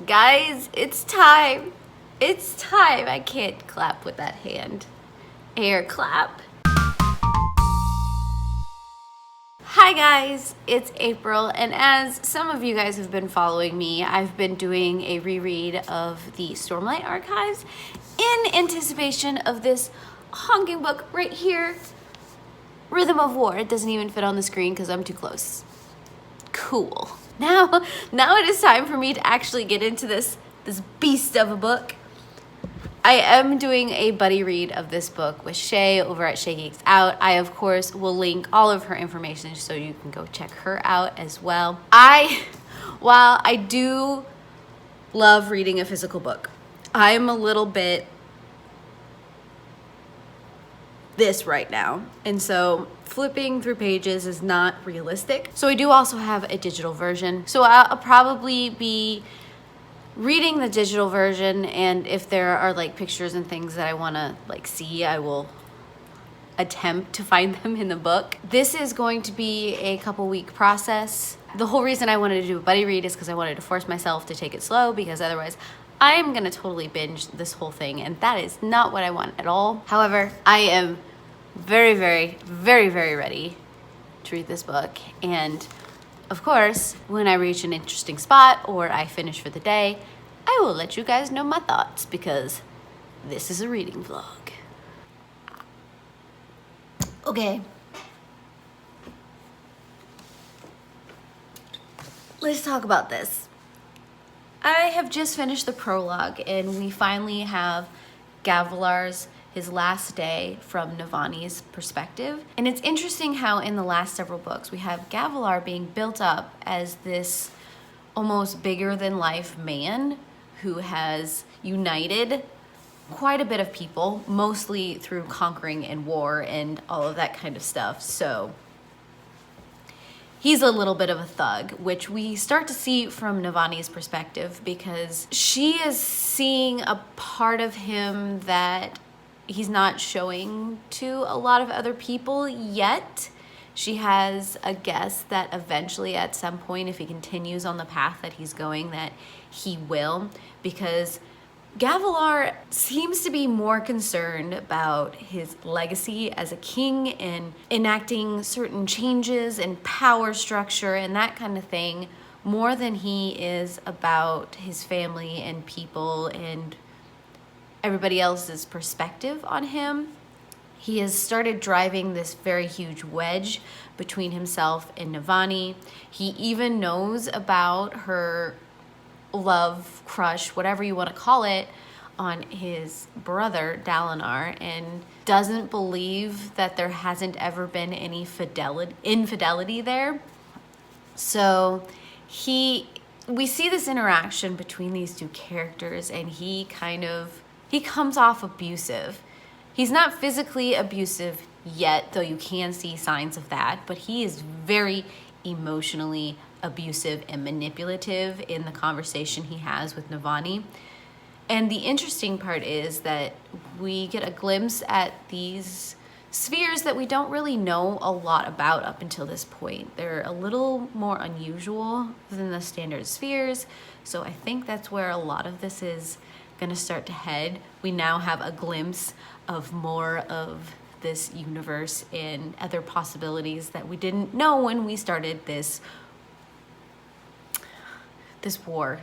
Guys, it's time. It's time. I can't clap with that hand. Air clap. Hi guys, it's April, and as some of you guys have been following me, I've been doing a reread of the Stormlight archives in anticipation of this honking book right here, Rhythm of War. It doesn't even fit on the screen because I'm too close. Cool. Now it is time for me to actually get into this beast of a book. I am doing a buddy read of this book with Shay over at Shay Geeks Out. I, of course, will link all of her information so you can go check her out as well. While I do love reading a physical book, I'm a little bit this right now. And so flipping through pages is not realistic. So I do also have a digital version. So I'll probably be reading the digital version, and if there are like pictures and things that I want to like see, I will attempt to find them in the book. This is going to be a couple week process. The whole reason I wanted to do a buddy read is because I wanted to force myself to take it slow, because otherwise I am going to totally binge this whole thing, and that is not what I want at all. However, I am very, very, very, very ready to read this book, and of course, when I reach an interesting spot or I finish for the day, I will let you guys know my thoughts, because this is a reading vlog. Okay. Let's talk about this. I have just finished the prologue, and we finally have Gavilar's his last day from Navani's perspective. And it's interesting how in the last several books we have Gavilar being built up as this almost bigger than life man who has united quite a bit of people, mostly through conquering and war and all of that kind of stuff. So he's a little bit of a thug, which we start to see from Navani's perspective, because she is seeing a part of him that he's not showing to a lot of other people yet. She has a guess that eventually at some point, if he continues on the path that he's going, that he will, because Gavilar seems to be more concerned about his legacy as a king and enacting certain changes in power structure and that kind of thing, more than he is about his family and people and everybody else's perspective on him. He has started driving this very huge wedge between himself and Navani. He even knows about her love, crush, whatever you want to call it, on his brother Dalinar, and doesn't believe that there hasn't ever been any infidelity there. So we see this interaction between these two characters, and he comes off abusive. He's not physically abusive yet, though you can see signs of that, but he is very emotionally abusive and manipulative in the conversation he has with Navani. And the interesting part is that we get a glimpse at these spheres that we don't really know a lot about up until this point. They're a little more unusual than the standard spheres, so I think that's where a lot of this is going to start to head. We now have a glimpse of more of this universe and other possibilities that we didn't know when we started this war.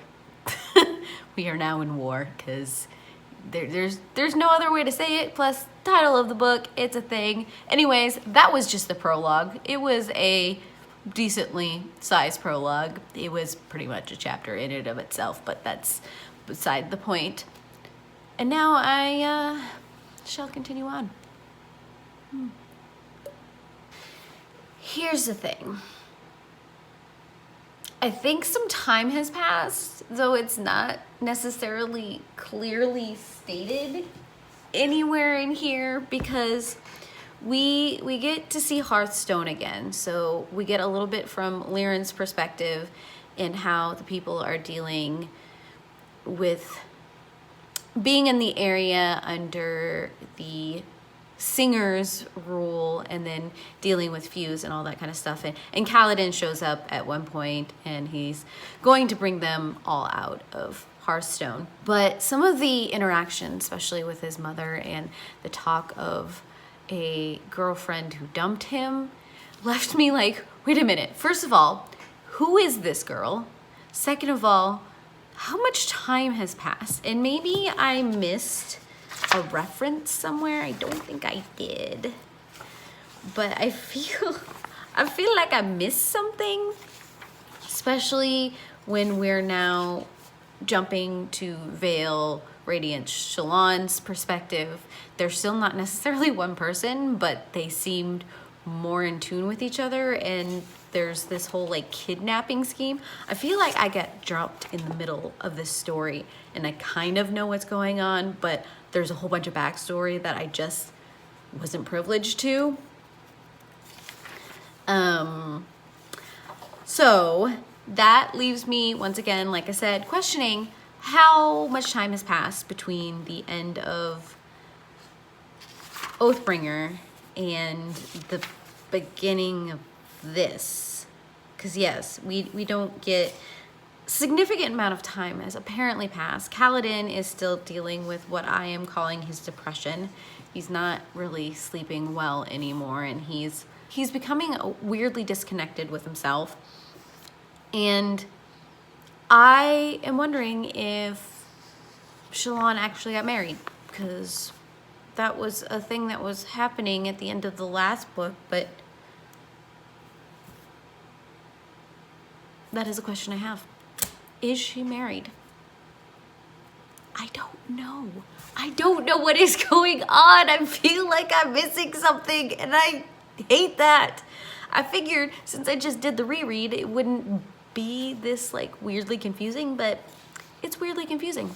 We are now in war, because there's no other way to say it, plus title of the book, it's a thing. Anyways, that was just the prologue. It was a decently sized prologue. It was pretty much a chapter in and of itself, but that's beside the point. And now I shall continue on. Here's the thing. I think some time has passed, though it's not necessarily clearly stated anywhere in here, because we get to see Hearthstone again. So we get a little bit from Lyran's perspective and how the people are dealing with being in the area under the Singer's rule, and then dealing with Fuse and all that kind of stuff. And Kaladin shows up at one point, and he's going to bring them all out of Hearthstone. But some of the interaction, especially with his mother and the talk of a girlfriend who dumped him, left me like, wait a minute. First of all, who is this girl? Second of all, how much time has passed? And maybe I missed a reference somewhere. I don't think I did, but I feel like I missed something, especially when we're now jumping to Vale, Radiant, Shallan's perspective. They're still not necessarily one person, but they seemed more in tune with each other, and there's this whole like kidnapping scheme. I feel like I get dropped in the middle of this story and I kind of know what's going on, but there's a whole bunch of backstory that I just wasn't privileged to. So that leaves me, once again, like I said, questioning how much time has passed between the end of Oathbringer and the beginning of this. Because yes, we don't get significant amount of time has apparently passed. Kaladin is still dealing with what I am calling his depression. He's not really sleeping well anymore, and he's becoming weirdly disconnected with himself. And I am wondering if Shallan actually got married, because that was a thing that was happening at the end of the last book, but that is a question I have. Is she married? I don't know. I don't know what is going on. I feel like I'm missing something, and I hate that. I figured since I just did the reread, it wouldn't be this like weirdly confusing, but it's weirdly confusing.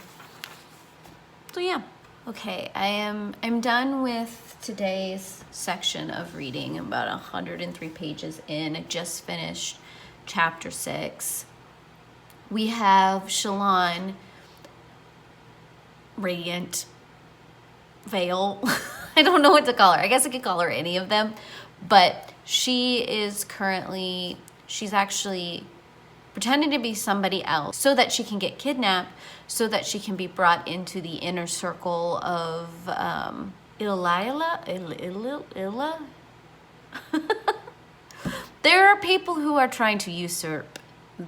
So yeah. Okay, I'm done with today's section of reading. I'm about 103 pages in. I just finished chapter 6. We have Shallan, Radiant, Vale. I don't know what to call her. I guess I could call her any of them. But she is currently, she's actually pretending to be somebody else so that she can get kidnapped, so that she can be brought into the inner circle of Illa. There are people who are trying to usurp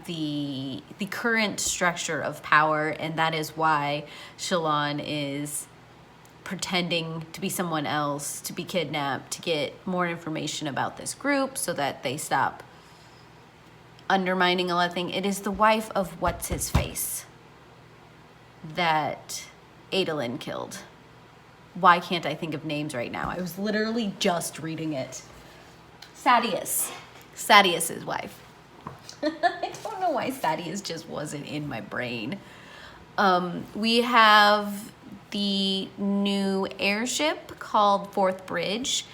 the current structure of power, and that is why Shallan is pretending to be someone else, to be kidnapped, to get more information about this group so that they stop undermining a lot of things. It is the wife of what's-his-face that Adolin killed. Why can't I think of names right now? I was literally just reading it. Sadeas's wife. I don't know why Sadeas just wasn't in my brain. We have the new airship called Fourth Bridge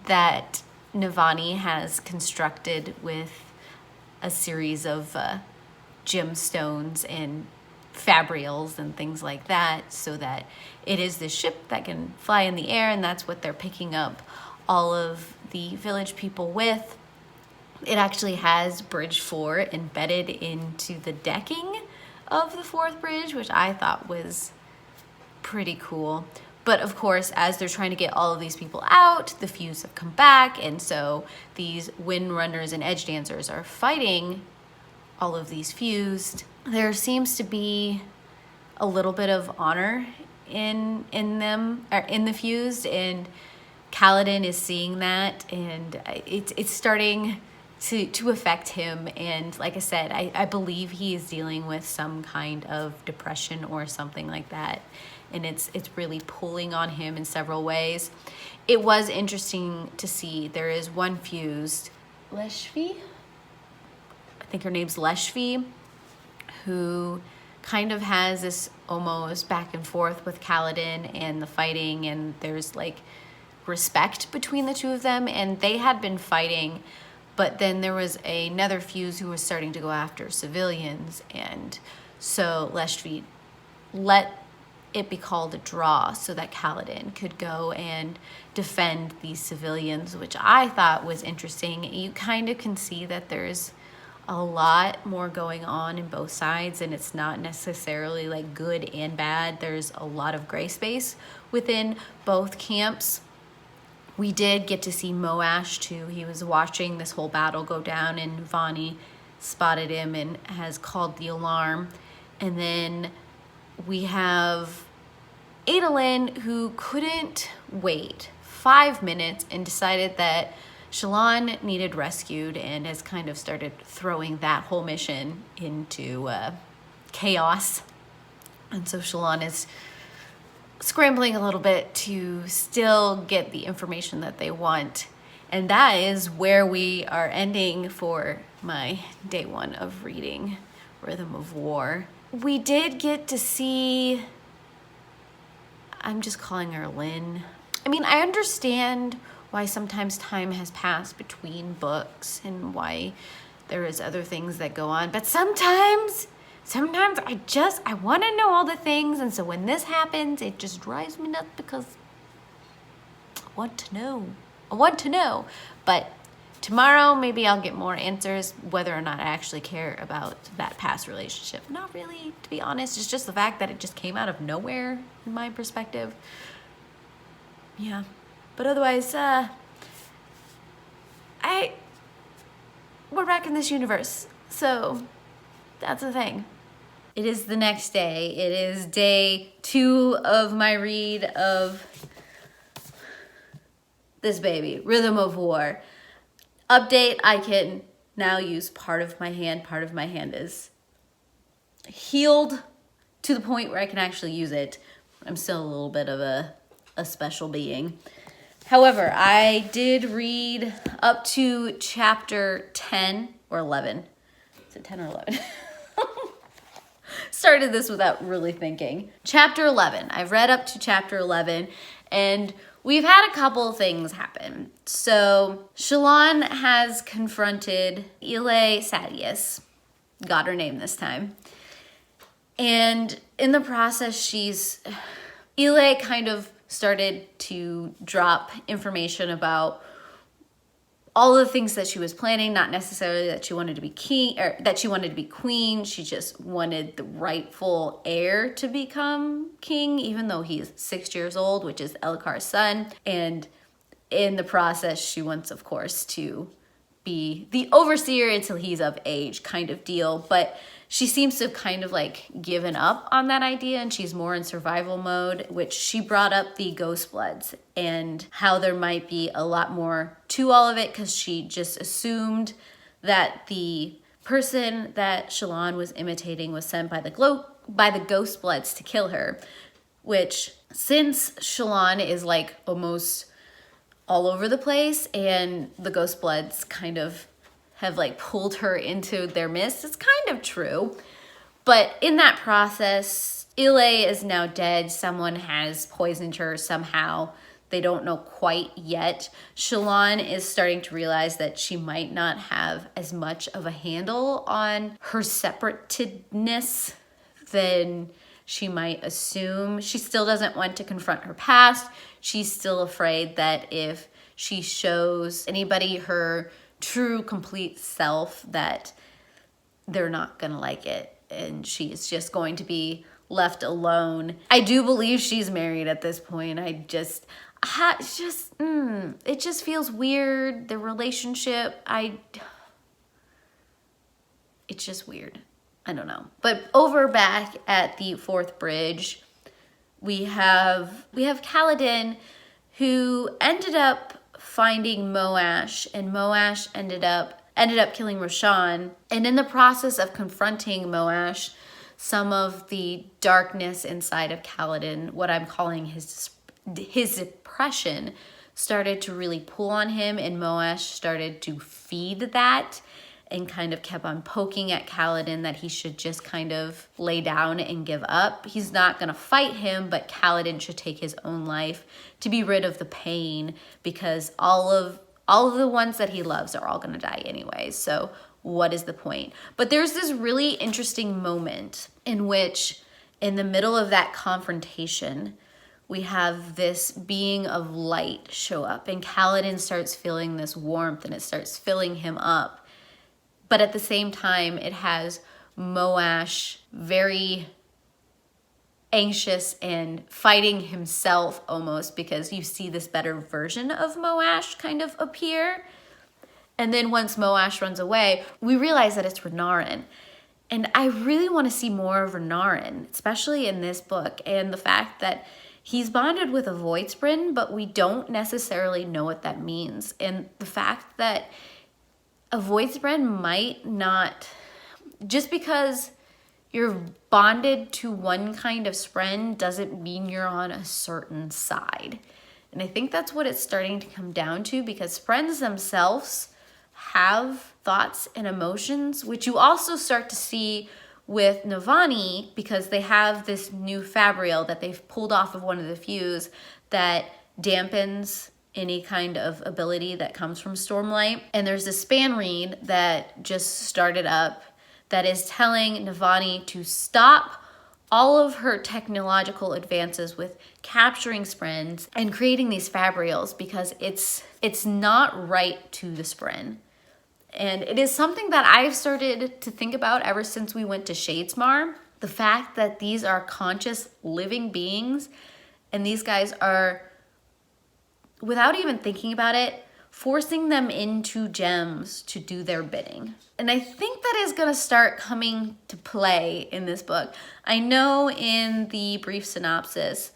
that Navani has constructed with a series of gemstones and fabrials and things like that, so that it is this ship that can fly in the air, and that's what they're picking up all of the village people with. It actually has Bridge 4 embedded into the decking of the Fourth Bridge, which I thought was pretty cool. But of course, as they're trying to get all of these people out, the Fuse have come back, and so these Windrunners and Edge Dancers are fighting all of these Fused. There seems to be a little bit of honor in them, or in the Fused, and Kaladin is seeing that, and it's starting to affect him. And like I said, I believe he is dealing with some kind of depression or something like that, and it's really pulling on him in several ways. It was interesting to see there is one Fused, Leshvi, I think her name's Leshvi, who kind of has this almost back and forth with Kaladin and the fighting, and there's like respect between the two of them, and they had been fighting, but then there was another Fuse who was starting to go after civilians, and so Leshvi let it be called a draw so that Kaladin could go and defend these civilians, which I thought was interesting. You kind of can see that there's a lot more going on in both sides, and it's not necessarily like good and bad. There's a lot of gray space within both camps. We did get to see Moash too. He was watching this whole battle go down, and Vani spotted him and has called the alarm. And then we have Adolin, who couldn't wait 5 minutes and decided that Shallan needed rescued, and has kind of started throwing that whole mission into chaos. And so Shallan is scrambling a little bit to still get the information that they want. And that is where we are ending for my day 1 of reading Rhythm of War. We did get to see, I'm just calling her Lynn. I mean, I understand why sometimes time has passed between books and why there is other things that go on, but sometimes I want to know all the things, and so when this happens, it just drives me nuts because I want to know. But tomorrow, maybe I'll get more answers whether or not I actually care about that past relationship. Not really, to be honest. It's just the fact that it just came out of nowhere in my perspective. Yeah. But otherwise, we're back in this universe. So that's the thing. It is the next day. It is day 2 of my read of this baby, Rhythm of War. Update, I can now use part of my hand. Part of my hand is healed to the point where I can actually use it. I'm still a little bit of a special being. However, I did read up to chapter 10 or 11. Is it 10 or 11? Started this without really thinking. Chapter 11. I've read up to chapter 11, and we've had a couple things happen. So Shallan has confronted Ile Sadius, got her name this time. And in the process, Ile kind of started to drop information about all the things that she was planning, not necessarily that she wanted to be king or that she wanted to be queen. She just wanted the rightful heir to become king, even though he's 6 years old, which is Elkar's son. And in the process, she wants, of course, to be the overseer until he's of age kind of deal. But she seems to have kind of like given up on that idea, and she's more in survival mode, which she brought up the Ghostbloods and how there might be a lot more to all of it, because she just assumed that the person that Shallan was imitating was sent by the Ghostbloods to kill her, which since Shallan is like almost all over the place and the Ghostbloods kind of have like pulled her into their midst, it's kind of true. But in that process, Ile is now dead. Someone has poisoned her somehow. They don't know quite yet. Shallan is starting to realize that she might not have as much of a handle on her separatedness than she might assume. She still doesn't want to confront her past. She's still afraid that if she shows anybody her true, complete self, that they're not gonna like it, and she's just going to be left alone. I do believe she's married at this point. It just feels weird. The relationship, it's just weird. I don't know. But over back at the 4th Bridge, we have Kaladin, who ended up finding Moash, and Moash ended up killing Roshan. And in the process of confronting Moash, some of the darkness inside of Kaladin, what I'm calling his depression, started to really pull on him, and Moash started to feed that and kind of kept on poking at Kaladin that he should just kind of lay down and give up. He's not gonna fight him, but Kaladin should take his own life to be rid of the pain, because all of the ones that he loves are all gonna die anyway. So what is the point? But there's this really interesting moment in which in the middle of that confrontation, we have this being of light show up, and Kaladin starts feeling this warmth and it starts filling him up. But at the same time, it has Moash very anxious and fighting himself almost, because you see this better version of Moash kind of appear. And then once Moash runs away, we realize that it's Renarin. And I really want to see more of Renarin, especially in this book, and the fact that he's bonded with a Voidspren, but we don't necessarily know what that means. And the fact that a Voidspren might not, just because you're bonded to one kind of spren doesn't mean you're on a certain side. And I think that's what it's starting to come down to, because sprens themselves have thoughts and emotions, which you also start to see with Navani, because they have this new fabrial that they've pulled off of one of the fuse that dampens any kind of ability that comes from Stormlight. And there's a span read that just started up that is telling Navani to stop all of her technological advances with capturing sprens and creating these fabrials, because it's not right to the spren. And it is something that I've started to think about ever since we went to Shadesmar. The fact that these are conscious living beings, and these guys are, without even thinking about it, forcing them into gems to do their bidding. And I think that is going to start coming to play in this book. I know in the brief synopsis,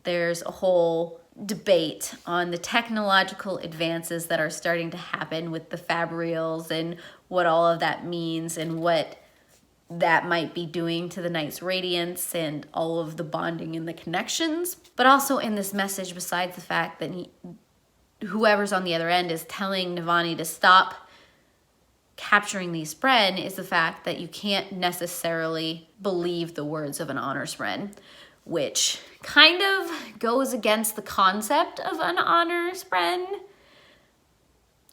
there's a whole debate on the technological advances that are starting to happen with the fabrials and what all of that means and what that might be doing to the Knight's Radiance and all of the bonding and the connections. But also in this message, besides the fact that whoever's on the other end is telling Navani to stop capturing these spren, is the fact that you can't necessarily believe the words of an honor spren, which kind of goes against the concept of an honor spren.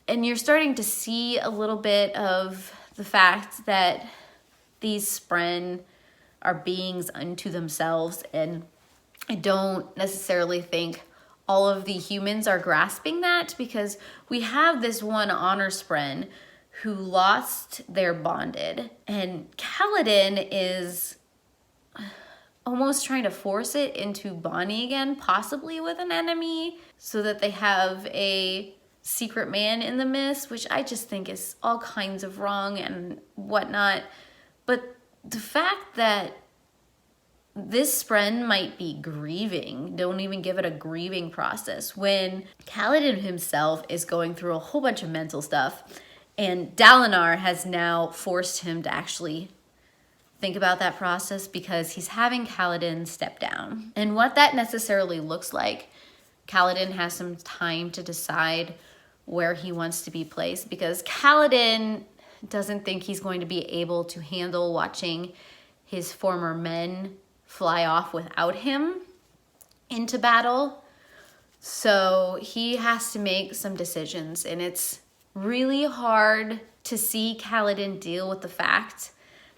And you're starting to see a little bit of the fact that these spren are beings unto themselves, and I don't necessarily think all of the humans are grasping that, because we have this one honor spren who lost their bonded, and Kaladin is almost trying to force it into bonding again, possibly with an enemy, so that they have a secret man in the mist, which I just think is all kinds of wrong and whatnot. But the fact that this spren might be grieving, don't even give it a grieving process, when Kaladin himself is going through a whole bunch of mental stuff, and Dalinar has now forced him to actually think about that process, because he's having Kaladin step down. And what that necessarily looks like, Kaladin has some time to decide where he wants to be placed, because Kaladin doesn't think he's going to be able to handle watching his former men fly off without him into battle. So he has to make some decisions, and it's really hard to see Kaladin deal with the fact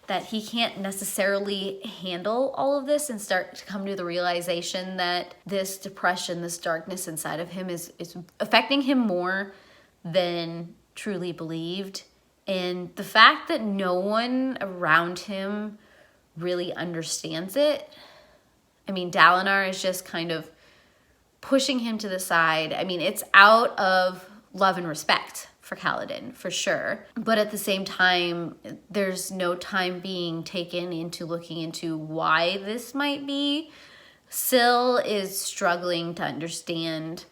that he can't necessarily handle all of this and start to come to the realization that this depression, this darkness inside of him is affecting him more than truly believed. And the fact that no one around him really understands it. I mean, Dalinar is just kind of pushing him to the side. I mean, it's out of love and respect for Kaladin, for sure. But at the same time, there's no time being taken into looking into why this might be. Syl is struggling to understand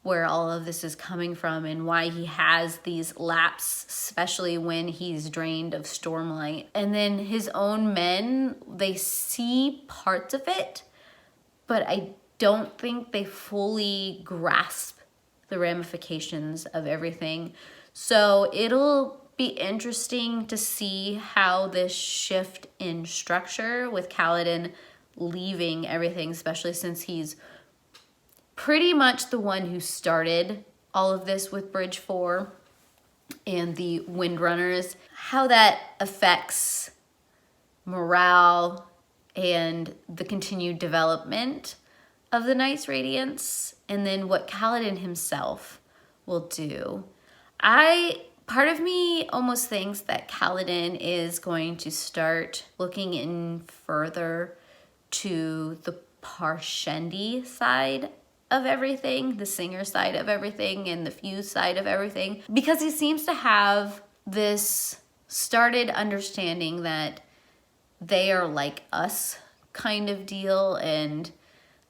where all of this is coming from and why he has these lapses, especially when he's drained of Stormlight. And then his own men, they see parts of it, but I don't think they fully grasp the ramifications of everything. So it'll be interesting to see how this shift in structure with Kaladin leaving everything, especially since he's pretty much the one who started all of this with Bridge 4 and the Windrunners, how that affects morale and the continued development of the Knight's Radiance, and then what Kaladin himself will do. Part of me almost thinks that Kaladin is going to start looking in further to the Parshendi side of everything, the singer side of everything, and the fuse side of everything, because he seems to have this started understanding that they are like us kind of deal, and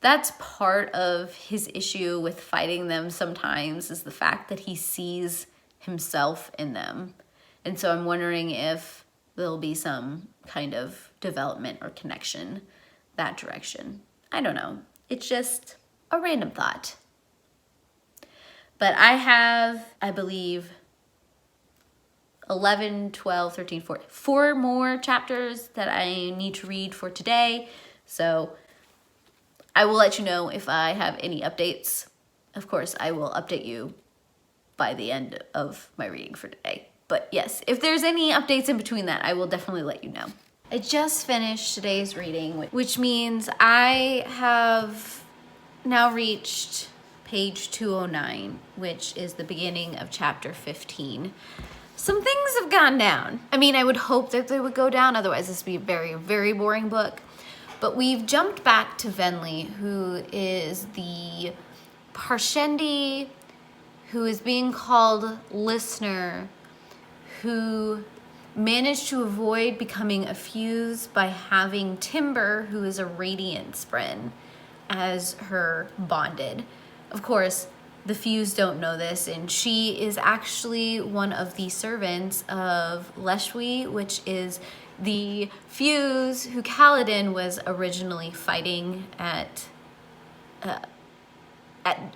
that's part of his issue with fighting them sometimes, is the fact that he sees himself in them. And so I'm wondering if there'll be some kind of development or connection that direction. I don't know. It's just a random thought. But I have, I believe, 11, 12, 13, 14, 4 more chapters that I need to read for today. So I will let you know if I have any updates. Of course, I will update you by the end of my reading for today. But yes, if there's any updates in between that, I will definitely let you know. I just finished today's reading, which means I have now reached page 209, which is the beginning of chapter 15. Some things have gone down. I mean, I would hope that they would go down, otherwise this would be a very, very boring book. But we've jumped back to Venli, who is the Parshendi who is being called listener, who managed to avoid becoming a fuse by having Timber, who is a radiant spren, as her bonded. Of course, the fuse don't know this, and she is actually one of the servants of Leshwi, which is the fuse who Kaladin was originally fighting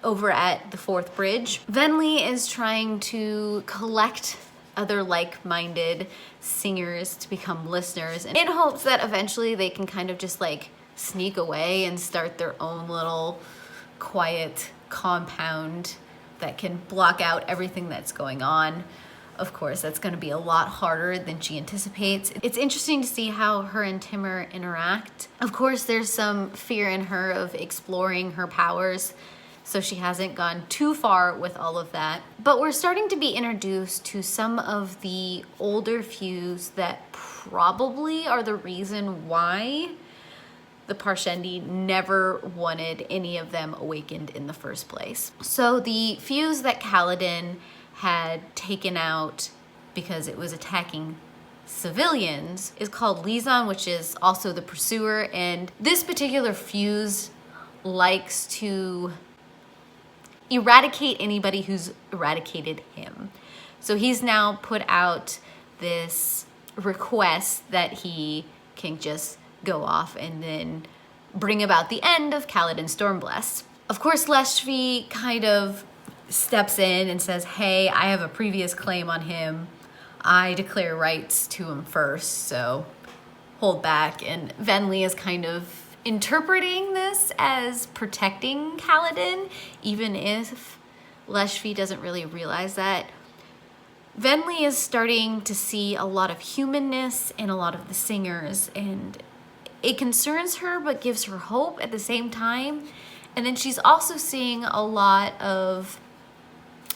over at the Fourth Bridge. Venli is trying to collect other like-minded singers to become listeners in hopes that eventually they can kind of just like sneak away and start their own little quiet compound that can block out everything that's going on. Of course, that's going to be a lot harder than she anticipates. It's interesting to see how her and Timur interact. Of course, there's some fear in her of exploring her powers, so she hasn't gone too far with all of that. But we're starting to be introduced to some of the older fuse that probably are the reason why the Parshendi never wanted any of them awakened in the first place. So the fuse that Kaladin had taken out because it was attacking civilians is called Lizan, which is also the pursuer. And this particular fuse likes to eradicate anybody who's eradicated him. So he's now put out this request that he can just go off and then bring about the end of Kaladin Stormblessed. Of course, Leshvi kind of steps in and says, hey, I have a previous claim on him. I declare rights to him first, so hold back. And Venli is kind of interpreting this as protecting Kaladin, even if Leshvi doesn't really realize that. Venli is starting to see a lot of humanness in a lot of the singers, and it concerns her but gives her hope at the same time. And then she's also seeing a lot of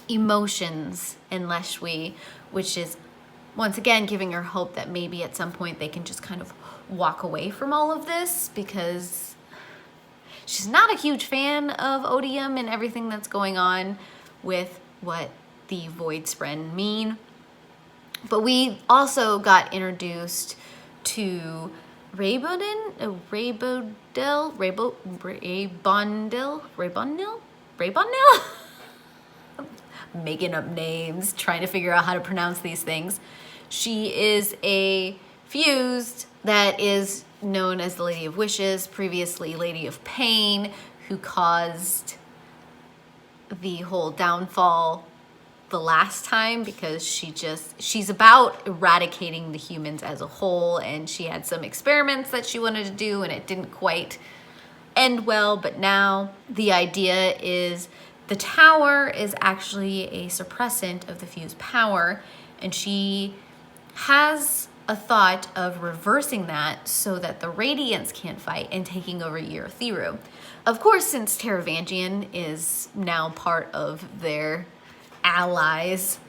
emotions in Leshwi, which is once again giving her hope that maybe at some point they can just kind of walk away from all of this, because she's not a huge fan of Odium and everything that's going on with what the Void Spren mean. But we also got introduced to Raybondil, making up names, trying to figure out how to pronounce these things. She is a fused that is known as the Lady of Wishes, previously Lady of Pain, who caused the whole downfall the last time, because she's about eradicating the humans as a whole, and she had some experiments that she wanted to do and it didn't quite end well. But now the idea is the tower is actually a suppressant of the fuse power, and she has a thought of reversing that so that the Radiants can't fight and taking over Yerithiru. Of course, since Taravangian is now part of their allies,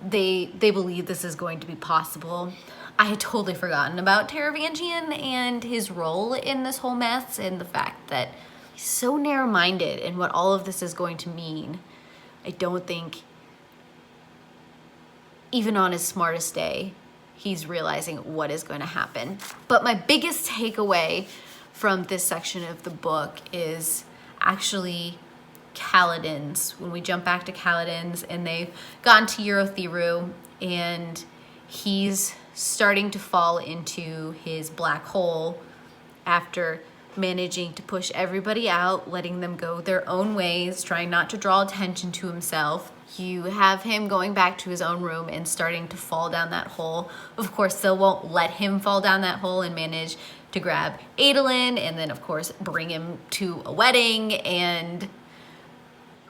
they believe this is going to be possible. I had totally forgotten about Taravangian and his role in this whole mess, and the fact that he's so narrow-minded in what all of this is going to mean. I don't think, even on his smartest day, he's realizing what is going to happen. But my biggest takeaway from this section of the book is actually Kaladin's. When we jump back to Kaladin's and they've gone to Yerithiru and he's starting to fall into his black hole after managing to push everybody out, letting them go their own ways, trying not to draw attention to himself. You have him going back to his own room and starting to fall down that hole. Of course, they won't let him fall down that hole and manage to grab Adolin and then, of course, bring him to a wedding. And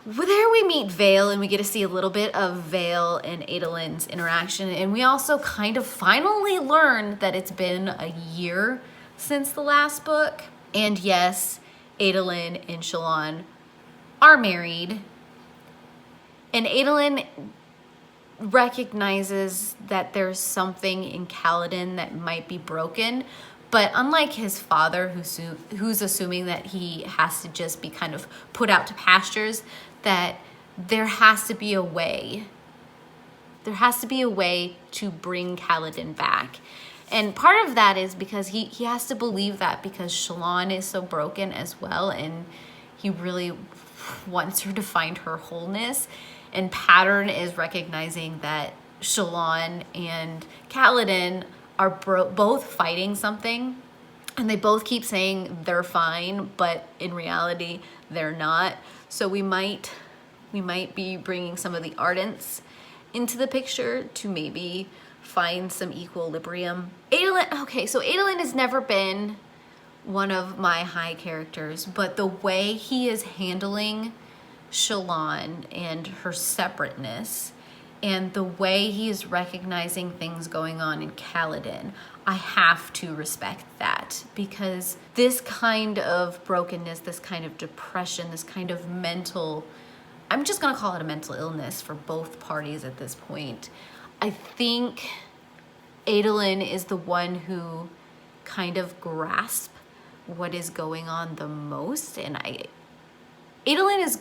there we meet Vale, and we get to see a little bit of Vale and Adolin's interaction. And we also kind of finally learn that it's been a year since the last book. And yes, Adolin and Shallan are married. And Adolin recognizes that there's something in Kaladin that might be broken. But unlike his father, who's assuming that he has to just be kind of put out to pastures, that there has to be a way. There has to be a way to bring Kaladin back. And part of that is because he has to believe that because Shallan is so broken as well, and he really wants her to find her wholeness. And Pattern is recognizing that Shallan and Kaladin are both fighting something, and they both keep saying they're fine, but in reality they're not. So we might be bringing some of the Ardents into the picture to maybe find some equilibrium. Adolin has never been one of my high characters, but the way he is handling Shallan and her separateness, and the way he is recognizing things going on in Kaladin, I have to respect that, because this kind of brokenness, this kind of depression, this kind of mental, I'm just gonna call it a mental illness for both parties at this point. I think Adolin is the one who kind of grasps what is going on the most, and Adolin is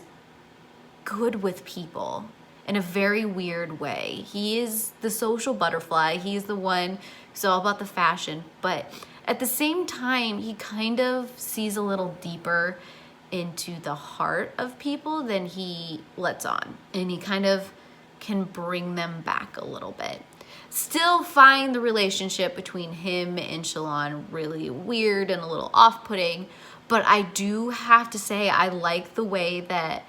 good with people in a very weird way. He is the social butterfly. He's the one who's all about the fashion, but at the same time, he kind of sees a little deeper into the heart of people than he lets on, and he kind of can bring them back a little bit. Still find the relationship between him and Shallan really weird and a little off-putting, but I do have to say I like the way that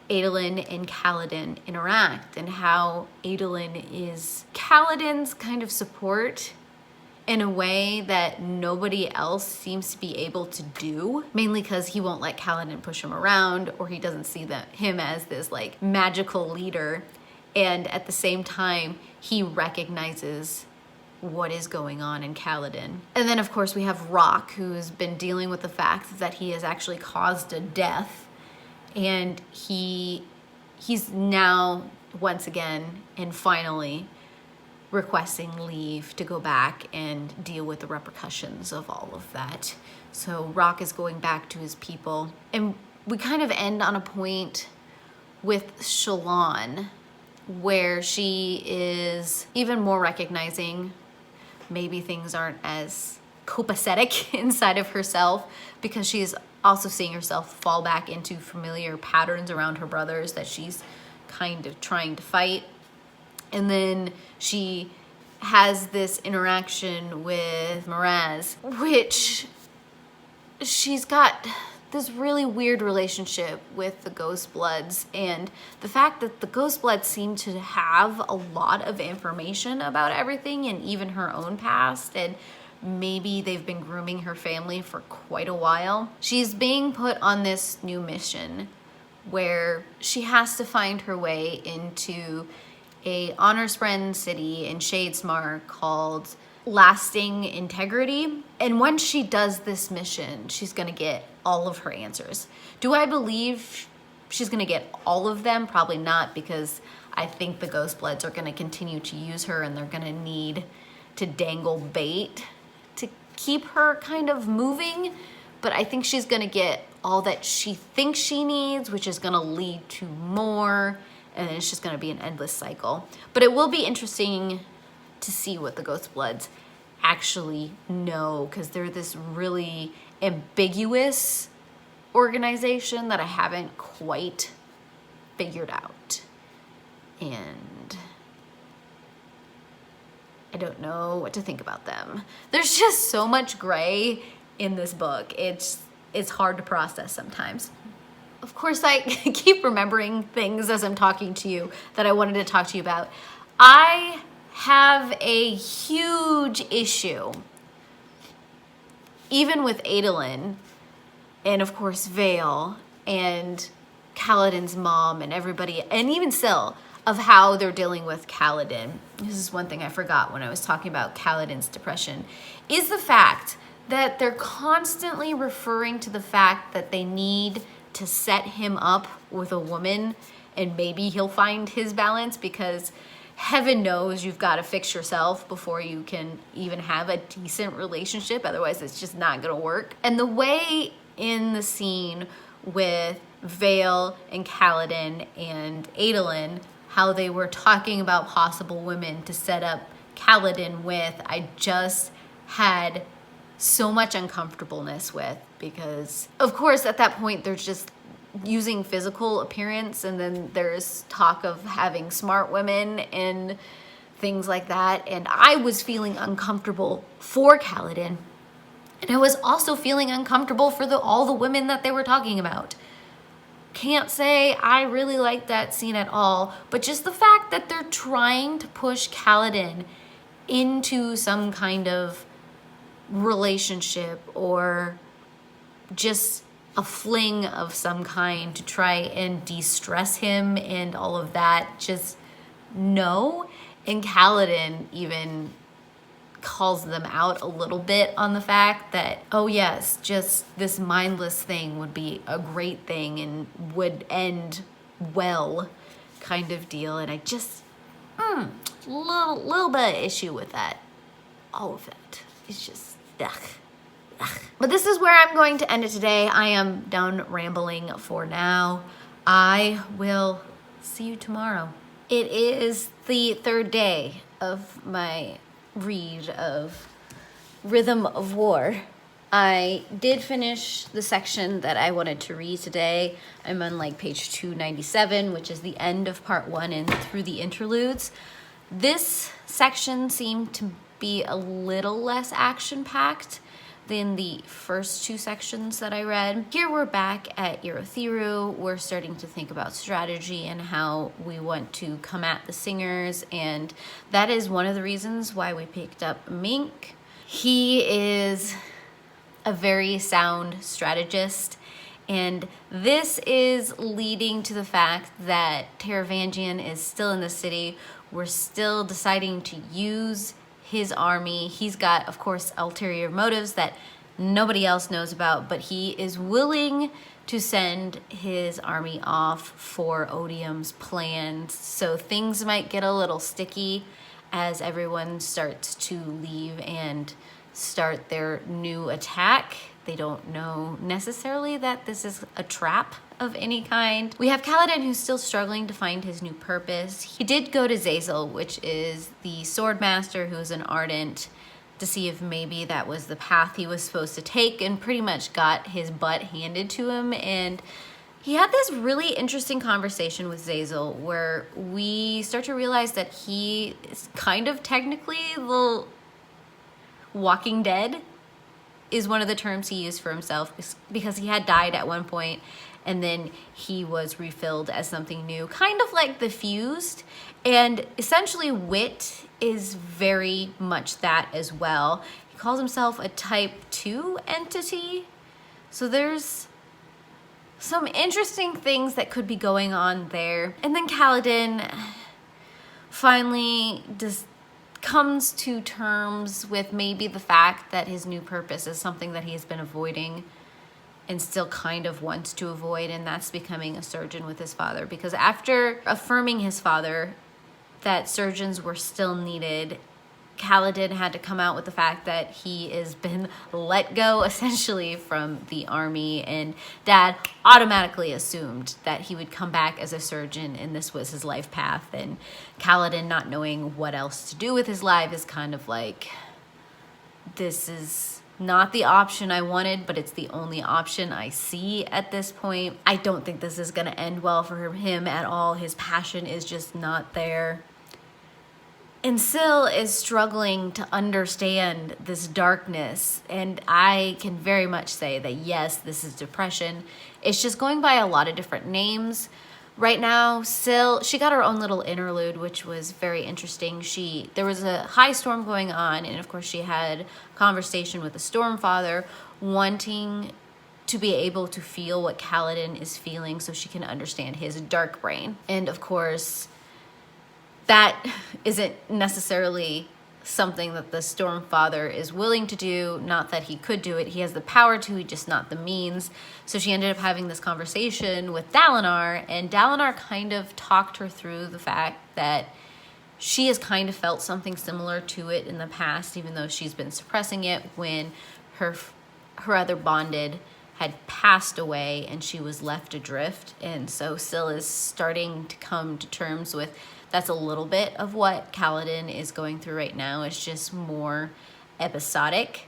Adolin and Kaladin interact, and how Adolin is Kaladin's kind of support in a way that nobody else seems to be able to do, mainly because he won't let Kaladin push him around, or he doesn't see him as this like magical leader. And at the same time, he recognizes what is going on in Kaladin. And then of course we have Rock, who's been dealing with the fact that he has actually caused a death, and he's now once again and finally requesting leave to go back and deal with the repercussions of all of that. So Rock is going back to his people, and we kind of end on a point with Shallan where she is even more recognizing maybe things aren't as copacetic inside of herself, because she's also seeing herself fall back into familiar patterns around her brothers that she's kind of trying to fight. And then she has this interaction with Miraz, which she's got this really weird relationship with the Ghostbloods, and the fact that the Ghostbloods seem to have a lot of information about everything and even her own past, and maybe they've been grooming her family for quite a while. She's being put on this new mission where she has to find her way into a honor sprint city in Shadesmar called Lasting Integrity. And once she does this mission, she's gonna get all of her answers. Do I believe she's gonna get all of them? Probably not, because I think the Ghostbloods are gonna continue to use her, and they're gonna need to dangle bait to keep her kind of moving. But I think she's gonna get all that she thinks she needs, which is gonna lead to more, and it's just gonna be an endless cycle. But it will be interesting to see what the Ghostbloods actually know, because they're this really ambiguous organization that I haven't quite figured out. And I don't know what to think about them. There's just so much gray in this book. It's hard to process sometimes. Of course, I keep remembering things as I'm talking to you that I wanted to talk to you about. I have a huge issue, even with Adolin, and of course Vale, and Kaladin's mom, and everybody, and even Syl, of how they're dealing with Kaladin. This is one thing I forgot when I was talking about Kaladin's depression, is the fact that they're constantly referring to the fact that they need to set him up with a woman, and maybe he'll find his balance, because heaven knows you've got to fix yourself before you can even have a decent relationship. Otherwise, it's just not going to work. And the way in the scene with Vale and Kaladin and Adolin, how they were talking about possible women to set up Kaladin with, I just had so much uncomfortableness with, because of course at that point they're just using physical appearance, and then there's talk of having smart women and things like that, and I was feeling uncomfortable for Kaladin, and I was also feeling uncomfortable for all the women that they were talking about. Can't say I really liked that scene at all, but just the fact that they're trying to push Kaladin into some kind of relationship, or just a fling of some kind to try and de-stress him and all of that, just no. And Kaladin even calls them out a little bit on the fact that, oh yes, just this mindless thing would be a great thing and would end well, kind of deal. And I just little bit of issue with that. All of it. It's just ugh. But this is where I'm going to end it today. I am done rambling for now. I will see you tomorrow. It is the third day of my read of Rhythm of War. I did finish the section that I wanted to read today. I'm on like page 297, which is the end of part 1 and through the interludes. This section seemed to be a little less action-packed than the first 2 sections that I read. Here we're back at Irotheru. We're starting to think about strategy and how we want to come at the singers, and that is one of the reasons why we picked up Mink. He is a very sound strategist, and this is leading to the fact that Taravangian is still in the city. We're still deciding to use his army. He's got, of course, ulterior motives that nobody else knows about, but he is willing to send his army off for Odium's plans. So things might get a little sticky as everyone starts to leave and start their new attack. They don't know necessarily that this is a trap of any kind. We have Kaladin, who's still struggling to find his new purpose. He did go to Zazel, which is the sword master who's an ardent, to see if maybe that was the path he was supposed to take, and pretty much got his butt handed to him. And he had this really interesting conversation with Zazel where we start to realize that he is kind of technically the Walking Dead, is one of the terms he used for himself, because he had died at one point and then he was refilled as something new, kind of like the Fused. And essentially Wit is very much that as well. He calls himself a type 2 entity. So there's some interesting things that could be going on there. And then Kaladin, finally just comes to terms with maybe the fact that his new purpose is something that he has been avoiding and still kind of wants to avoid, and that's becoming a surgeon with his father. Because after affirming his father that surgeons were still needed, Kaladin had to come out with the fact that he has been let go essentially from the army, and Dad automatically assumed that he would come back as a surgeon and this was his life path. And Kaladin, not knowing what else to do with his life, is kind of like, this is not the option I wanted, but it's the only option I see at this point. I don't think this is going to end well for him at all. His passion is just not there. And Syl is struggling to understand this darkness, and I can very much say that yes, this is depression. It's just going by a lot of different names. Right now, Syl, she got her own little interlude, which was very interesting. There was a high storm going on, and of course she had a conversation with the Stormfather, wanting to be able to feel what Kaladin is feeling so she can understand his dark brain. And of course, that isn't necessarily something that the Stormfather is willing to do. Not that he could do it. He has the power to, just not the means. So she ended up having this conversation with Dalinar, and Dalinar kind of talked her through the fact that she has kind of felt something similar to it in the past, even though she's been suppressing it when her other bonded had passed away and she was left adrift. And so Syl is starting to come to terms with that's a little bit of what Kaladin is going through right now. It's just more episodic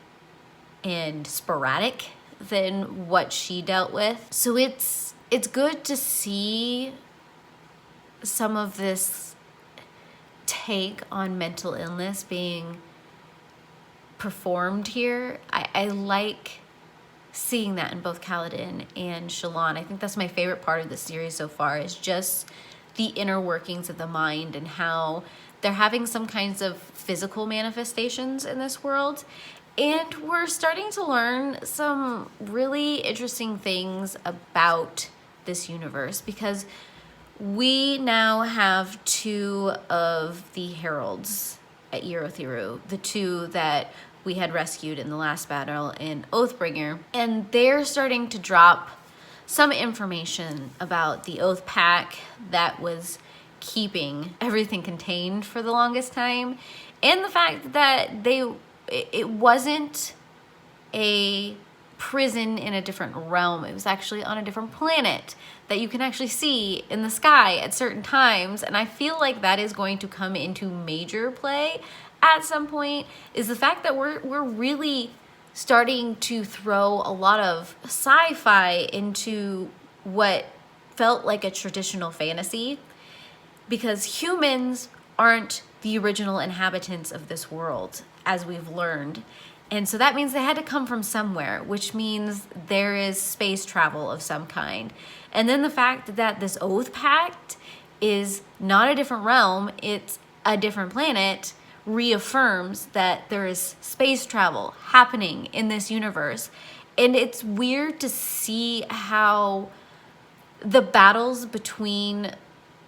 and sporadic than what she dealt with. So it's good to see some of this take on mental illness being performed here. I like seeing that in both Kaladin and Shallan. I think that's my favorite part of the series so far, is just the inner workings of the mind and how they're having some kinds of physical manifestations in this world. And we're starting to learn some really interesting things about this universe, because we now have two of the heralds at Yerothiru, the two that we had rescued in the last battle in Oathbringer, and they're starting to drop some information about the Oath Pack that was keeping everything contained for the longest time, and the fact that it wasn't a prison in a different realm. It was actually on a different planet that you can actually see in the sky at certain times. And I feel like that is going to come into major play at some point, is the fact that we're really starting to throw a lot of sci-fi into what felt like a traditional fantasy, because humans aren't the original inhabitants of this world, as we've learned. And so that means they had to come from somewhere, which means there is space travel of some kind. And then the fact that this Oath Pact is not a different realm, it's a different planet, reaffirms that there is space travel happening in this universe. And it's weird to see how the battles between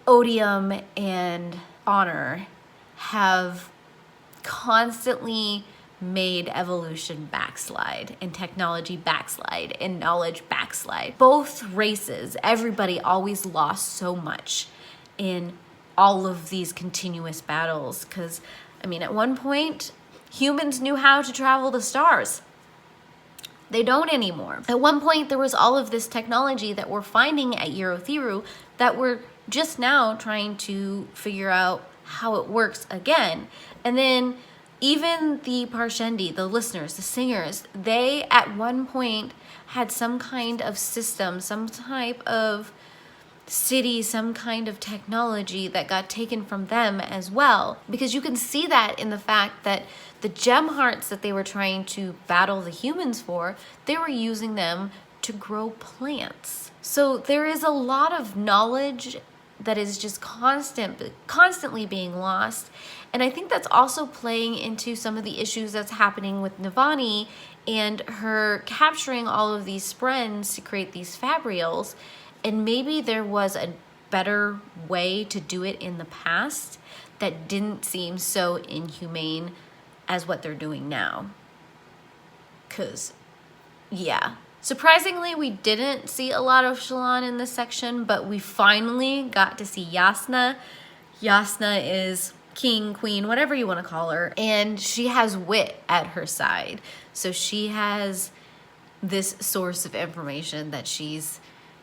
Odium and Honor have constantly made evolution backslide and technology backslide and knowledge backslide. Both races, everybody always lost so much in all of these continuous battles, because I mean, at one point, humans knew how to travel the stars. They don't anymore. At one point, there was all of this technology that we're finding at Yerothiru that we're just now trying to figure out how it works again. And then even the Parshendi, the listeners, the singers, they at one point had some kind of system, some type of city, some kind of technology that got taken from them as well. Because you can see that in the fact that the gem hearts that they were trying to battle the humans for, they were using them to grow plants. So there is a lot of knowledge that is just constantly being lost. And I think that's also playing into some of the issues that's happening with Navani and her capturing all of these Sprens to create these Fabrials. And maybe there was a better way to do it in the past that didn't seem so inhumane as what they're doing now. Because, yeah. Surprisingly, we didn't see a lot of Shallan in this section, but we finally got to see Yasna. Yasna is king, queen, whatever you want to call her, and she has wit at her side. So she has this source of information that she's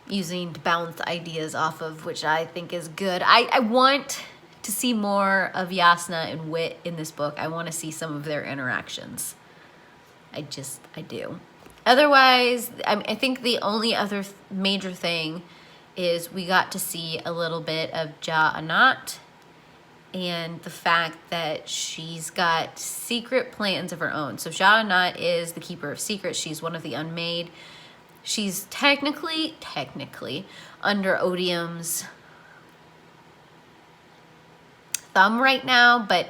using to bounce ideas off of, which I think is good. I want to see more of Yasna and Wit in this book. I want to see some of their interactions. I do. Otherwise, I think the only other major thing is we got to see a little bit of Ja Anat and the fact that she's got secret plans of her own. So Ja Anat is the keeper of secrets. She's one of the unmade. She's technically under Odium's thumb right now, but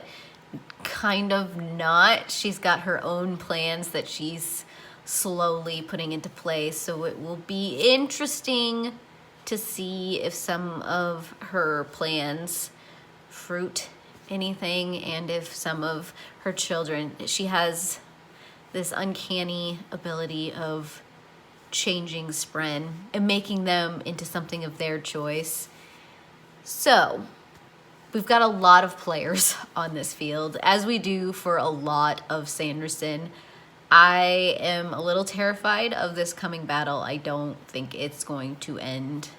kind of not. She's got her own plans that she's slowly putting into place. So it will be interesting to see if some of her plans fruit anything, and if some of her children, she has this uncanny ability of changing Spren and making them into something of their choice. So we've got a lot of players on this field, as we do for a lot of Sanderson. I am a little terrified of this coming battle. I don't think it's going to end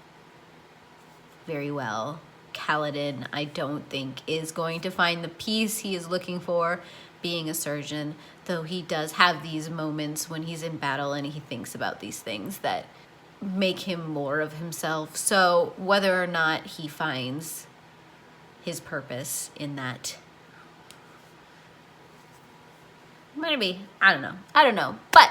very well. Kaladin, I don't think, is going to find the peace he is looking for being a surgeon, though he does have these moments when he's in battle and he thinks about these things that make him more of himself. So whether or not he finds his purpose in that, maybe, I don't know. But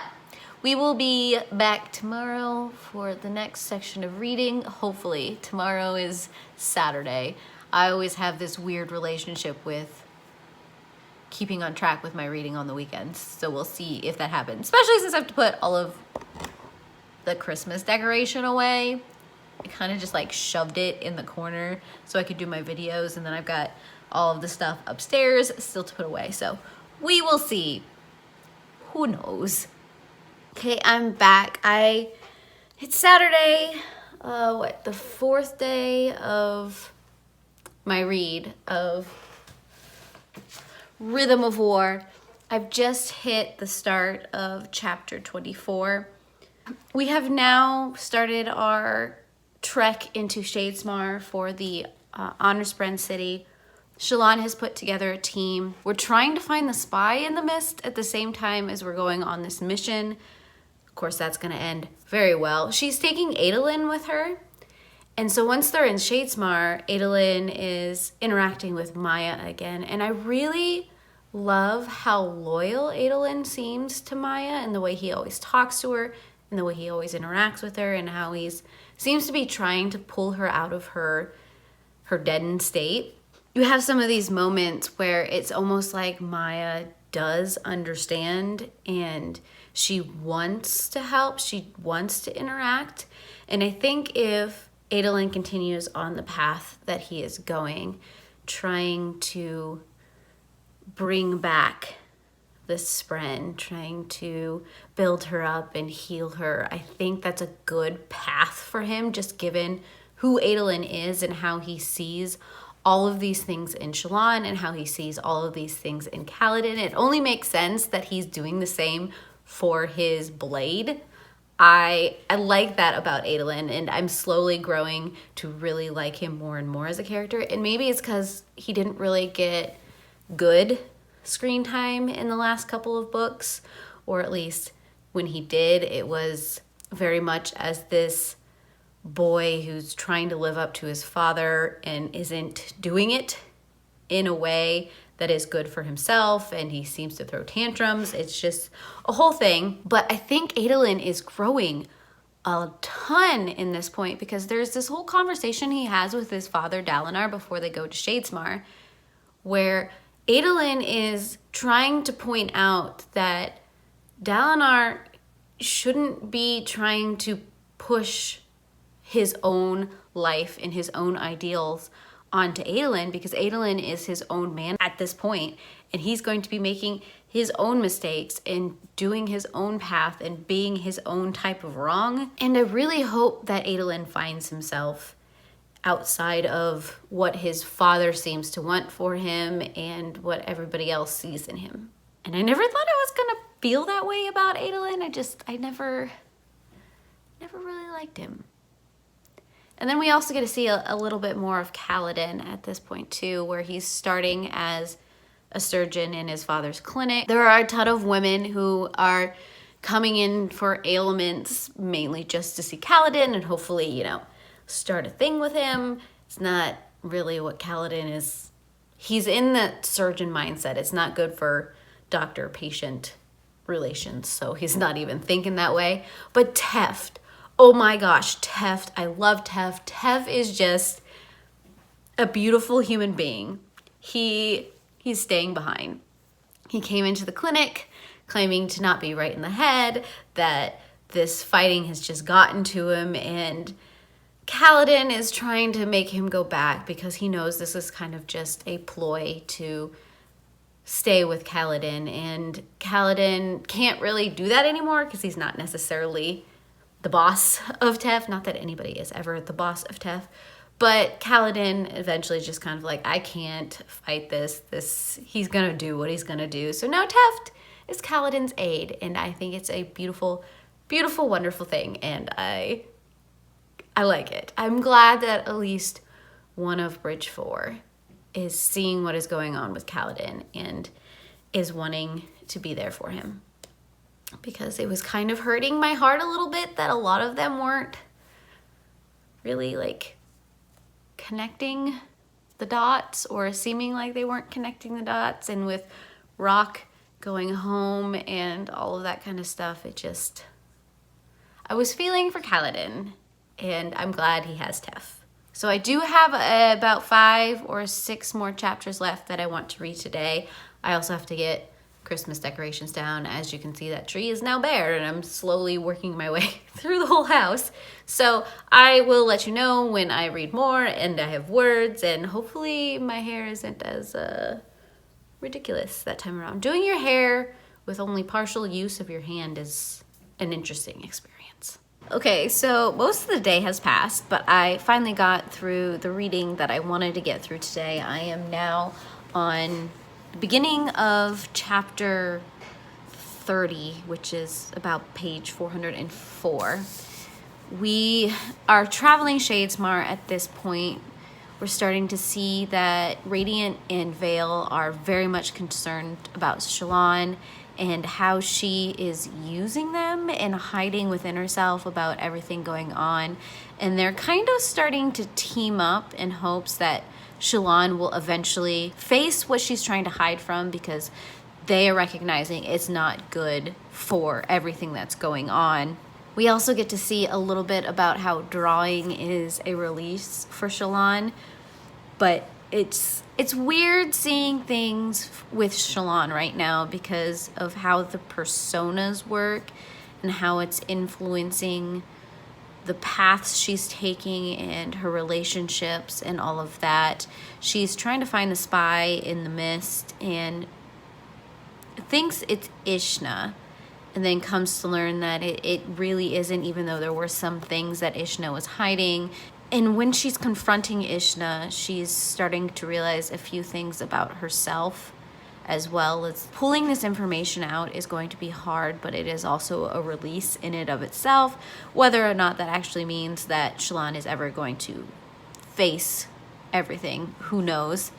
we will be back tomorrow for the next section of reading. Hopefully. Tomorrow is Saturday. I always have this weird relationship with keeping on track with my reading on the weekends. So we'll see if that happens. Especially since I have to put all of the Christmas decoration away. I kind of just like shoved it in the corner so I could do my videos. And then I've got all of the stuff upstairs still to put away. So we will see. Who knows? Okay, I'm back. It's Saturday, the fourth day of my read of Rhythm of War. I've just hit the start of chapter 24. We have now started our trek into Shadesmar for the Honorspren city. Shallan has put together a team. We're trying to find the spy in the mist at the same time as we're going on this mission. Of course, that's going to end very well. She's taking Adolin with her. And so once they're in Shadesmar, Adolin is interacting with Maya again. And I really love how loyal Adolin seems to Maya, and the way he always talks to her, and the way he always interacts with her, and how he seems to be trying to pull her out of her deadened state. You have some of these moments where it's almost like Maya does understand, and she wants to help, she wants to interact. And I think if Adolin continues on the path that he is going, trying to bring back this Spren, trying to build her up and heal her, I think that's a good path for him, just given who Adolin is and how he sees all of these things in Shallan and how he sees all of these things in Kaladin. It only makes sense that he's doing the same for his blade. I like that about Adolin, and I'm slowly growing to really like him more and more as a character. And maybe it's because he didn't really get good screen time in the last couple of books, or at least when he did, it was very much as this boy who's trying to live up to his father and isn't doing it in a way that is good for himself, and he seems to throw tantrums. It's just a whole thing. But I think Adolin is growing a ton in this point, because there's this whole conversation he has with his father Dalinar before they go to Shadesmar, where Adolin is trying to point out that Dalinar shouldn't be trying to push his own life and his own ideals onto Adolin, because Adolin is his own man at this point, and he's going to be making his own mistakes and doing his own path and being his own type of wrong. And I really hope that Adolin finds himself outside of what his father seems to want for him and what everybody else sees in him. And I never thought I was gonna feel that way about Adolin. I never really liked him. And then we also get to see a little bit more of Kaladin at this point too, where he's starting as a surgeon in his father's clinic. There are a ton of women who are coming in for ailments, mainly just to see Kaladin and hopefully, you know, start a thing with him. It's not really what Kaladin is. He's in that surgeon mindset. It's not good for doctor-patient relations, so he's not even thinking that way. But Teft, oh my gosh, Teft, I love Teft. Teft is just a beautiful human being. He's staying behind. He came into the clinic claiming to not be right in the head, that this fighting has just gotten to him, and Kaladin is trying to make him go back because he knows this is kind of just a ploy to stay with Kaladin, and Kaladin can't really do that anymore because he's not necessarily the boss of Teft. Not that anybody is ever the boss of Teft, but Kaladin eventually just kind of like, I can't fight this, he's gonna do what he's gonna do. So now Teft is Kaladin's aide, and I think it's a beautiful, beautiful, wonderful thing, and I like it. I'm glad that at least one of Bridge 4 is seeing what is going on with Kaladin and is wanting to be there for him. Because it was kind of hurting my heart a little bit that a lot of them weren't really like connecting the dots, or seeming like they weren't connecting the dots. And with Rock going home and all of that kind of stuff, I was feeling for Kaladin. And I'm glad he has Tef. So I do have about 5 or 6 more chapters left that I want to read today. I also have to get Christmas decorations down. As you can see, that tree is now bare, and I'm slowly working my way through the whole house. So I will let you know when I read more and I have words, and hopefully my hair isn't as ridiculous that time around. Doing your hair with only partial use of your hand is an interesting experience. Okay, so most of the day has passed, but I finally got through the reading that I wanted to get through today. I am now on the beginning of chapter 30, which is about page 404. We are traveling Shadesmar at this point. We're starting to see that Radiant and Vale are very much concerned about Shallan and how she is using them and hiding within herself about everything going on. And they're kind of starting to team up in hopes that Shallan will eventually face what she's trying to hide from, because they are recognizing it's not good for everything that's going on. We also get to see a little bit about how drawing is a release for Shallan, but it's weird seeing things with Shallan right now because of how the personas work and how it's influencing the paths she's taking and her relationships and all of that. She's trying to find the spy in the mist and thinks it's Ishna, and then comes to learn that it really isn't, even though there were some things that Ishna was hiding. And when she's confronting Ishna, she's starting to realize a few things about herself as well. As pulling this information out is going to be hard, but it is also a release in and of itself. Whether or not that actually means that Shallan is ever going to face everything, who knows.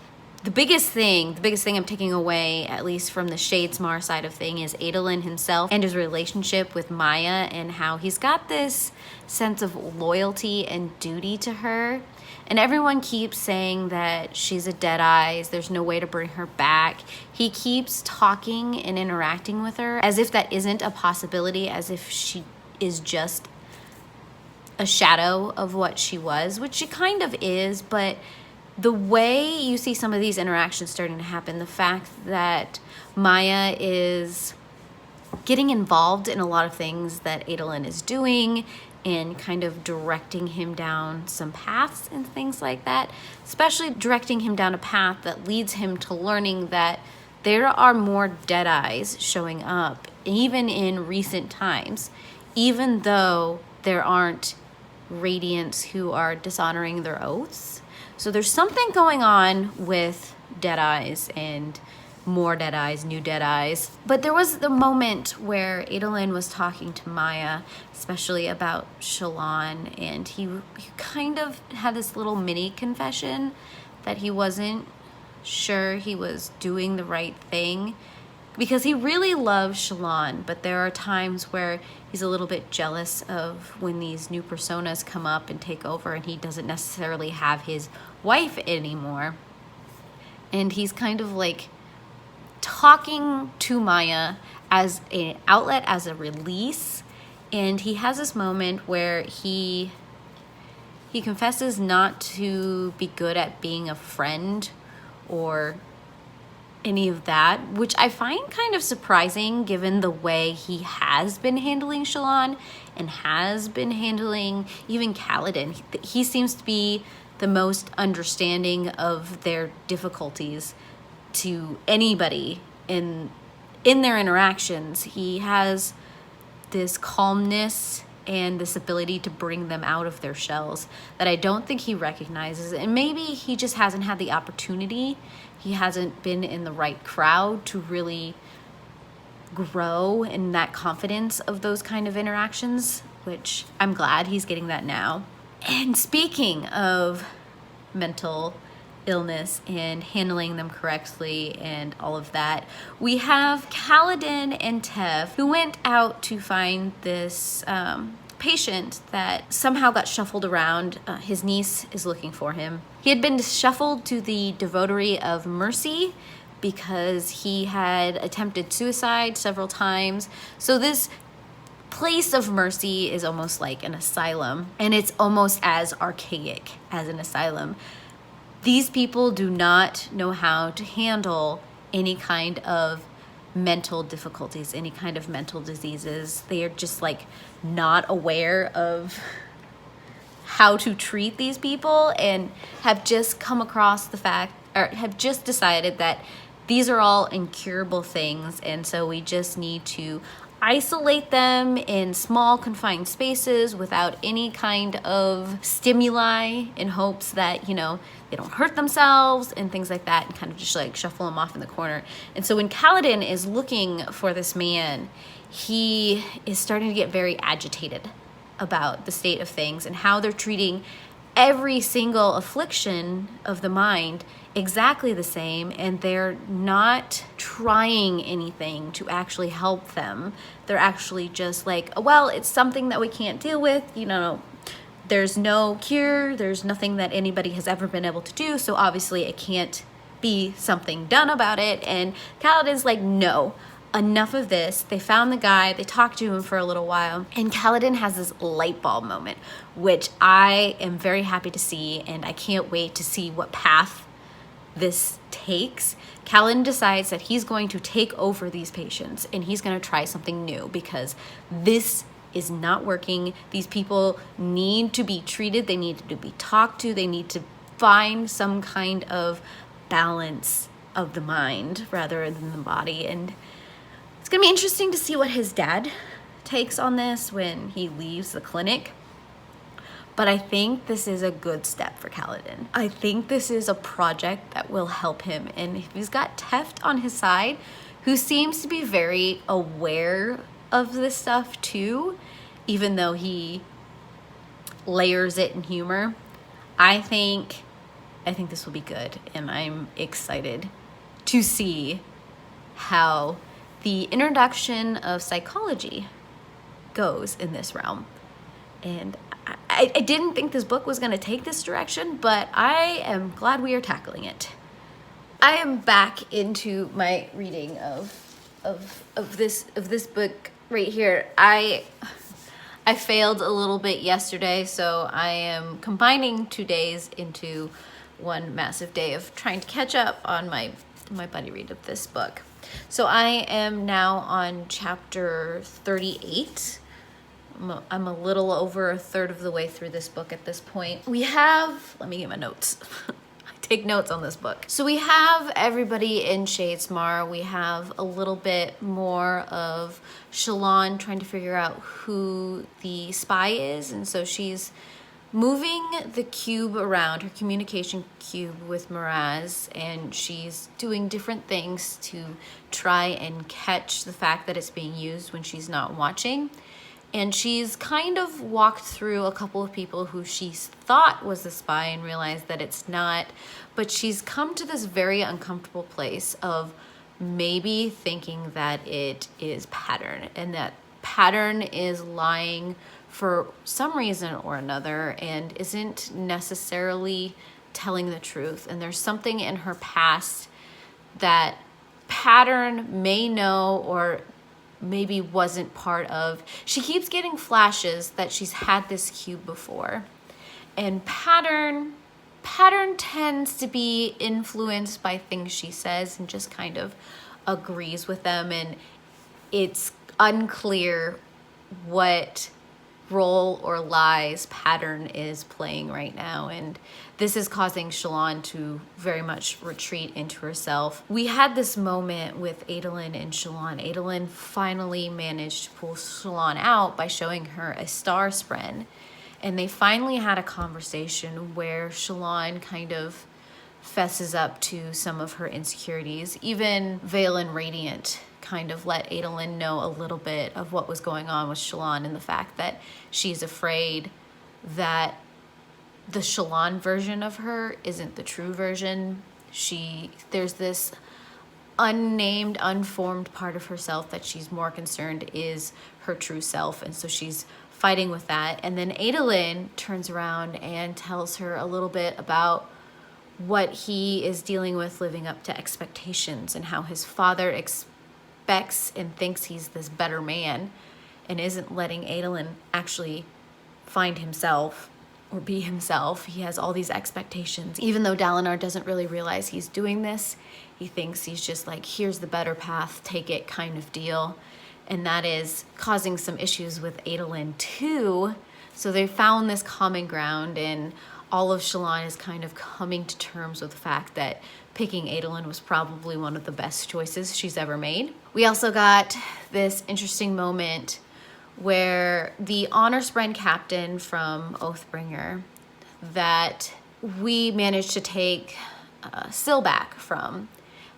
The biggest thing I'm taking away, at least from the Shadesmar side of thing, is Adolin himself and his relationship with Maya, and how he's got this sense of loyalty and duty to her. And everyone keeps saying that she's a Deadeyes, there's no way to bring her back. He keeps talking and interacting with her as if that isn't a possibility, as if she is just a shadow of what she was, which she kind of is, but the way you see some of these interactions starting to happen, the fact that Maya is getting involved in a lot of things that Adolin is doing, and kind of directing him down some paths and things like that, especially directing him down a path that leads him to learning that there are more Deadeyes showing up, even in recent times, even though there aren't Radiants who are dishonoring their oaths. So there's something going on with Deadeyes and more Deadeyes, new Deadeyes. But there was the moment where Adolin was talking to Maya, especially about Shallan, and he kind of had this little mini confession that he wasn't sure he was doing the right thing, because he really loves Shallan, but there are times where he's a little bit jealous of when these new personas come up and take over and he doesn't necessarily have his wife anymore. And he's kind of like talking to Maya as an outlet, as a release. And he has this moment where he confesses not to be good at being a friend or any of that, which I find kind of surprising given the way he has been handling Shallan and has been handling even Kaladin. He seems to be the most understanding of their difficulties to anybody in their interactions. He has this calmness and this ability to bring them out of their shells that I don't think he recognizes. And maybe he just hasn't had the opportunity. He hasn't been in the right crowd to really grow in that confidence of those kind of interactions, which I'm glad he's getting that now. And speaking of mental illness and handling them correctly and all of that, we have Kaladin and Tev, who went out to find this patient that somehow got shuffled around. His niece is looking for him. He had been shuffled to the Devotery of Mercy because he had attempted suicide several times. So this place of mercy is almost like an asylum, and it's almost as archaic as an asylum. These people do not know how to handle any kind of mental difficulties, any kind of mental diseases. They are just like not aware of how to treat these people and have just come across the fact, or have just decided that these are all incurable things, and so we just need to isolate them in small confined spaces without any kind of stimuli, in hopes that, you know, they don't hurt themselves and things like that, and kind of just like shuffle them off in the corner. And so when Kaladin is looking for this man, he is starting to get very agitated about the state of things and how they're treating every single affliction of the mind exactly the same, and they're not trying anything to actually help them. They're actually just like, well, it's something that we can't deal with, you know, there's no cure, there's nothing that anybody has ever been able to do, so obviously it can't be something done about it. And Kaladin's like, no, enough of this. They found the guy, they talked to him for a little while, and Kaladin has this light bulb moment, which I am very happy to see, and I can't wait to see what path this takes. Kaladin decides that he's going to take over these patients and he's going to try something new, because this is not working. These people need to be treated, they need to be talked to, they need to find some kind of balance of the mind rather than the body. And it's going to be interesting to see what his dad takes on this when he leaves the clinic. But I think this is a good step for Kaladin. I think this is a project that will help him. And if he's got Teft on his side, who seems to be very aware of this stuff too, even though he layers it in humor, I think this will be good. And I'm excited to see how the introduction of psychology goes in this realm. And I didn't think this book was going to take this direction, but I am glad we are tackling it. I am back into my reading of this book right here. I failed a little bit yesterday, so I am combining 2 days into one massive day of trying to catch up on my buddy read of this book. So I am now on chapter 38. I'm a little over a third of the way through this book at this point. We have, let me get my notes. I take notes on this book. So we have everybody in Shadesmar. We have a little bit more of Shalon trying to figure out who the spy is. And so she's moving the cube around, her communication cube with Miraz, and she's doing different things to try and catch the fact that it's being used when she's not watching. And she's kind of walked through a couple of people who she thought was the spy and realized that it's not. But she's come to this very uncomfortable place of maybe thinking that it is Pattern, and that Pattern is lying for some reason or another and isn't necessarily telling the truth. And there's something in her past that Pattern may know or maybe wasn't part of. She keeps getting flashes that she's had this cube before. And Pattern tends to be influenced by things she says and just kind of agrees with them. And it's unclear what role or lies Pattern is playing right now, and this is causing Shalon to very much retreat into herself. We had this moment with Adolin and Shalon. Adolin finally managed to pull Shalon out by showing her a star spren, and they finally had a conversation where Shalon kind of fesses up to some of her insecurities. Even Valen Radiant kind of let Adolin know a little bit of what was going on with Shalon and the fact that she's afraid that the Shalon version of her isn't the true version. There's this unnamed, unformed part of herself that she's more concerned is her true self, and so she's fighting with that. And then Adolin turns around and tells her a little bit about what he is dealing with living up to expectations and how his father expects and thinks he's this better man and isn't letting Adolin actually find himself or be himself. He has all these expectations. Even though Dalinar doesn't really realize he's doing this, he thinks he's just like, here's the better path, take it kind of deal. And that is causing some issues with Adolin too. So they found this common ground, and all of Shalon is kind of coming to terms with the fact that picking Adolin was probably one of the best choices she's ever made. We also got this interesting moment where the honor spren captain from Oathbringer that we managed to take Silback from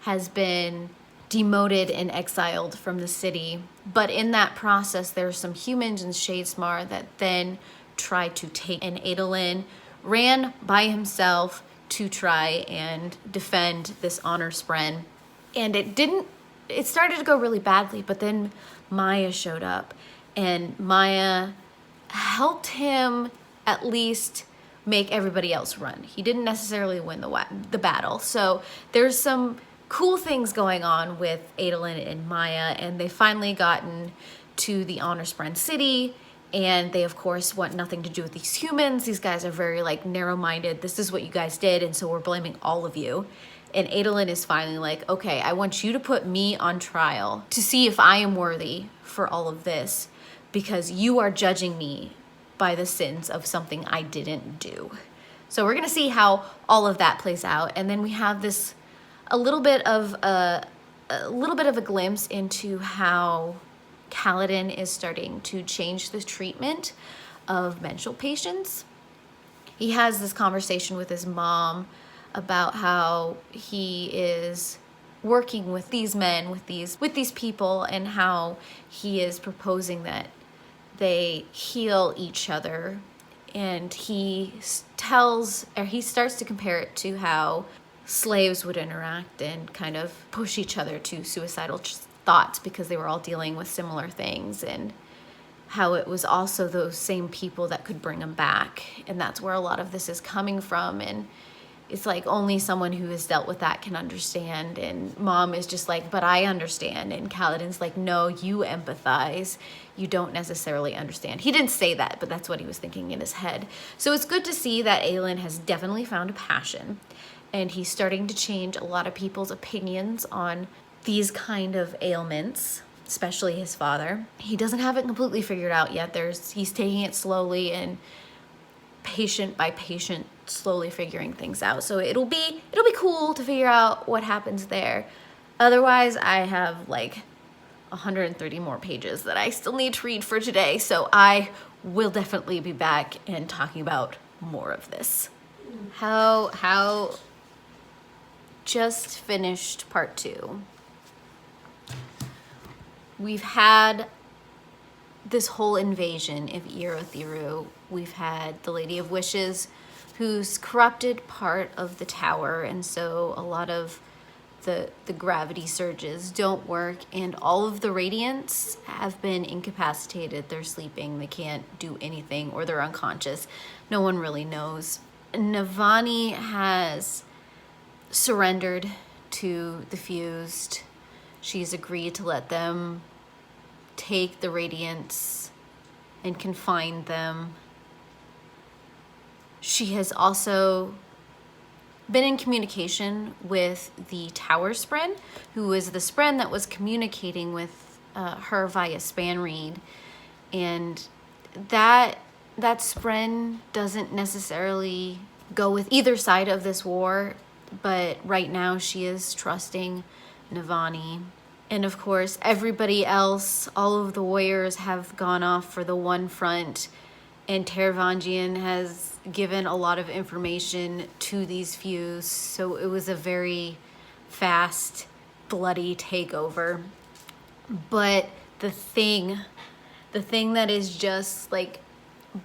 has been demoted and exiled from the city. But in that process, there's some humans in Shadesmar that then tried to take, and Adolin ran by himself to try and defend this honor spren. And it started to go really badly, but then Maya showed up, and Maya helped him at least make everybody else run. He didn't necessarily win the battle. So there's some cool things going on with Adolin and Maya, and they finally gotten to the honor spren city. And they, of course, want nothing to do with these humans. These guys are very, narrow-minded. This is what you guys did, and so we're blaming all of you. And Adolin is finally like, okay, I want you to put me on trial to see if I am worthy for all of this, because you are judging me by the sins of something I didn't do. So we're going to see how all of that plays out. And then we have a little bit of a glimpse into how Kaladin is starting to change the treatment of mental patients. He has this conversation with his mom about how he is working with these men, with these people, and how he is proposing that they heal each other. And he starts to compare it to how slaves would interact and kind of push each other to suicidal thoughts because they were all dealing with similar things, and how it was also those same people that could bring them back. And that's where a lot of this is coming from. And it's like only someone who has dealt with that can understand. And Mom is just like, but I understand. And Kaladin's like, no, you empathize. You don't necessarily understand. He didn't say that, but that's what he was thinking in his head. So it's good to see that Aelin has definitely found a passion, and he's starting to change a lot of people's opinions on these kind of ailments. especially his father. He doesn't have it completely figured out yet. He's taking it slowly and patient by patient, slowly figuring things out. So it'll be cool to figure out what happens there. Otherwise, I have like 130 more pages that I still need to read for today. So I will definitely be back and talking about more of this. How just finished part 2. We've had this whole invasion of Erothiru. We've had the Lady of Wishes, who's corrupted part of the tower, and so a lot of the gravity surges don't work, and all of the Radiants have been incapacitated. They're sleeping, they can't do anything, or they're unconscious. No one really knows. Navani has surrendered to the Fused. She's agreed to let them take the Radiants and confine them. She has also been in communication with the Tower Spren, who is the Spren that was communicating with her via Spanreed. And that Spren doesn't necessarily go with either side of this war, but right now she is trusting Navani. And of course, everybody else, all of the warriors have gone off for the one front, and Taravangian has given a lot of information to these Fused, so it was a very fast, bloody takeover. But the thing that is just like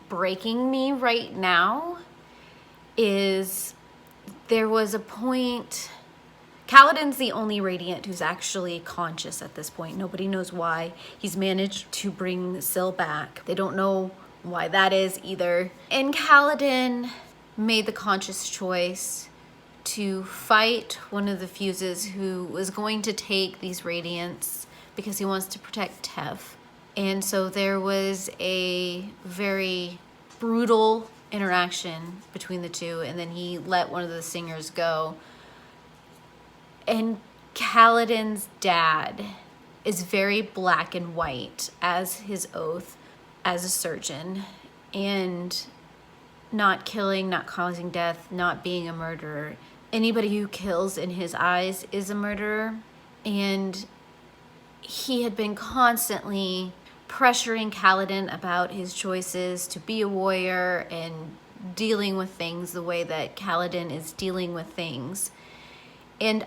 breaking me right now is there was a point. Kaladin's the only Radiant who's actually conscious at this point. Nobody knows why. He's managed to bring Syl back. They don't know why that is either. And Kaladin made the conscious choice to fight one of the Fuses who was going to take these Radiants because he wants to protect Tev. And so there was a very brutal interaction between the two, and then he let one of the singers go. And Kaladin's dad is very black and white as his oath as a surgeon, and not killing, not causing death, not being a murderer. Anybody who kills in his eyes is a murderer. And he had been constantly pressuring Kaladin about his choices to be a warrior and dealing with things the way that Kaladin is dealing with things. And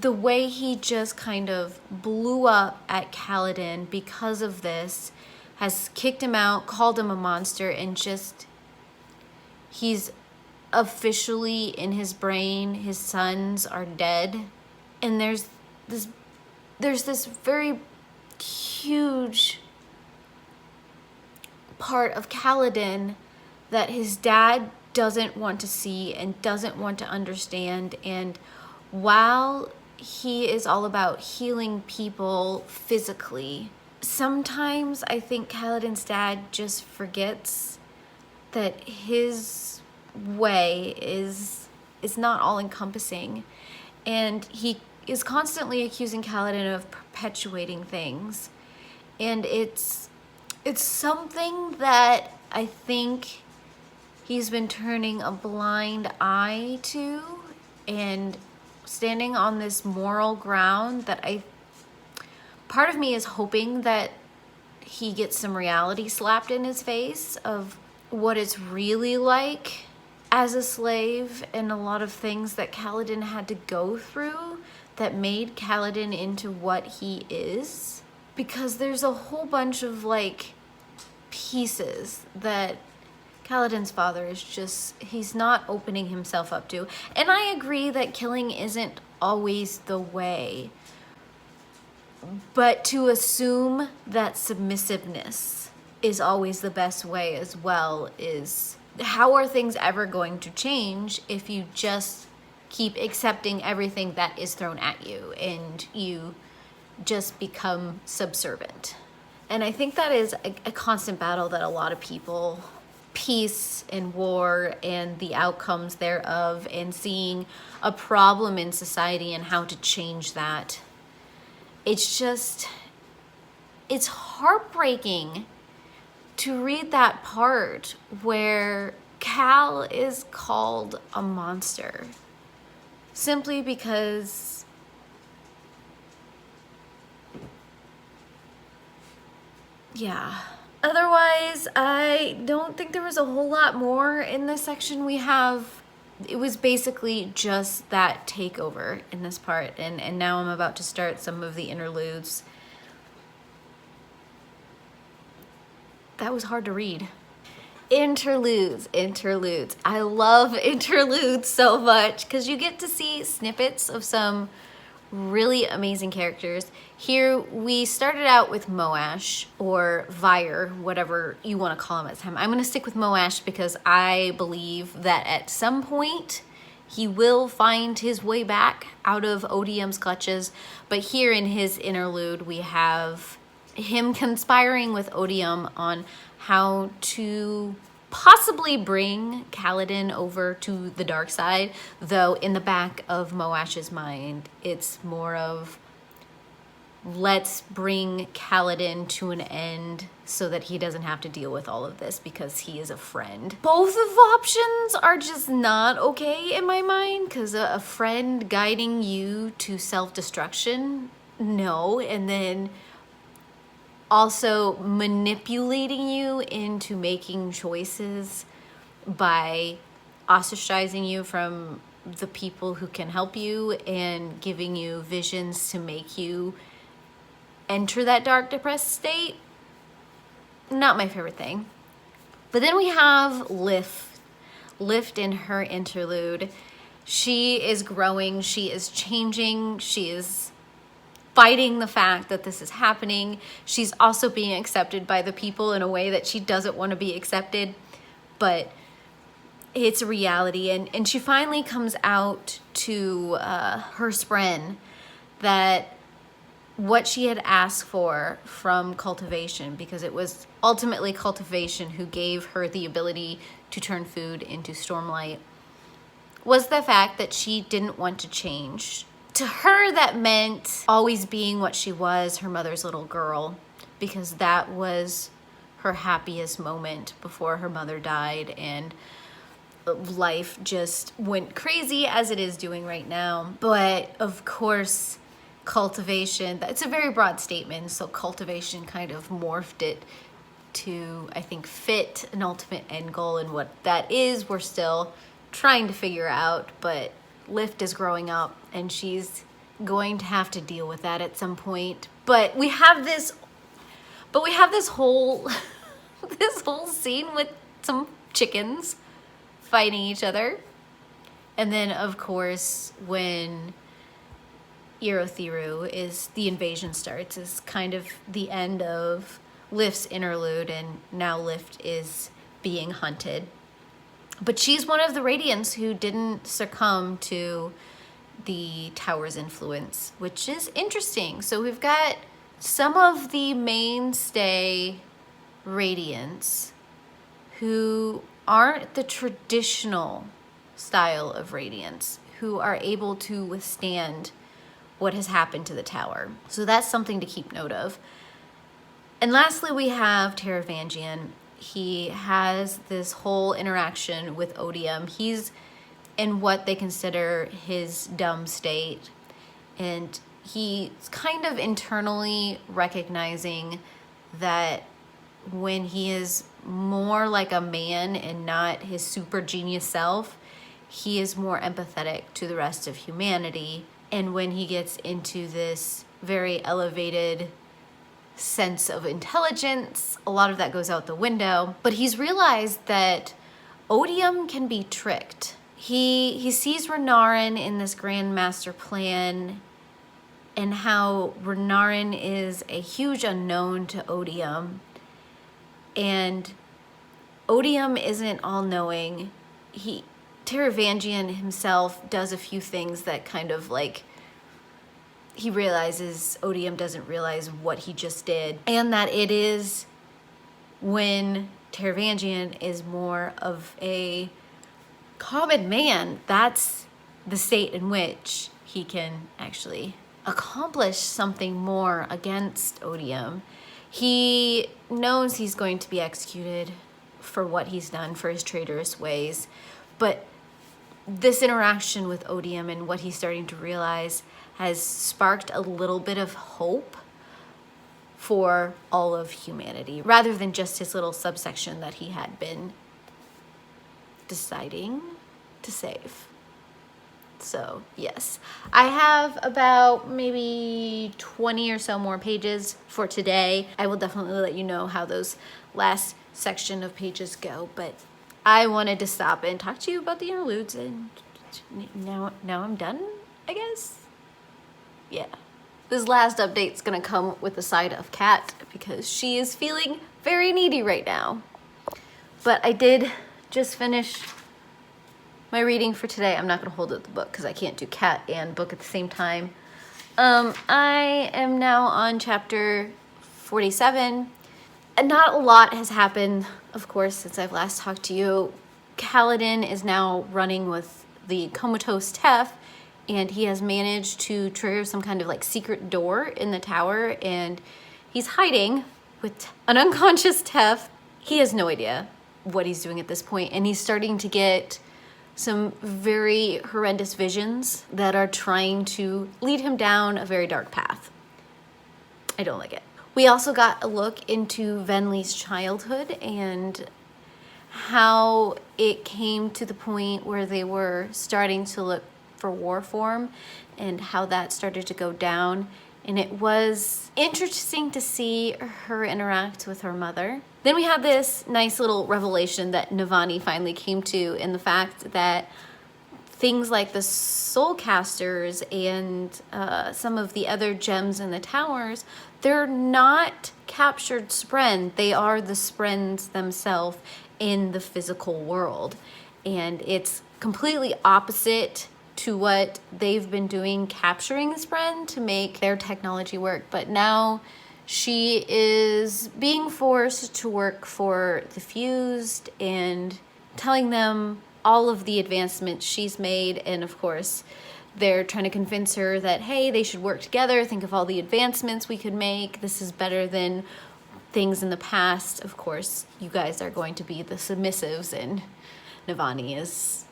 the way he just kind of blew up at Kaladin because of this has kicked him out, called him a monster, and just, he's officially in his brain, his sons are dead. And there's this very huge part of Kaladin that his dad doesn't want to see and doesn't want to understand. And while he is all about healing people physically, sometimes I think Kaladin's dad just forgets that his way is not all encompassing, and he is constantly accusing Kaladin of perpetuating things. And it's something that I think he's been turning a blind eye to, and standing on this moral ground that part of me is hoping that he gets some reality slapped in his face of what it's really like as a slave, and a lot of things that Kaladin had to go through that made Kaladin into what he is. Because there's a whole bunch of like pieces that Kaladin's father is just, he's not opening himself up to. And I agree that killing isn't always the way. But to assume that submissiveness is always the best way as well is, how are things ever going to change if you just keep accepting everything that is thrown at you and you just become subservient? And I think that is a constant battle that a lot of people, peace and war and the outcomes thereof, and seeing a problem in society and how to change that. it's just, it's heartbreaking to read that part where Cal is called a monster simply because yeah. Otherwise, I don't think there was a whole lot more in this section. It was basically just that takeover in this part, and now I'm about to start some of the interludes. That was hard to read. Interludes. I love interludes so much because you get to see snippets of some really amazing characters. Here we started out with Moash, or Vire, whatever you want to call him at the time. I'm going to stick with Moash because I believe that at some point he will find his way back out of Odium's clutches. But here in his interlude, we have him conspiring with Odium on how to possibly bring Kaladin over to the dark side, though in the back of Moash's mind, it's more of, let's bring Kaladin to an end so that he doesn't have to deal with all of this because he is a friend. Both of options are just not okay in my mind, because a friend guiding you to self-destruction, no, and then also manipulating you into making choices by ostracizing you from the people who can help you and giving you visions to make you enter that dark, depressed state. Not my favorite thing. But then we have Lift in her interlude. She is growing, she is changing, she is fighting the fact that this is happening. She's also being accepted by the people in a way that she doesn't want to be accepted, but it's a reality. And she finally comes out to her Spren that what she had asked for from cultivation, because it was ultimately cultivation who gave her the ability to turn food into Stormlight, was the fact that she didn't want to change. To her, that meant always being what she was, her mother's little girl, because that was her happiest moment before her mother died and life just went crazy as it is doing right now. But of course, cultivation, it's a very broad statement, so cultivation kind of morphed it to, I think, fit an ultimate end goal, and what that is, we're still trying to figure out, but Lift is growing up and she's going to have to deal with that at some point. But we have this whole this whole scene with some chickens fighting each other. And then of course when the invasion starts, is kind of the end of Lift's interlude, and now Lift is being hunted. But she's one of the Radiants who didn't succumb to the Tower's influence, which is interesting. So we've got some of the mainstay Radiants who aren't the traditional style of Radiants, who are able to withstand what has happened to the Tower. So that's something to keep note of. And lastly, we have Taravangian. He has this whole interaction with Odium. He's in what they consider his dumb state, and he's kind of internally recognizing that when he is more like a man and not his super genius self, he is more empathetic to the rest of humanity. And when he gets into this very elevated sense of intelligence, a lot of that goes out the window. But he's realized that Odium can be tricked. He sees Renarin in this grand master plan, and how Renarin is a huge unknown to Odium. And Odium isn't all-knowing. Taravangian himself does a few things that kind of like, he realizes Odium doesn't realize what he just did, and that it is when Taravangian is more of a common man, that's the state in which he can actually accomplish something more against Odium. He knows he's going to be executed for what he's done, for his traitorous ways, but this interaction with Odium and what he's starting to realize has sparked a little bit of hope for all of humanity, rather than just his little subsection that he had been deciding to save. So yes, I have about maybe 20 or so more pages for today. I will definitely let you know how those last section of pages go, but I wanted to stop and talk to you about the interludes, and now I'm done, I guess. Yeah. This last update's gonna come with the side of Kat because she is feeling very needy right now. But I did just finish my reading for today. I'm not gonna hold up the book because I can't do Kat and book at the same time. I am now on chapter 47. And not a lot has happened, of course, since I've last talked to you. Kaladin is now running with the comatose Tef, and he has managed to trigger some kind of like secret door in the tower, and he's hiding with an unconscious Tef. He has no idea what he's doing at this point, and he's starting to get some very horrendous visions that are trying to lead him down a very dark path. I don't like it. We also got a look into Venli's childhood and how it came to the point where they were starting to look for war form and how that started to go down. And it was interesting to see her interact with her mother. Then we had this nice little revelation that Navani finally came to in the fact that things like the soul casters and some of the other gems in the towers, they're not captured spren. They are the sprens themselves in the physical world. And it's completely opposite to what they've been doing, capturing the spren to make their technology work. But now she is being forced to work for the Fused and telling them all of the advancements she's made. And of course, they're trying to convince her that, hey, they should work together. Think of all the advancements we could make. This is better than things in the past. Of course, you guys are going to be the submissives, and Navani is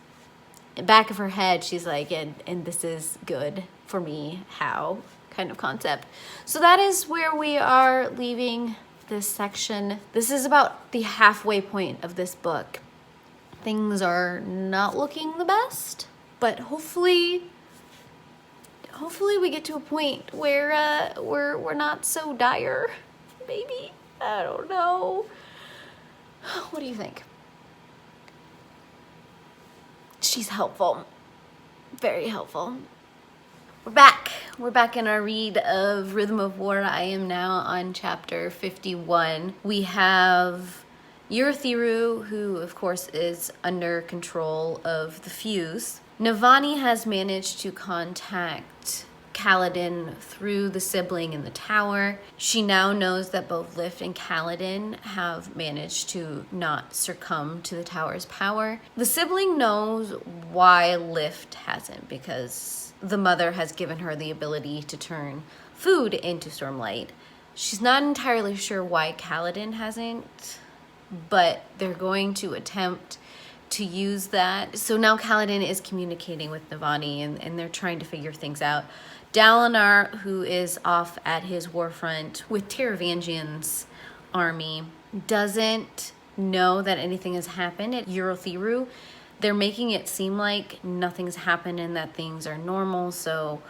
in the back of her head. She's like, and this is good for me. How? Kind of concept. So that is where we are leaving this section. This is about the halfway point of this book. Things are not looking the best, but hopefully we get to a point where we're not so dire. Maybe. I don't know. What do you think? She's helpful. Very helpful. We're back. We're back in our read of Rhythm of War. I am now on chapter 51. We have Urithiru, who of course is under control of the Fuse. Navani has managed to contact Kaladin through the sibling in the tower. She now knows that both Lift and Kaladin have managed to not succumb to the tower's power. The sibling knows why Lift hasn't, because the mother has given her the ability to turn food into Stormlight. She's not entirely sure why Kaladin hasn't, but they're going to attempt to use that. So now Kaladin is communicating with Navani, and they're trying to figure things out. Dalinar, who is off at his war front with Taravangian's army, doesn't know that anything has happened at Urithiru. They're making it seem like nothing's happened and that things are normal. So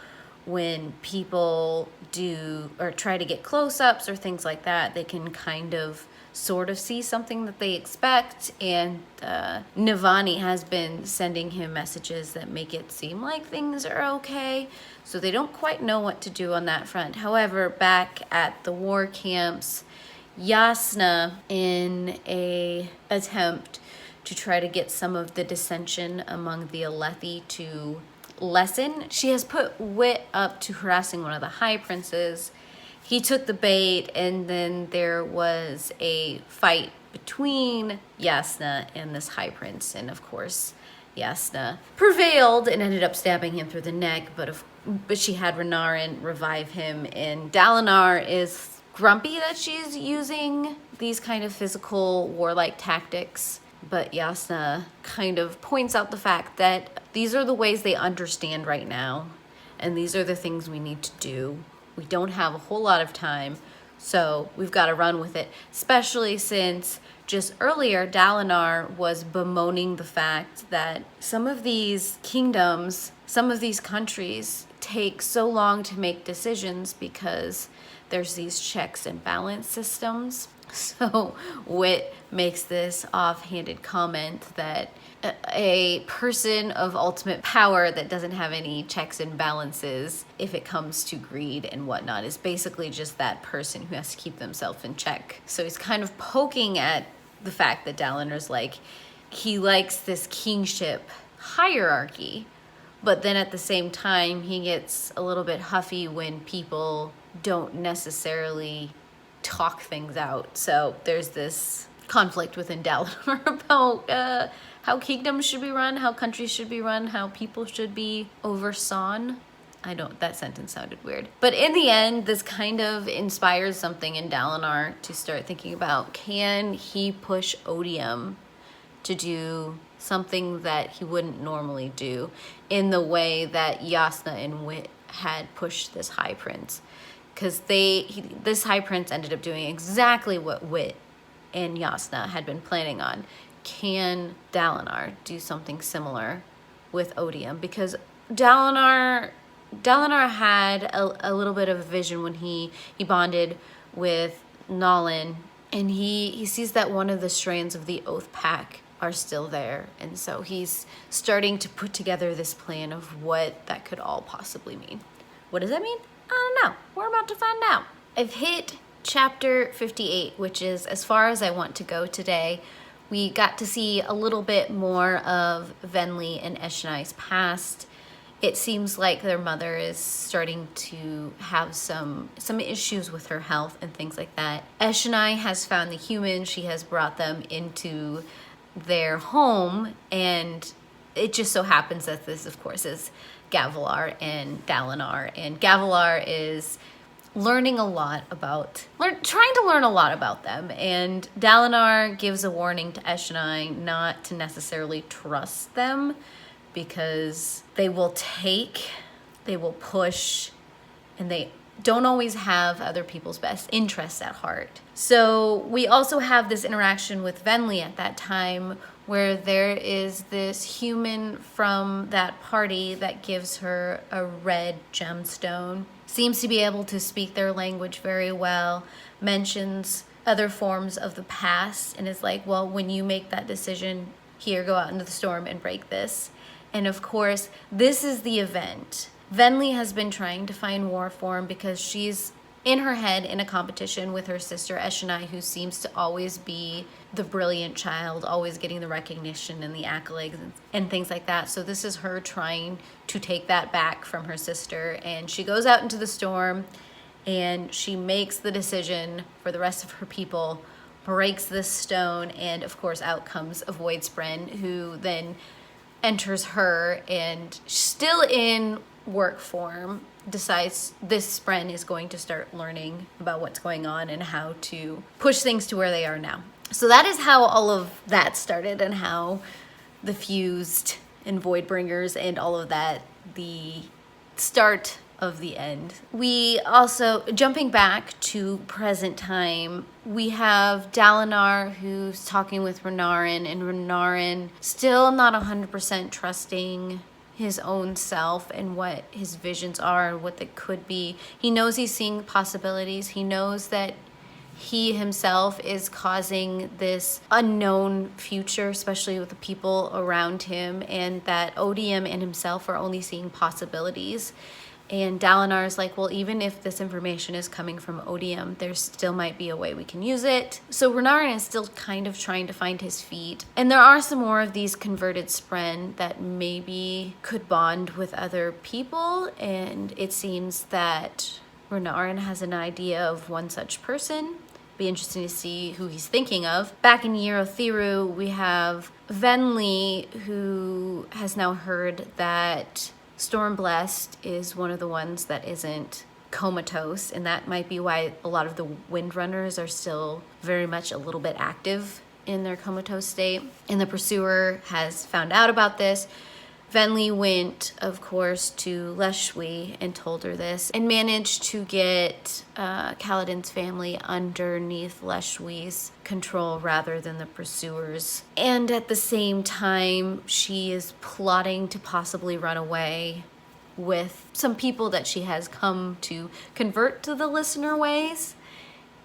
when people do or try to get close-ups or things like that, they can kind of sort of see something that they expect. And Navani has been sending him messages that make it seem like things are okay. So they don't quite know what to do on that front. However, back at the war camps, Yasna, in a attempt to try to get some of the dissension among the Alethi to lessen, she has put Wit up to harassing one of the high princes. He took the bait, and then there was a fight between Yasna and this high prince. And of course, Yasna prevailed and ended up stabbing him through the neck. But of but she had Renarin revive him, and Dalinar is grumpy that she's using these kind of physical warlike tactics. But Yasna kind of points out the fact that these are the ways they understand right now, and these are the things we need to do. We don't have a whole lot of time, so we've got to run with it, especially since just earlier Dalinar was bemoaning the fact that some of these kingdoms, some of these countries take so long to make decisions because there's these checks and balance systems. So Wit makes this offhanded comment that a person of ultimate power that doesn't have any checks and balances, if it comes to greed and whatnot, is basically just that person who has to keep themselves in check. So he's kind of poking at the fact that Dalinar's like, he likes this kingship hierarchy, but then at the same time, he gets a little bit huffy when people don't necessarily talk things out. So there's this conflict within Dalinar about how kingdoms should be run, how countries should be run, how people should be oversawn. That sentence sounded weird. But in the end, this kind of inspires something in Dalinar to start thinking about, can he push Odium to do something that he wouldn't normally do in the way that Yasna and Wit had pushed this High Prince? Because this High Prince ended up doing exactly what Wit and Yasna had been planning on. Can Dalinar do something similar with Odium? Because Dalinar had a little bit of a vision when he bonded with Nalin, and he sees that one of the strands of the Oath Pack are still there, and so he's starting to put together this plan of what that could all possibly mean. What does that mean? I don't know. We're about to find out. I've hit chapter 58, which is as far as I want to go today. We got to see a little bit more of Venli and Eshonai's past. It seems like their mother is starting to have some issues with her health and things like that. Eshonai has found the humans. She has brought them into their home, and it just so happens that this, of course, is Gavilar and Dalinar. And Gavilar is trying to learn a lot about them. And Dalinar gives a warning to Eshonai not to necessarily trust them, because they will push, and they don't always have other people's best interests at heart. So we also have this interaction with Venli at that time, where there is this human from that party that gives her a red gemstone, seems to be able to speak their language very well, mentions other forms of the past, and is like, well, when you make that decision, here, go out into the storm and break this. And of course, this is the event. Venli has been trying to find war form because she's in her head in a competition with her sister Eshonai, who seems to always be the brilliant child, always getting the recognition and the accolades and things like that. So this is her trying to take that back from her sister. And she goes out into the storm, and she makes the decision for the rest of her people, breaks this stone, and of course out comes a Void Spren, who then enters her, and still in work form, decides this Spren is going to start learning about what's going on and how to push things to where they are now. So that is how all of that started, and how the fused and Voidbringers and all of that, the start of the end. We also, jumping back to present time, we have Dalinar, who's talking with Renarin, and Renarin still not 100% trusting his own self and what his visions are and what they could be. He knows he's seeing possibilities. He knows that he himself is causing this unknown future, especially with the people around him, and that Odium and himself are only seeing possibilities. And Dalinar is like, well, even if this information is coming from Odium, there still might be a way we can use it. So Renarin is still kind of trying to find his feet. And there are some more of these converted Spren that maybe could bond with other people. And it seems that Renarin has an idea of one such person. Be interesting to see who he's thinking of. Back in Yerothiru, we have Venli, who has now heard that Stormblessed is one of the ones that isn't comatose, and that might be why a lot of the Windrunners are still very much a little bit active in their comatose state. And the Pursuer has found out about this. Venli went, of course, to Leshwi and told her this, and managed to get Kaladin's family underneath Leshwi's control rather than the Pursuer's. And at the same time, she is plotting to possibly run away with some people that she has come to convert to the Listener ways.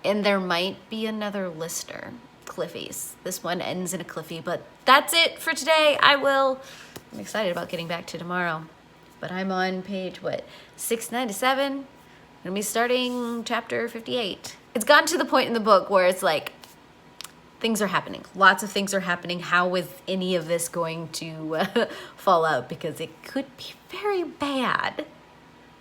And there might be another Listener. Cliffies. This one ends in a Cliffy, but that's it for today. I'm excited about getting back to tomorrow, but I'm on page, 697. I'm gonna be starting chapter 58. It's gotten to the point in the book where it's like, things are happening. Lots of things are happening. How is any of this going to fall out? Because it could be very bad.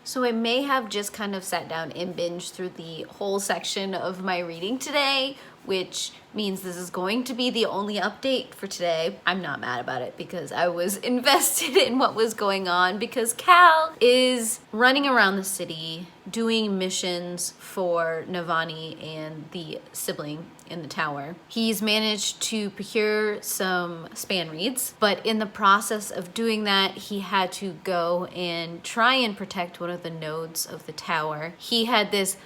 So I may have just kind of sat down and binged through the whole section of my reading today, which means this is going to be the only update for today. I'm not mad about it because I was invested in what was going on, because Cal is running around the city doing missions for Navani and the sibling in the tower. He's managed to procure some span reeds, but in the process of doing that, he had to go and try and protect one of the nodes of the tower. He had this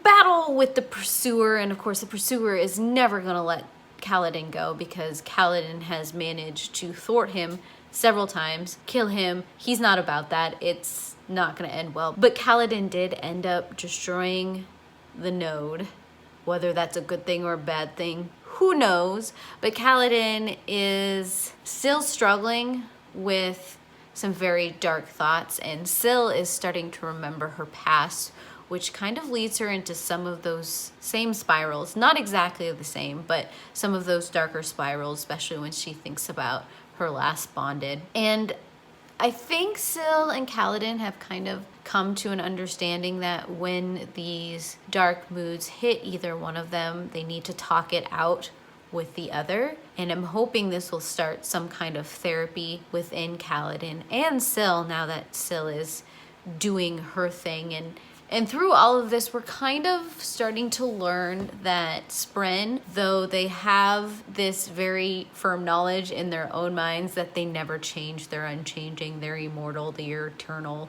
battle with the Pursuer, and of course the Pursuer is never going to let Kaladin go because Kaladin has managed to thwart him several times, kill him. He's not about that. It's not going to end well. But Kaladin did end up destroying the node. Whether that's a good thing or a bad thing, who knows? But Kaladin is still struggling with some very dark thoughts, and Syl is starting to remember her past, which kind of leads her into some of those same spirals. Not exactly the same, but some of those darker spirals, especially when she thinks about her last bonded. And I think Syl and Kaladin have kind of come to an understanding that when these dark moods hit either one of them, they need to talk it out with the other. And I'm hoping this will start some kind of therapy within Kaladin and Syl now that Syl is doing her thing. And through all of this, we're kind of starting to learn that Spren, though they have this very firm knowledge in their own minds that they never change, they're unchanging, they're immortal, they're eternal,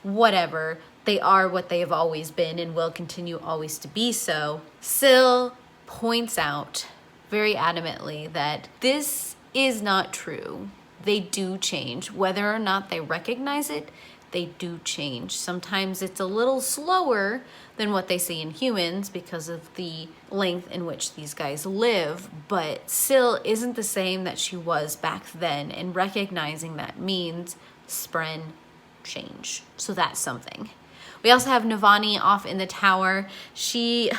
whatever, they are what they have always been and will continue always to be so. Syl points out very adamantly that this is not true. They do change. Whether or not they recognize it, they do change. Sometimes it's a little slower than what they see in humans because of the length in which these guys live, but Syl isn't the same that she was back then, and recognizing that means Spren change. So that's something. We also have Navani off in the tower. She's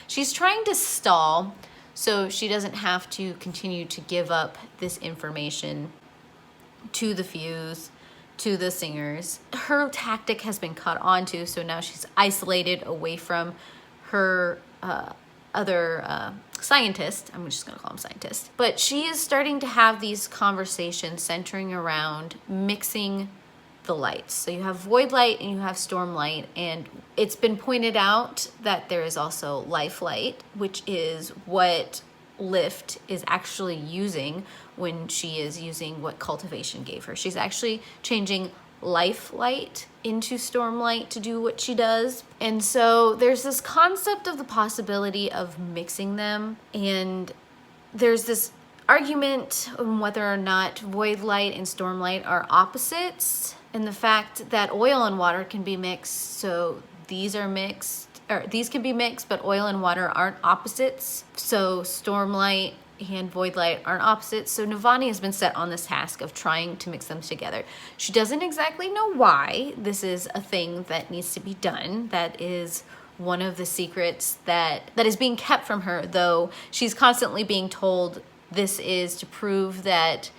trying to stall so she doesn't have to continue to give up this information to the Fuse, to the Singers. Her tactic has been caught onto, so now she's isolated away from her other scientist. I'm just gonna call him scientist. But she is starting to have these conversations centering around mixing the lights. So you have Void Light and you have Stormlight, and it's been pointed out that there is also Life Light, which is what Lift is actually using when she is using what Cultivation gave her. She's actually changing Life Light into Stormlight to do what she does. And so there's this concept of the possibility of mixing them, and there's this argument on whether or not Void Light and Stormlight are opposites, and the fact that oil and water can be mixed, so these are mixed, or these can be mixed, but oil and water aren't opposites. So Stormlight and Void Light aren't opposites. So Navani has been set on this task of trying to mix them together. She doesn't exactly know why this is a thing that needs to be done. That is one of the secrets that is being kept from her, though she's constantly being told this is to prove that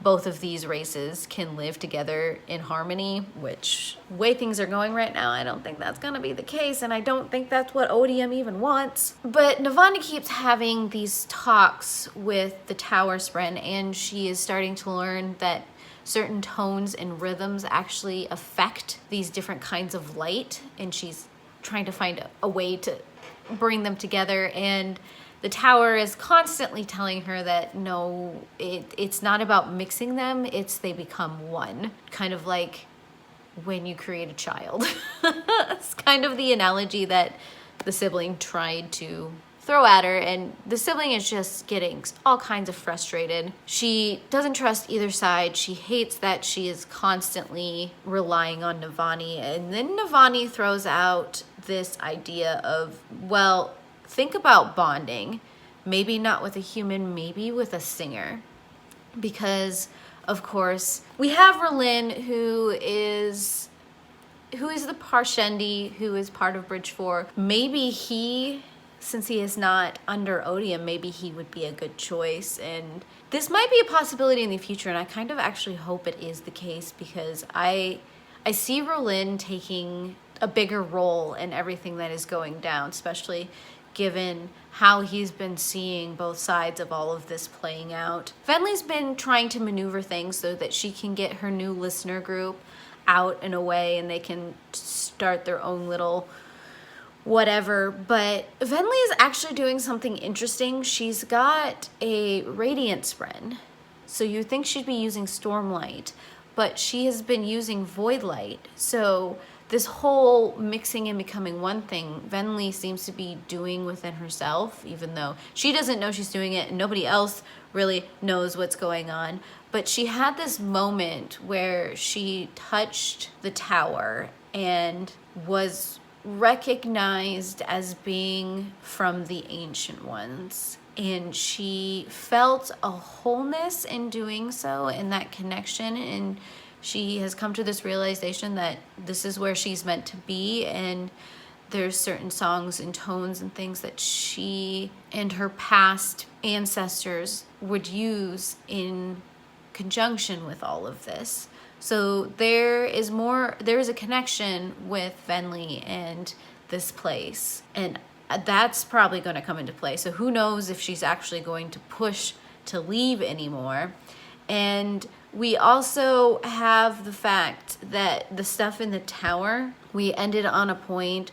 both of these races can live together in harmony, which, the way things are going right now, I don't think that's gonna be the case, and I don't think that's what Odium even wants. But Navani keeps having these talks with the Tower Spren, and she is starting to learn that certain tones and rhythms actually affect these different kinds of light, and she's trying to find a way to bring them together. And the tower is constantly telling her that no, it's not about mixing them, it's they become one. Kind of like when you create a child. It's kind of the analogy that the sibling tried to throw at her, and the sibling is just getting all kinds of frustrated. She doesn't trust either side. She hates that she is constantly relying on Navani, and then Navani throws out this idea of, well, think about bonding. Maybe not with a human, maybe with a singer. Because, of course, we have R'lyn, who is the Parshendi, who is part of Bridge 4. Maybe he, since he is not under Odium, maybe he would be a good choice. And this might be a possibility in the future, and I kind of actually hope it is the case, because I see R'lyn taking a bigger role in everything that is going down, especially given how he's been seeing both sides of all of this playing out. Venli's been trying to maneuver things so that she can get her new listener group out and away, and they can start their own little whatever. But Venli is actually doing something interesting. She's got a Radiant Spren. So you think she'd be using Stormlight, but she has been using Voidlight. So this whole mixing and becoming one thing, Venli seems to be doing within herself, even though she doesn't know she's doing it and nobody else really knows what's going on. But she had this moment where she touched the tower and was recognized as being from the Ancient Ones. And she felt a wholeness in doing so, in that connection, and she has come to this realization that this is where she's meant to be, and there's certain songs and tones and things that she and her past ancestors would use in conjunction with all of this. So there is a connection with Venli and this place, and that's probably going to come into play. So who knows if she's actually going to push to leave anymore. And we also have the fact that the stuff in the tower, we ended on a point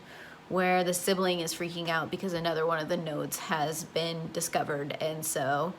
where the sibling is freaking out because another one of the nodes has been discovered. And so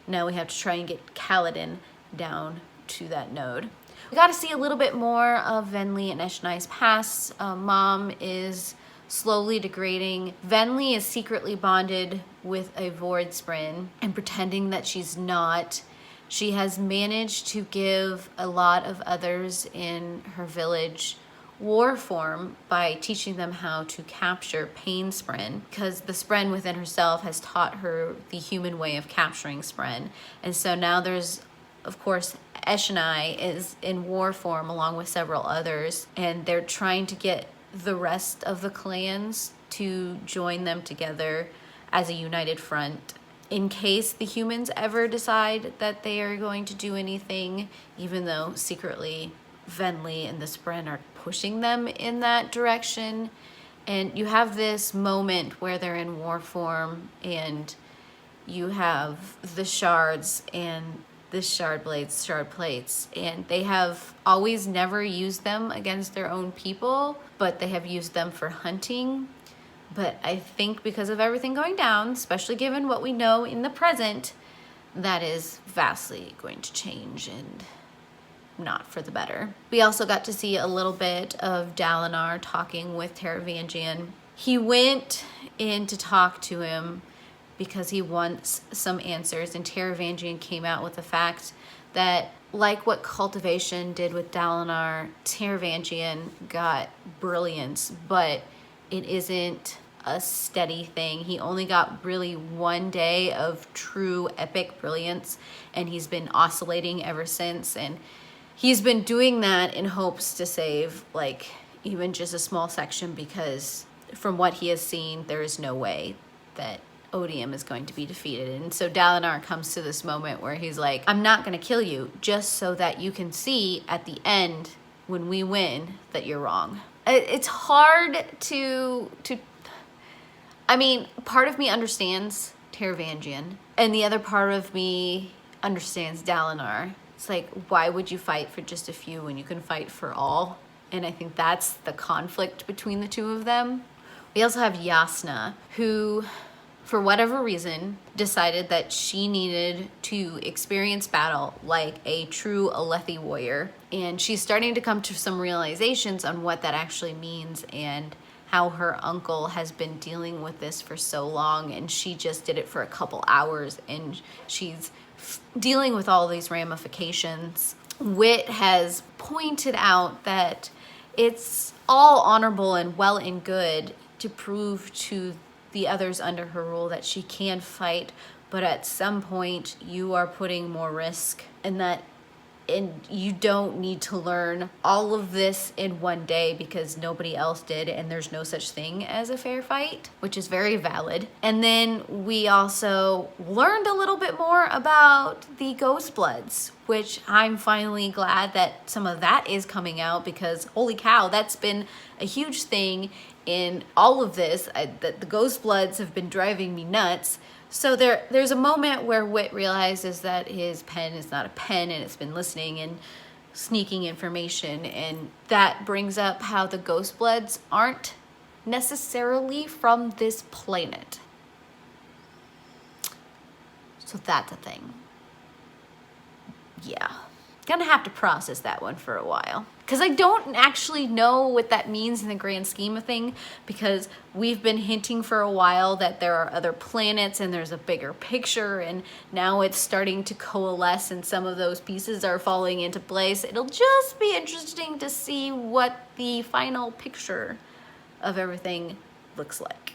now we have to try and get Kaladin down to that node. We got to see a little bit more of Venli and Eshonai's past. Mom is slowly degrading. Venli is secretly bonded with a Void Spren and pretending that she's not. She has managed to give a lot of others in her village war form by teaching them how to capture Pain Spren, because the Spren within herself has taught her the human way of capturing Spren. And so now there's, of course, Eshonai is in war form along with several others, and they're trying to get the rest of the clans to join them together as a united front in case the humans ever decide that they are going to do anything, even though secretly Venli and the Spren are pushing them in that direction. And you have this moment where they're in war form, and you have the shards and the shard plates, and they have always never used them against their own people, but they have used them for hunting. But I think because of everything going down, especially given what we know in the present, that is vastly going to change, and not for the better. We also got to see a little bit of Dalinar talking with Taravangian. He went in to talk to him because he wants some answers, and Taravangian came out with the fact that, like what Cultivation did with Dalinar, Taravangian got brilliance, but it isn't a steady thing. He only got really one day of true epic brilliance, and he's been oscillating ever since. And he's been doing that in hopes to save like even just a small section, because from what he has seen, there is no way that Odium is going to be defeated. And so Dalinar comes to this moment where he's like, I'm not going to kill you just so that you can see at the end when we win that you're wrong. It's hard to I mean, part of me understands Taravangian, and the other part of me understands Dalinar. It's like, why would you fight for just a few when you can fight for all? And I think that's the conflict between the two of them. We also have Yasna, who, for whatever reason, decided that she needed to experience battle like a true Alethi warrior. And she's starting to come to some realizations on what that actually means and how her uncle has been dealing with this for so long, and she just did it for a couple hours, and she's dealing with all these ramifications. Wit has pointed out that it's all honorable and well and good to prove to the others under her rule that she can fight, but at some point you are putting more risk, and you don't need to learn all of this in one day because nobody else did, and there's no such thing as a fair fight, which is very valid. And then we also learned a little bit more about the Ghostbloods, which I'm finally glad that some of that is coming out, because holy cow, that's been a huge thing in all of this, that the Ghostbloods have been driving me nuts. So there's a moment where Wit realizes that his pen is not a pen, and it's been listening and sneaking information, and that brings up how the Ghostbloods aren't necessarily from this planet. So that's a thing. Yeah. Gonna have to process that one for a while, because I don't actually know what that means in the grand scheme of thing, because we've been hinting for a while that there are other planets and there's a bigger picture, and now it's starting to coalesce and some of those pieces are falling into place. It'll just be interesting to see what the final picture of everything looks like.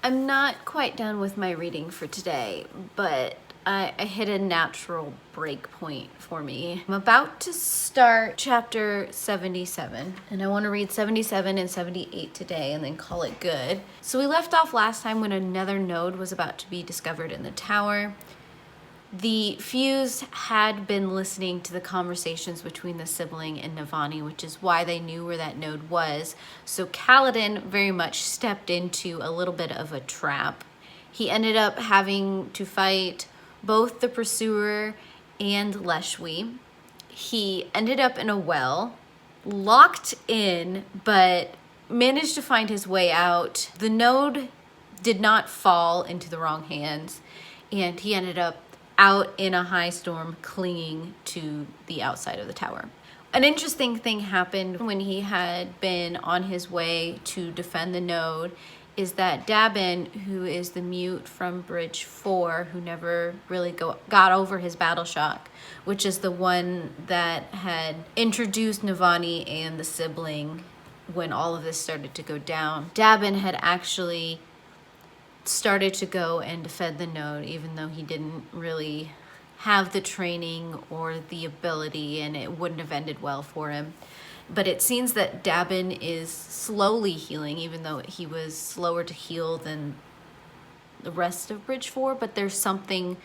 I'm not quite done with my reading for today, but I hit a natural break point for me. I'm about to start chapter 77, and I want to read 77 and 78 today and then call it good. So we left off last time when another node was about to be discovered in the tower. The Fuse had been listening to the conversations between the sibling and Navani, which is why they knew where that node was. So Kaladin very much stepped into a little bit of a trap. He ended up having to fight both the Pursuer and Leshwi. He ended up in a well, locked in, but managed to find his way out. The node did not fall into the wrong hands, and he ended up out in a high storm clinging to the outside of the tower. An interesting thing happened when he had been on his way to defend the node, is that Dabin, who is the mute from Bridge 4, who never really got over his battle shock, which is the one that had introduced Navani and the sibling when all of this started to go down. Dabin had actually started to go and defend the node, even though he didn't really have the training or the ability, and it wouldn't have ended well for him. But it seems that Dabin is slowly healing, even though he was slower to heal than the rest of Bridge 4. But there's something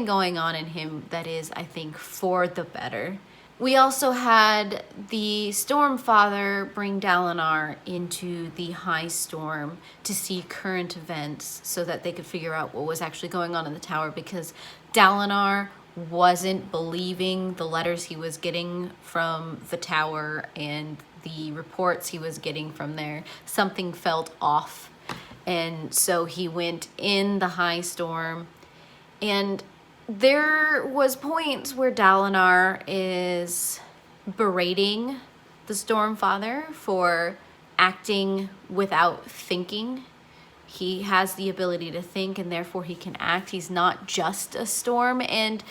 going on in him that is, I think, for the better. We also had the Stormfather bring Dalinar into the high storm to see current events so that they could figure out what was actually going on in the tower, because Dalinar wasn't believing the letters he was getting from the tower and the reports he was getting from there. Something felt off, and so he went in the high storm. And there was points where Dalinar is berating the Stormfather for acting without thinking. He has the ability to think, and therefore he can act. He's not just a storm. And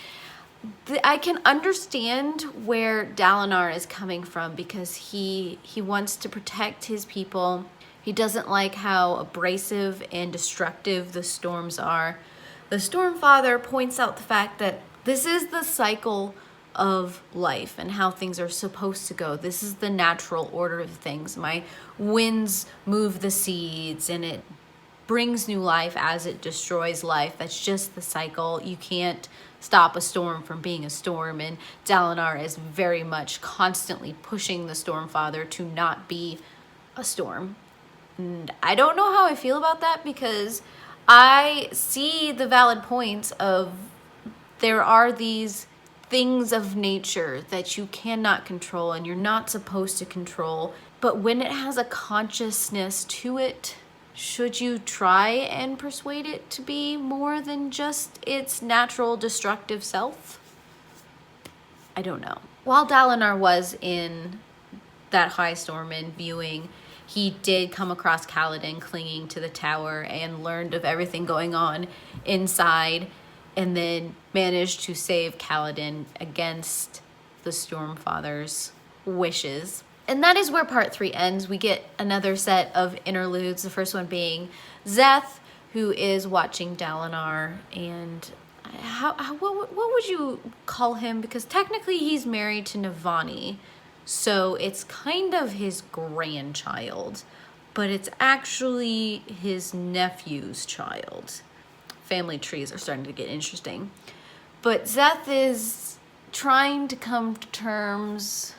I can understand where Dalinar is coming from, because he wants to protect his people. He doesn't like how abrasive and destructive the storms are. The Stormfather points out the fact that this is the cycle of life and how things are supposed to go. This is the natural order of things. My winds move the seeds, and it brings new life as it destroys life. That's just the cycle. You can't stop a storm from being a storm, and Dalinar is very much constantly pushing the Stormfather to not be a storm. And I don't know how I feel about that, because I see the valid points of there are these things of nature that you cannot control and you're not supposed to control. But when it has a consciousness to it, should you try and persuade it to be more than just its natural destructive self? I don't know. While Dalinar was in that High Stormwind viewing, he did come across Kaladin clinging to the tower and learned of everything going on inside, and then managed to save Kaladin against the Stormfather's wishes. And that is where part 3 ends. We get another set of interludes, the first one being Szeth, who is watching Dalinar, and what would you call him? Because technically he's married to Navani, so it's kind of his grandchild, but it's actually his nephew's child. Family trees are starting to get interesting. But Szeth is trying to come to terms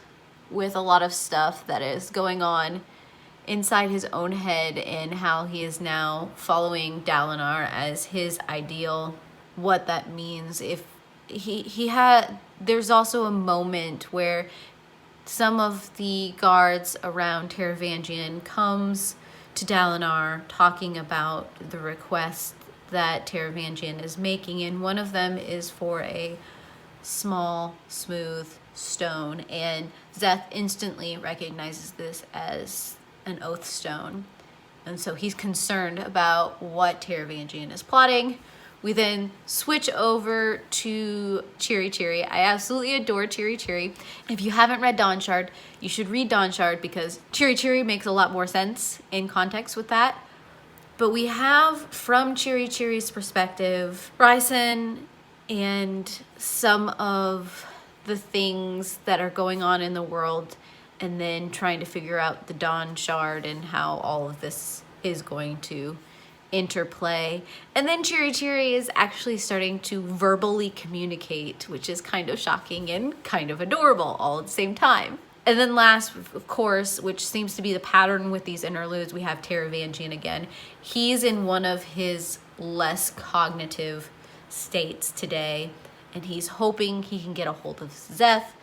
with a lot of stuff that is going on inside his own head, and how he is now following Dalinar as his ideal. What that means. If there's also a moment where some of the guards around Taravangian comes to Dalinar talking about the request that Taravangian is making, and one of them is for a small, smooth stone, and Szeth instantly recognizes this as an oath stone, and so he's concerned about what Taravangian is plotting. We then switch over to Chiri Chiri. I absolutely adore Chiri Chiri. If you haven't read Dawnshard, you should read Dawnshard, because Chiri Chiri makes a lot more sense in context with that. But we have, from Chiri Chiri's perspective, Rhysand and some of the things that are going on in the world, and then trying to figure out the Dawnshard and how all of this is going to interplay. And then Chiri Chiri is actually starting to verbally communicate, which is kind of shocking and kind of adorable all at the same time. And then last, of course, which seems to be the pattern with these interludes, we have Taravangian again. He's in one of his less cognitive states today, and he's hoping he can get a hold of Szeth.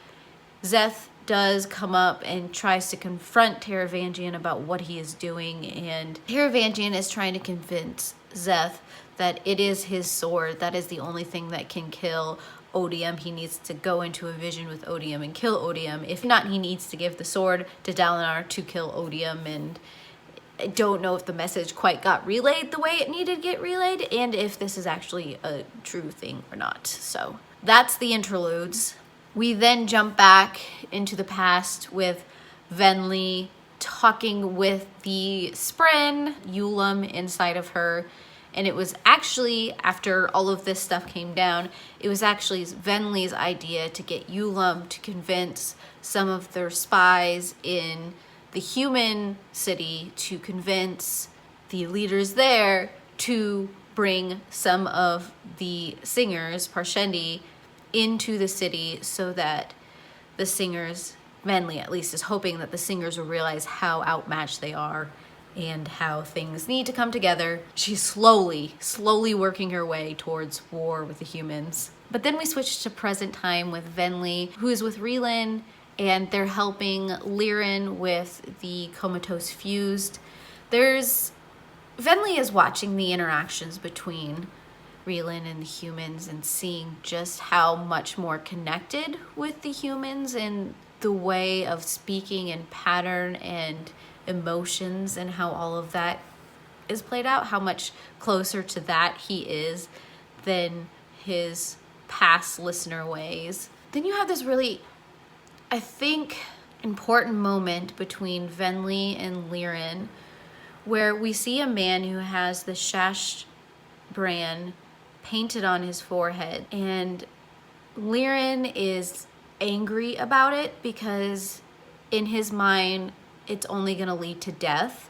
Szeth does come up and tries to confront Taravangian about what he is doing, and Taravangian is trying to convince Szeth that it is his sword that is the only thing that can kill Odium. He needs to go into a vision with Odium and kill Odium. If not, he needs to give the sword to Dalinar to kill Odium, and I don't know if the message quite got relayed the way it needed to get relayed, and if this is actually a true thing or not. So that's the interludes. We then jump back into the past with Venli talking with the Spren, Ulam inside of her. And it was actually, after all of this stuff came down, it was actually Venli's idea to get Ulam to convince some of their spies in the human city to convince the leaders there to bring some of the singers, Parshendi, into the city, so that the singers, Venli at least, is hoping that the singers will realize how outmatched they are and how things need to come together. She's slowly working her way towards war with the humans. But then we switch to present time with Venli, who is with Rielan, and they're helping Lirin with the comatose fused. Venli is watching the interactions between Rielan and the humans and seeing just how much more connected with the humans and the way of speaking and pattern and emotions and how all of that is played out, how much closer to that he is than his past listener ways. Then you have this really, I think, important moment between Venli and Lirin, where we see a man who has the Shash brand painted on his forehead, and Lirin is angry about it because in his mind it's only going to lead to death,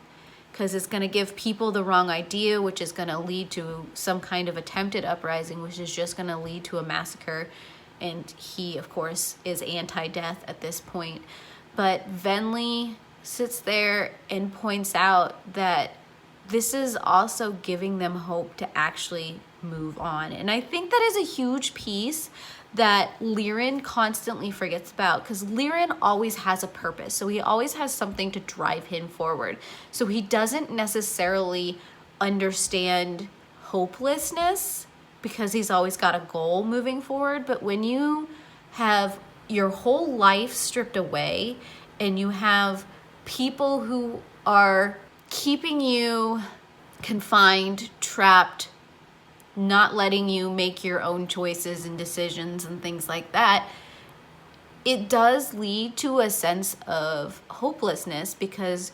because it's going to give people the wrong idea, which is going to lead to some kind of attempted uprising, which is just going to lead to a massacre. And he, of course, is anti-death at this point. But Venli sits there and points out that this is also giving them hope to actually move on. And I think that is a huge piece that Liren constantly forgets about, because Liren always has a purpose. So he always has something to drive him forward. So he doesn't necessarily understand hopelessness because he's always got a goal moving forward. But when you have your whole life stripped away and you have people who are keeping you confined, trapped, not letting you make your own choices and decisions and things like that, it does lead to a sense of hopelessness, because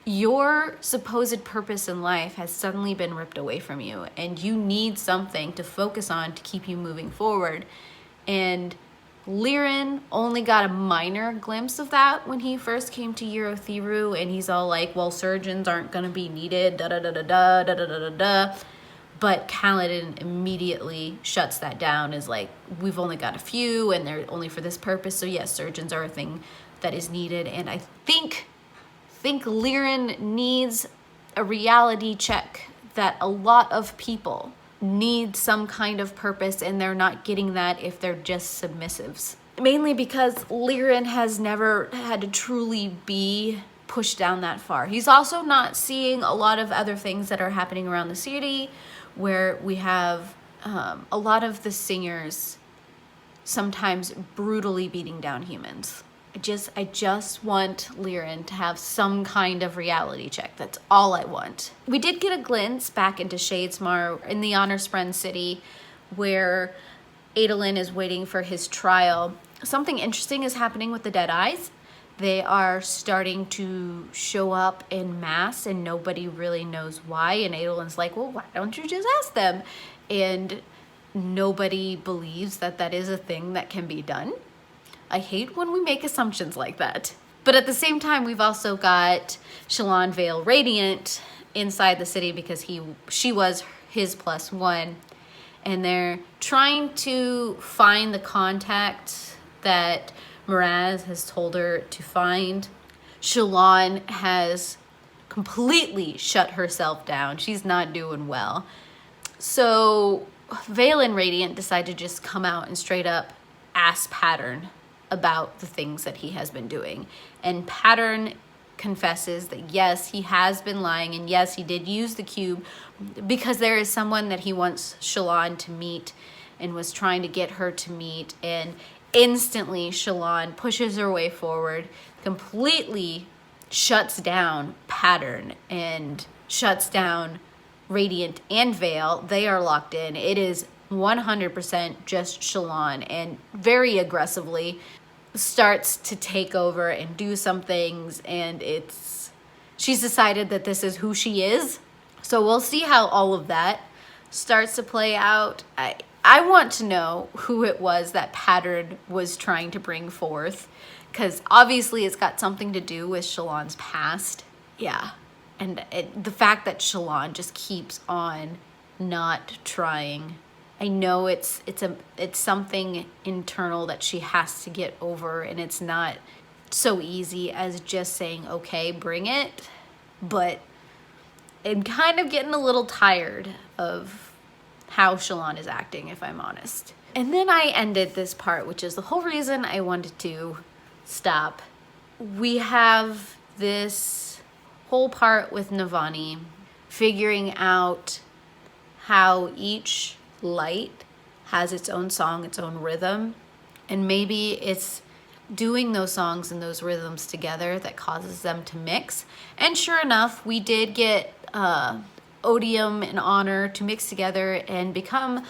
your supposed purpose in life has suddenly been ripped away from you, and you need something to focus on to keep you moving forward. And Liren only got a minor glimpse of that when he first came to Eurothiru, and he's all like, well, surgeons aren't going to be needed, da-da-da-da-da, da-da-da-da-da. But Kaladin immediately shuts that down, is like, we've only got a few, and they're only for this purpose. So yes, surgeons are a thing that is needed. And I think Liren needs a reality check that a lot of people need some kind of purpose, and they're not getting that if they're just submissives. Mainly because Liren has never had to truly be pushed down that far. He's also not seeing a lot of other things that are happening around the city, where we have a lot of the singers sometimes brutally beating down humans. I just want Liren to have some kind of reality check. That's all I want. We did get a glimpse back into Shadesmar in the Honor-Spren city, where Adolin is waiting for his trial. Something interesting is happening with the Dead Eyes. They are starting to show up en masse, and nobody really knows why. And Adolin's like, well, why don't you just ask them? And nobody believes that that is a thing that can be done. I hate when we make assumptions like that. But at the same time, we've also got Shallan Vale Radiant inside the city, because she was his +1. And they're trying to find the contact that Miraz has told her to find. Shallan has completely shut herself down. She's not doing well. So Valen Radiant decided to just come out and straight up ask Pattern about the things that he has been doing. And Pattern confesses that yes, he has been lying, and yes, he did use the cube because there is someone that he wants Shallan to meet and was trying to get her to meet. And instantly Shallan pushes her way forward, completely shuts down Pattern and shuts down Radiant and Vale. They are locked in. It is 100% just Shallan, and very aggressively starts to take over and do some things, and she's decided that this is who she is. So we'll see how all of that starts to play out. I want to know who it was that Pattern was trying to bring forth, because obviously it's got something to do with Shallan's past. Yeah. And the fact that Shallan just keeps on not trying. I know it's something internal that she has to get over, and it's not so easy as just saying, okay, bring it. But I'm kind of getting a little tired of how Shallan is acting, if I'm honest. And then I ended this part, which is the whole reason I wanted to stop. We have this whole part with Navani figuring out how each light has its own song, its own rhythm, and maybe it's doing those songs and those rhythms together that causes them to mix. And sure enough, we did get Odium and Honor to mix together and become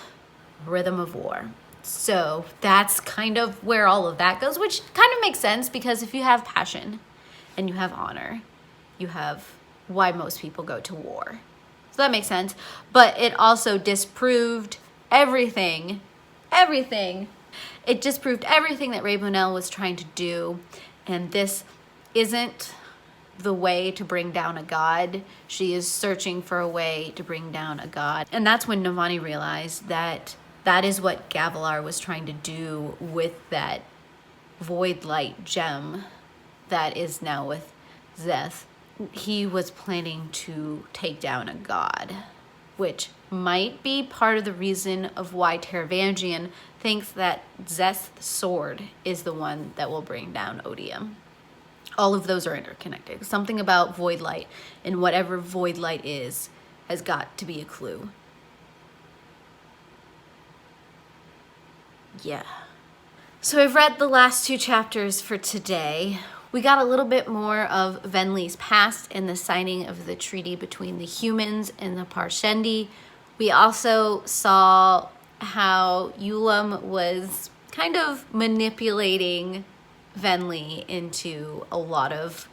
Rhythm of War. So that's kind of where all of that goes, which kind of makes sense, because if you have passion and you have honor, you have why most people go to war. So that makes sense. But it also disproved everything. It disproved everything that Raybonel was trying to do. And this isn't the way to bring down a god. She is searching for a way to bring down a god. And that's when Navani realized that that is what Gavilar was trying to do with that void light gem that is now with Szeth. He was planning to take down a god, which might be part of the reason of why Taravangian thinks that Zeth's sword is the one that will bring down Odium. All of those are interconnected. Something about void light, and whatever void light is has got to be a clue. Yeah. So I've read the last 2 chapters for today. We got a little bit more of Venli's past and the signing of the treaty between the humans and the Parshendi. We also saw how Ulam was kind of manipulating Venli into a lot of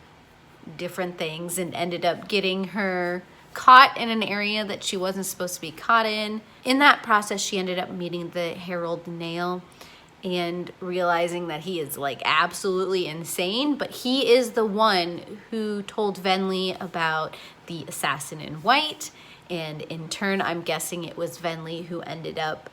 different things and ended up getting her caught in an area that she wasn't supposed to be caught in. In that process, she ended up meeting the Herald Nail and realizing that he is like absolutely insane, but he is the one who told Venli about the assassin in white, and in turn I'm guessing it was Venli who ended up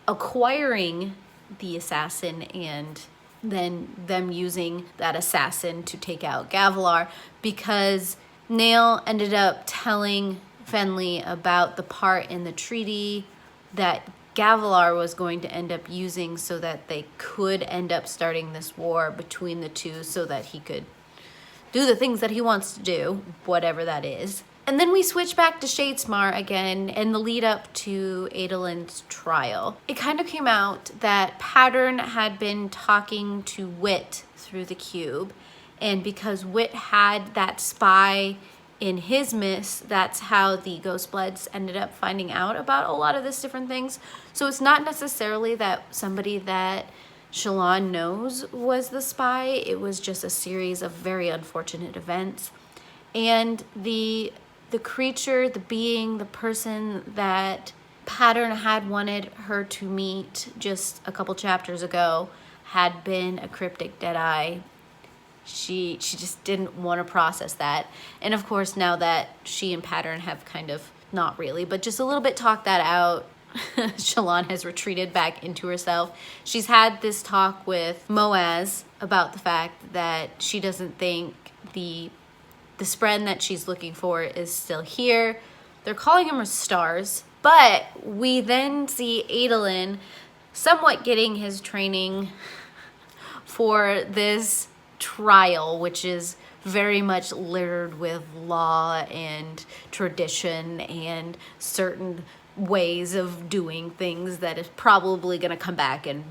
acquiring the assassin and then them using that assassin to take out Gavilar, because Nail ended up telling Venli about the part in the treaty that Gavilar was going to end up using so that they could end up starting this war between the two so that he could do the things that he wants to do, whatever that is. And then we switch back to Shadesmar again and the lead up to Adolin's trial. It kind of came out that Pattern had been talking to Wit through the cube, and because Wit had that spy in his midst, that's how the Ghostbloods ended up finding out about a lot of these different things. So it's not necessarily that somebody that Shallan knows was the spy. It was just a series of very unfortunate events. And the creature, the being, the person that Pattern had wanted her to meet just a couple chapters ago had been a cryptic Deadeye. She just didn't want to process that. And of course, now that she and Pattern have kind of, not really, but just a little bit talked that out, Shallan has retreated back into herself. She's had this talk with Moaz about the fact that she doesn't think the Spren that she's looking for is still here. They're calling him stars, but we then see Adolin somewhat getting his training for this trial, which is very much littered with law and tradition and certain ways of doing things that is probably going to come back and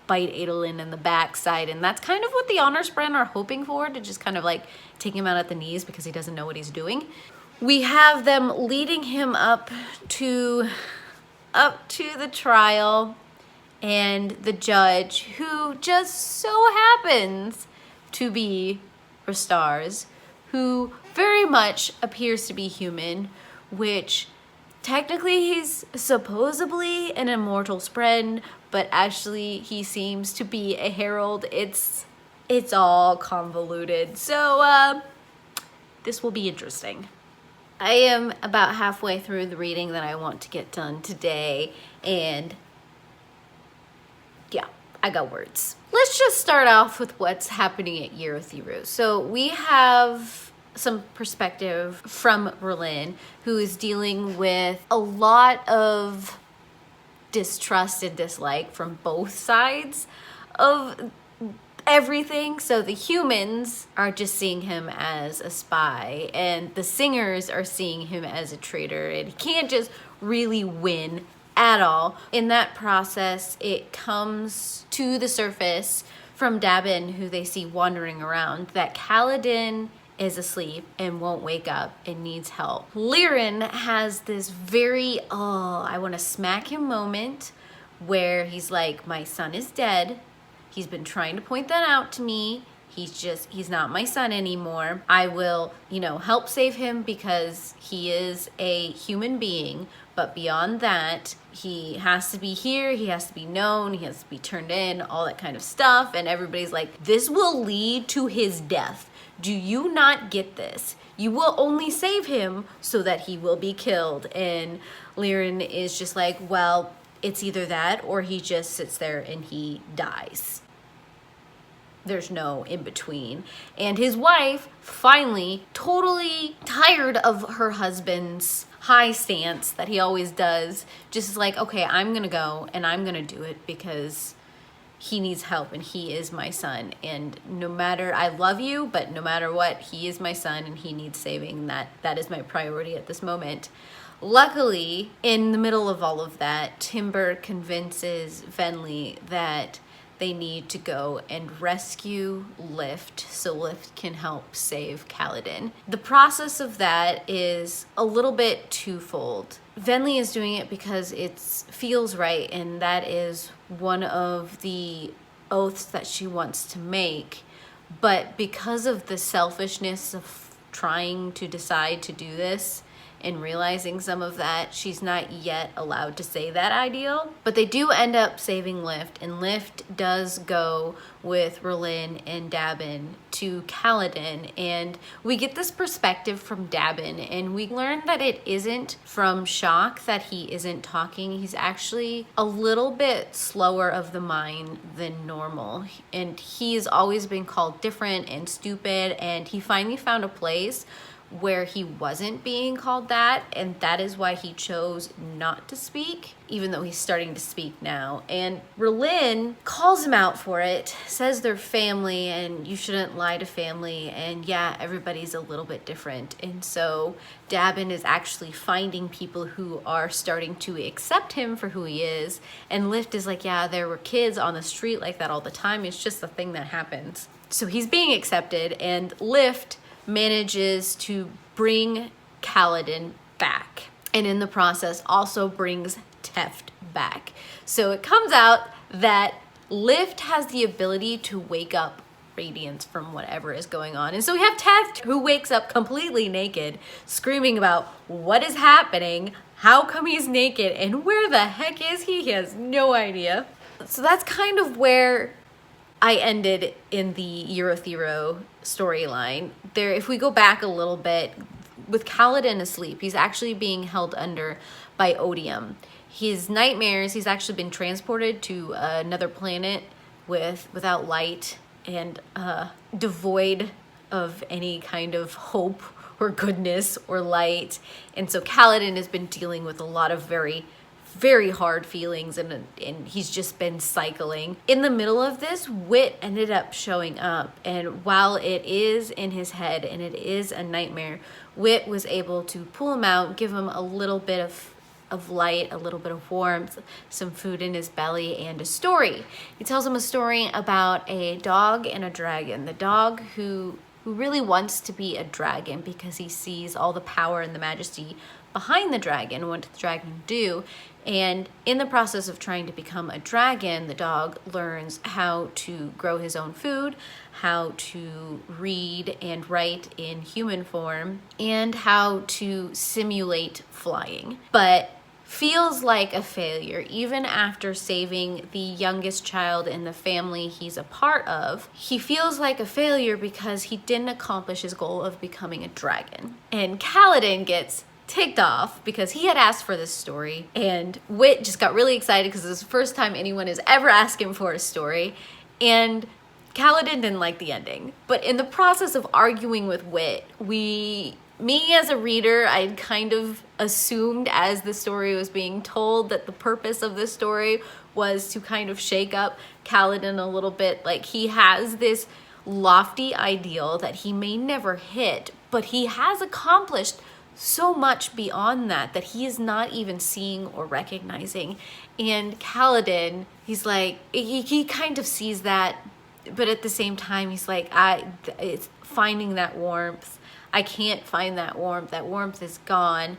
bite Adolin in the backside. And that's kind of what the Honor Spren are hoping for, to just kind of like take him out at the knees because he doesn't know what he's doing. We have them leading him up to the trial, and the judge, who just so happens to be Rastars, who very much appears to be human, which technically he's supposedly an immortal Spren, but actually he seems to be a herald. It's all convoluted. So this will be interesting. I am about halfway through the reading that I want to get done today, and yeah, I got words. Let's just start off with what's happening at Yerithiru. So we have some perspective from Berlin, who is dealing with a lot of distrust and dislike from both sides of everything. So the humans are just seeing him as a spy, and the singers are seeing him as a traitor, and he can't just really win at all. In that process, it comes to the surface from Dabin, who they see wandering around, that Kaladin is asleep and won't wake up and needs help. Lirin has this very, I want to smack him moment where he's like, my son is dead. He's been trying to point that out to me. He's not my son anymore. I will, help save him because he is a human being. But beyond that, he has to be here, he has to be known, he has to be turned in, all that kind of stuff. And everybody's like, this will lead to his death. Do you not get this? You will only save him so that he will be killed. And Lirin is just like, well, it's either that or he just sits there and he dies. There's no in between. And his wife, finally, totally tired of her husband's high stance that he always does, just is like, okay, I'm gonna go and I'm gonna do it because he needs help and he is my son. And no matter, I love you, but no matter what, he is my son and he needs saving. That is my priority at this moment. Luckily, in the middle of all of that, Timber convinces Venli that they need to go and rescue Lift so Lift can help save Kaladin. The process of that is a little bit twofold. Venli is doing it because it feels right, and that is one of the oaths that she wants to make. But because of the selfishness of trying to decide to do this, and realizing some of that, she's not yet allowed to say that ideal. But they do end up saving Lift, and Lift does go with R'lyeh and Dabin to Kaladin, and we get this perspective from Dabin, and we learn that it isn't from shock that he isn't talking. He's actually a little bit slower of the mind than normal, and he's always been called different and stupid, and he finally found a place where he wasn't being called that, and that is why he chose not to speak, even though he's starting to speak now. And R'lyeh calls him out for it, says they're family and you shouldn't lie to family, and yeah, everybody's a little bit different. And so Dabin is actually finding people who are starting to accept him for who he is, and Lift is like, yeah, there were kids on the street like that all the time, it's just a thing that happens. So he's being accepted, and Lift manages to bring Kaladin back, and in the process also brings Teft back. So it comes out that Lift has the ability to wake up radiance from whatever is going on. And so we have Teft, who wakes up completely naked, screaming about what is happening, how come he's naked, and where the heck is he? He has no idea. So that's kind of where I ended in the Eurothero storyline. There, if we go back a little bit, with Kaladin asleep, he's actually being held under by odium. His nightmares, he's actually been transported to another planet without light and devoid of any kind of hope or goodness or light. And so Kaladin has been dealing with a lot of very hard feelings, and he's just been cycling. In the middle of this, Wit ended up showing up, and while it is in his head and it is a nightmare, Wit was able to pull him out, give him a little bit of light, a little bit of warmth, some food in his belly, and a story. He tells him a story about a dog and a dragon. The dog who really wants to be a dragon because he sees all the power and the majesty behind the dragon, what the dragon do. And in the process of trying to become a dragon, the dog learns how to grow his own food, how to read and write in human form, and how to simulate flying. But feels like a failure even after saving the youngest child in the family he's a part of. He feels like a failure because he didn't accomplish his goal of becoming a dragon. And Kaladin gets ticked off because he had asked for this story, and Wit just got really excited because it's the first time anyone has ever asked him for a story, and Kaladin didn't like the ending. But in the process of arguing with Wit, me as a reader, I'd kind of assumed as the story was being told that the purpose of this story was to kind of shake up Kaladin a little bit. Like, he has this lofty ideal that he may never hit, but he has accomplished so much beyond that he is not even seeing or recognizing. And Kaladin, he's like, he kind of sees that, but at the same time, he's like, it's finding that warmth. I can't find that warmth. That warmth is gone.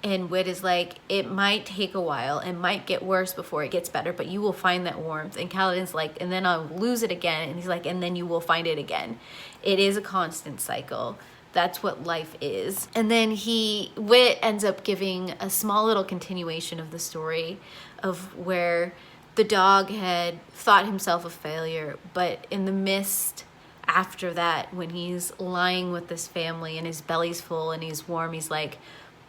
And Wit is like, it might take a while. It might get worse before it gets better, but you will find that warmth. And Kaladin's like, and then I'll lose it again. And he's like, and then you will find it again. It is a constant cycle. That's what life is. And then Wit ends up giving a small little continuation of the story of where the dog had thought himself a failure, but in the mist after that, when he's lying with this family and his belly's full and he's warm, he's like,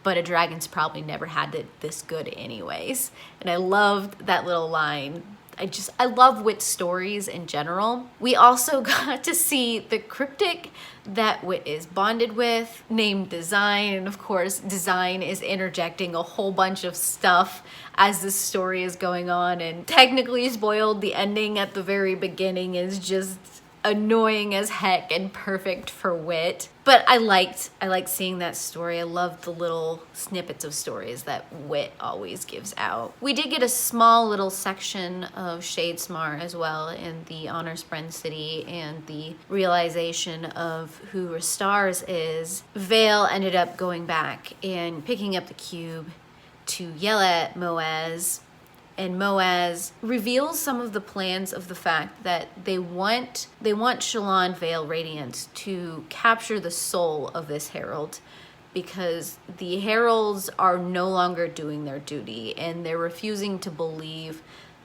but a dragon's probably never had it this good anyways. And I loved that little line I love Wit's stories in general. We also got to see the cryptic that Wit is bonded with, named Design, and of course Design is interjecting a whole bunch of stuff as this story is going on, and technically spoiled, the ending at the very beginning is just annoying as heck and perfect for Wit. But I liked seeing that story. I loved the little snippets of stories that Wit always gives out. We did get a small little section of Shadesmar as well in the Honor Spren city and the realization of who Restars is. Vale ended up going back and picking up the cube to yell at Moaz, and Moaz reveals some of the plans of the fact that they want Shallan Vale Radiance to capture the soul of this herald, because the heralds are no longer doing their duty and they're refusing to believe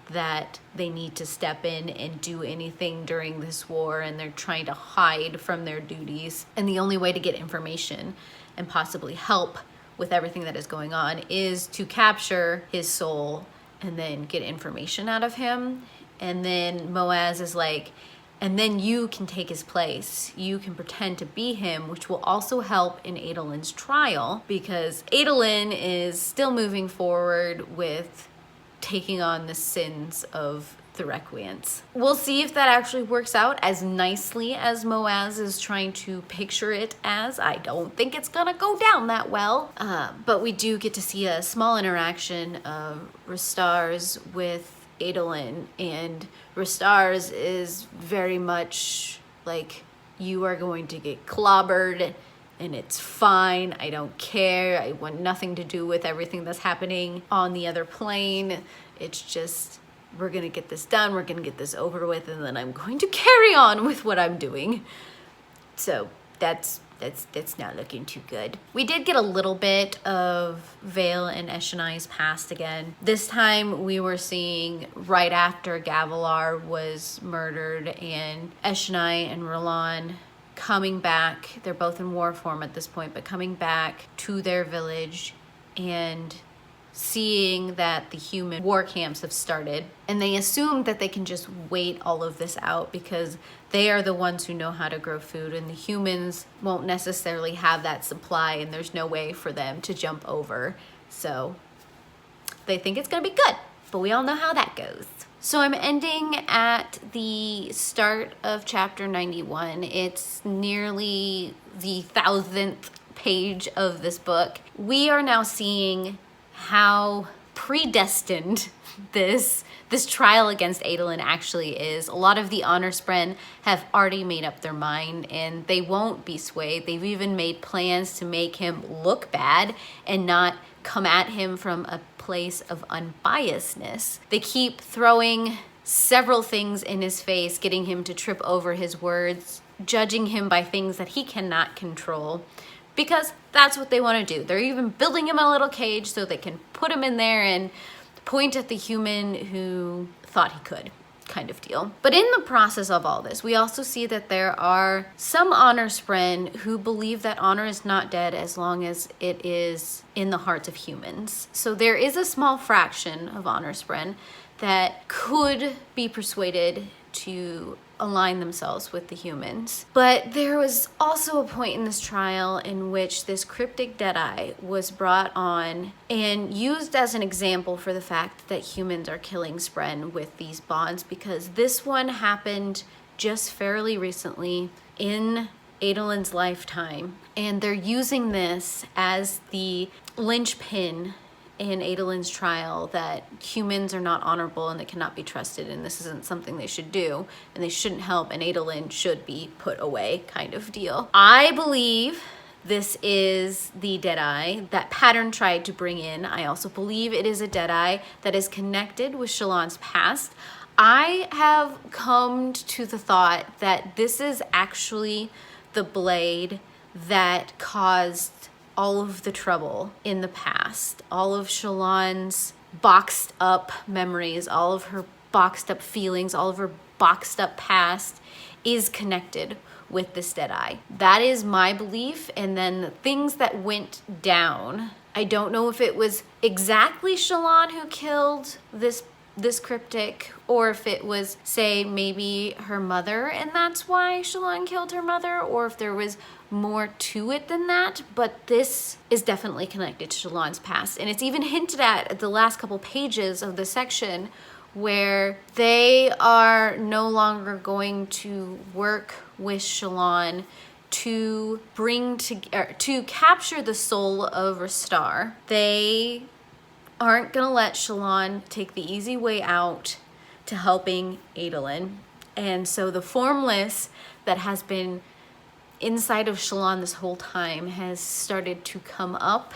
that they need to step in and do anything during this war, and they're trying to hide from their duties. And the only way to get information and possibly help with everything that is going on is to capture his soul and then get information out of him. And then Moaz is like, and then you can take his place. You can pretend to be him, which will also help in Adolin's trial, because Adolin is still moving forward with taking on the sins of the Requients. We'll see if that actually works out as nicely as Moaz is trying to picture it as. I don't think it's gonna go down that well. But we do get to see a small interaction of Restars with Adolin, and Restars is very much like, you are going to get clobbered and it's fine. I don't care. I want nothing to do with everything that's happening on the other plane. It's just, we're gonna get this done, we're gonna get this over with, and then I'm going to carry on with what I'm doing. So that's not looking too good. We did get a little bit of Vale and Eshonai's past again. This time we were seeing right after Gavilar was murdered, and Eshonai and Rolan coming back. They're both in war form at this point, but coming back to their village and seeing that the human war camps have started, and they assume that they can just wait all of this out because they are the ones who know how to grow food, and the humans won't necessarily have that supply, and there's no way for them to jump over. So they think it's gonna be good, but we all know how that goes. So I'm ending at the start of chapter 91. It's nearly the 1000th page of this book. We are now seeing how predestined this trial against Adolin actually is. A lot of the Honor Spren have already made up their mind, and they won't be swayed. They've even made plans to make him look bad and not come at him from a place of unbiasedness. They keep throwing several things in his face, getting him to trip over his words, judging him by things that he cannot control, because that's what they want to do. They're even building him a little cage so they can put him in there and point at the human who thought he could, kind of deal. But in the process of all this, we also see that there are some Honor Spren who believe that honor is not dead as long as it is in the hearts of humans. So there is a small fraction of Honor Spren that could be persuaded to align themselves with the humans. But there was also a point in this trial in which this cryptic Deadeye was brought on and used as an example for the fact that humans are killing Spren with these bonds, because this one happened just fairly recently in Adolin's lifetime, and they're using this as the linchpin in Adolin's trial, that humans are not honorable and they cannot be trusted, and this isn't something they should do, and they shouldn't help, and Adolin should be put away, kind of deal. I believe this is the Deadeye that Pattern tried to bring in. I also believe it is a Deadeye that is connected with Shallan's past. I have come to the thought that this is actually the blade that caused all of the trouble in the past, all of Shallan's boxed up memories, all of her boxed up feelings, all of her boxed up past is connected with this Deadeye. That is my belief. And then the things that went down, I don't know if it was exactly Shallan who killed this this cryptic, or if it was, say, maybe her mother and that's why Shallan killed her mother, or if there was more to it than that. But this is definitely connected to Shallan's past, and it's even hinted at the last couple pages of the section, where they are no longer going to work with Shallan to to capture the soul of Rastar. They aren't gonna let Shallan take the easy way out to helping Adolin. And so the formless that has been inside of Shallan this whole time has started to come up,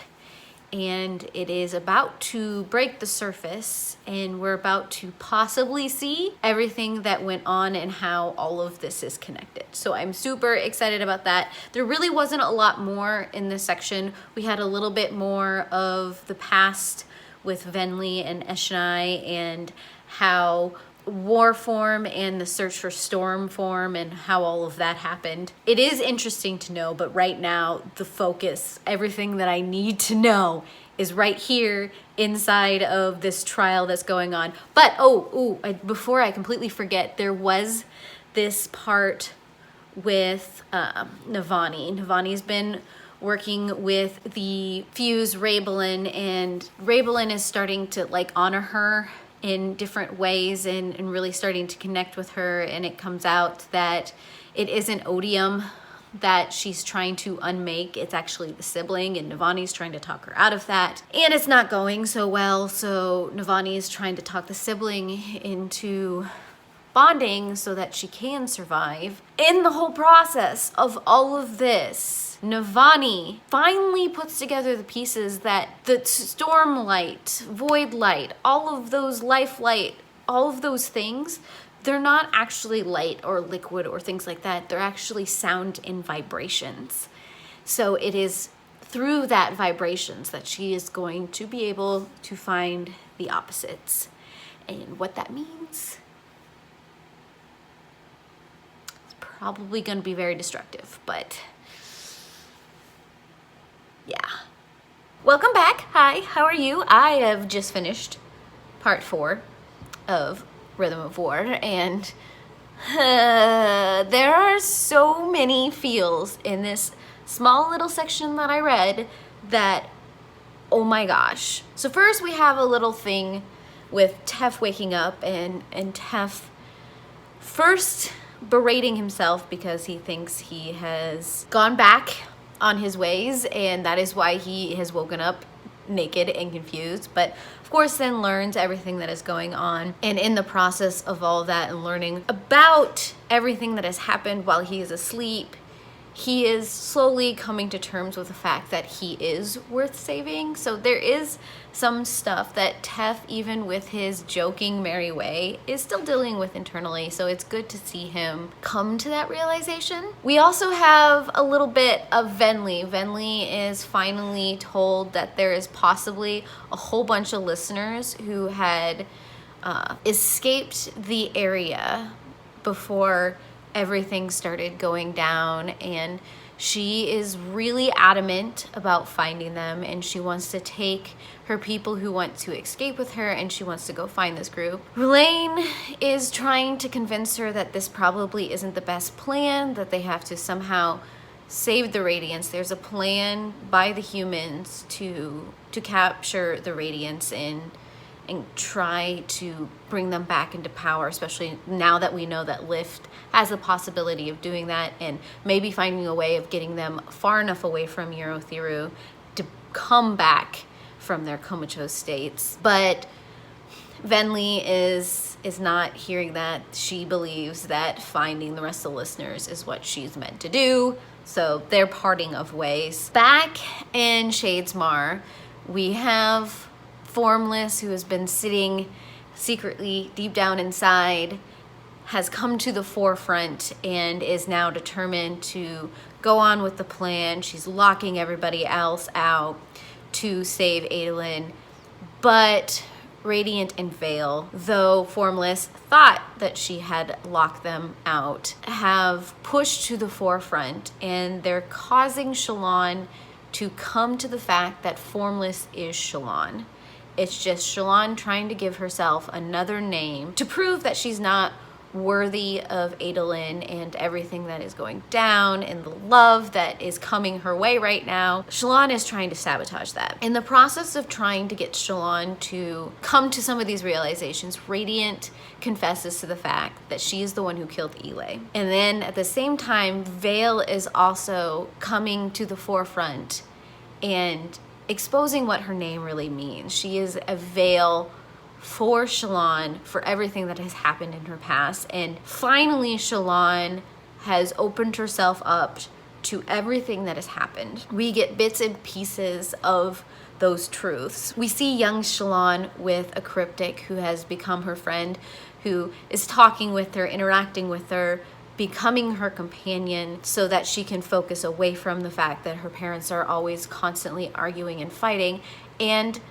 and it is about to break the surface, and we're about to possibly see everything that went on and how all of this is connected. So I'm super excited about that. There really wasn't a lot more in this section. We had a little bit more of the past with Venli and Eshonai, and how war form and the search for storm form and how all of that happened. It is interesting to know, but right now the focus, everything that I need to know, is right here inside of this trial that's going on. But before I completely forget, there was this part with Navani. Navani's been working with the Fuse Raybelin, and Raybelin is starting to honor her in different ways and really starting to connect with her. And it comes out that it isn't Odium that she's trying to unmake, it's actually the sibling, and Navani's trying to talk her out of that. And it's not going so well, so Navani is trying to talk the sibling into bonding so that she can survive. In the whole process of all of this, Navani finally puts together the pieces that the Stormlight, Void Light, all of those Life Light, all of those things, they're not actually light or liquid or things like that. They're actually sound and vibrations. So it is through that vibrations that she is going to be able to find the opposites. And what that means, it's probably going to be very destructive, but yeah. Welcome back. Hi, how are you? I have just finished part 4 of Rhythm of War, and there are so many feels in this small little section that I read that, oh my gosh. So first we have a little thing with Tef waking up, and Tef first berating himself because he thinks he has gone back on his ways, and that is why he has woken up naked and confused, but of course then learns everything that is going on. And in the process of all of that and learning about everything that has happened while he is asleep, he is slowly coming to terms with the fact that he is worth saving. So there is some stuff that Tef, even with his joking merry way, is still dealing with internally. So it's good to see him come to that realization. We also have a little bit of Venli. Venli is finally told that there is possibly a whole bunch of listeners who had escaped the area before everything started going down, and she is really adamant about finding them, and she wants to take her people who want to escape with her, and she wants to go find this group. Rulaine is trying to convince her that this probably isn't the best plan, that they have to somehow save the Radiance. There's a plan by the humans to capture the Radiance and try to bring them back into power, especially now that we know that Lift has the possibility of doing that, and maybe finding a way of getting them far enough away from Eurotheru to come back from their comatose states. But Venli is not hearing that. She believes that finding the rest of the listeners is what she's meant to do, so they're parting of ways. Back in Shadesmar, we have Formless, who has been sitting secretly deep down inside, has come to the forefront and is now determined to go on with the plan. She's locking everybody else out to save Adolin. But Radiant and Veil, though Formless thought that she had locked them out, have pushed to the forefront, and they're causing Shallan to come to the fact that Formless is Shallan. It's just Shallan trying to give herself another name to prove that she's not worthy of Adolin and everything that is going down and the love that is coming her way right now. Shallan is trying to sabotage that. In the process of trying to get Shallan to come to some of these realizations, Radiant confesses to the fact that she is the one who killed Elay. And then at the same time, Veil is also coming to the forefront and exposing what her name really means. She is a veil for Shallan for everything that has happened in her past. And finally, Shallan has opened herself up to everything that has happened. We get bits and pieces of those truths. We see young Shallan with a cryptic who has become her friend, who is talking with her, interacting with her, becoming her companion so that she can focus away from the fact that her parents are always constantly arguing and fighting. And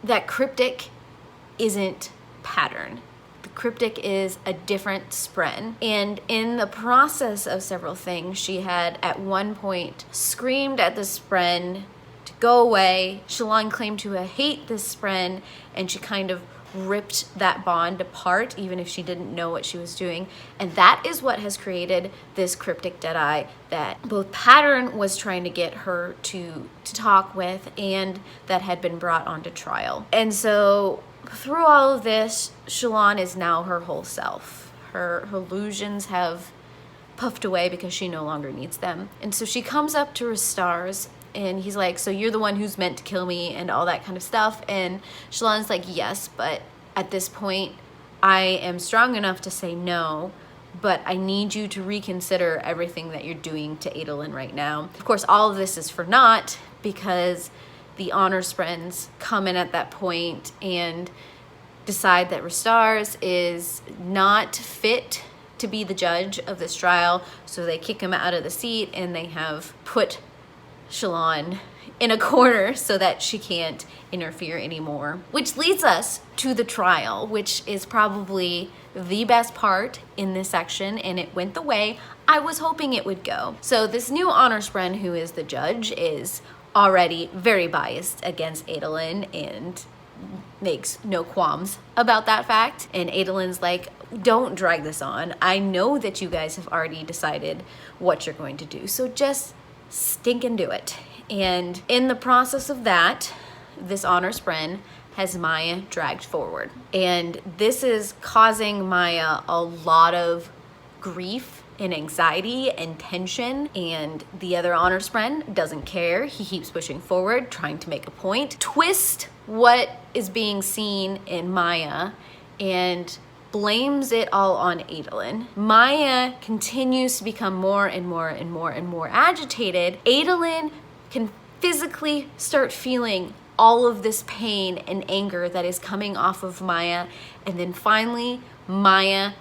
that cryptic isn't Pattern. The cryptic is a different Spren. And in the process of several things, she had at one point screamed at the Spren to go away. Shallan claimed to hate this Spren, and she kind of ripped that bond apart, even if she didn't know what she was doing. And that is what has created this cryptic Deadeye that both Pattern was trying to get her to talk with, and that had been brought onto trial. And so through all of this, Shallan is now her whole self. Her illusions have puffed away because she no longer needs them. And so she comes up to Restars, and he's like, so you're the one who's meant to kill me and all that kind of stuff. And Shallan's like, yes, but at this point, I am strong enough to say no, but I need you to reconsider everything that you're doing to Adolin right now. Of course, all of this is for naught because the honor Sprens come in at that point and decide that Restars is not fit to be the judge of this trial, so they kick him out of the seat and they have put Shallan in a corner so that she can't interfere anymore. Which leads us to the trial, which is probably the best part in this section, and it went the way I was hoping it would go. So this new honor Spren, who is the judge, is already very biased against Adolin and makes no qualms about that fact. And Adolin's like, don't drag this on. I know that you guys have already decided what you're going to do, so just stink and do it. And in the process of that, this honor Spren has Maya dragged forward. And this is causing Maya a lot of grief and anxiety and tension, and the other honor Spren doesn't care. He keeps pushing forward, trying to make a point, twist what is being seen in Maya, and blames it all on Adolin. Maya continues to become more and more and more and more agitated. Adolin can physically start feeling all of this pain and anger that is coming off of Maya, and then finally Maya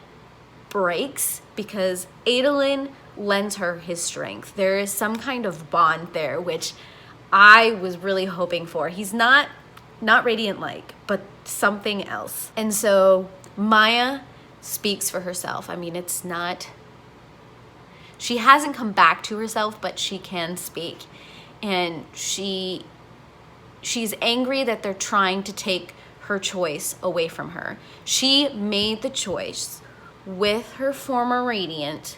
breaks because Adolin lends her his strength. There is some kind of bond there, which I was really hoping for. He's not Radiant-like, but something else. And so Maya speaks for herself. I mean, it's not... She hasn't come back to herself, but she can speak. And she's angry that they're trying to take her choice away from her. She made the choice with her former Radiant,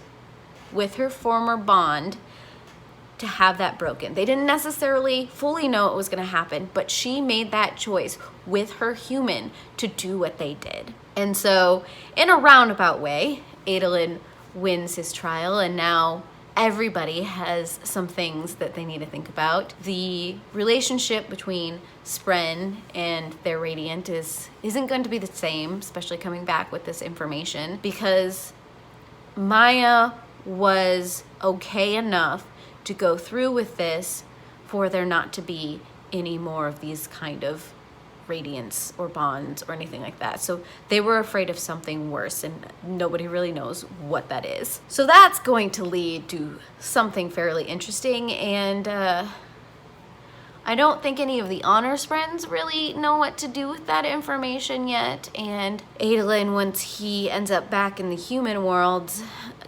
with her former bond, to have that broken. They didn't necessarily fully know it was going to happen, but she made that choice with her human to do what they did. And so, in a roundabout way, Adolin wins his trial, and now everybody has some things that they need to think about. The relationship between Spren and their Radiant isn't going to be the same, especially coming back with this information, because Maya was okay enough to go through with this for there not to be any more of these kind of radiance or bonds or anything like that. So they were afraid of something worse, and nobody really knows what that is. So that's going to lead to something fairly interesting, and I don't think any of the honor Sprens really know what to do with that information yet. And Adolin, once he ends up back in the human world,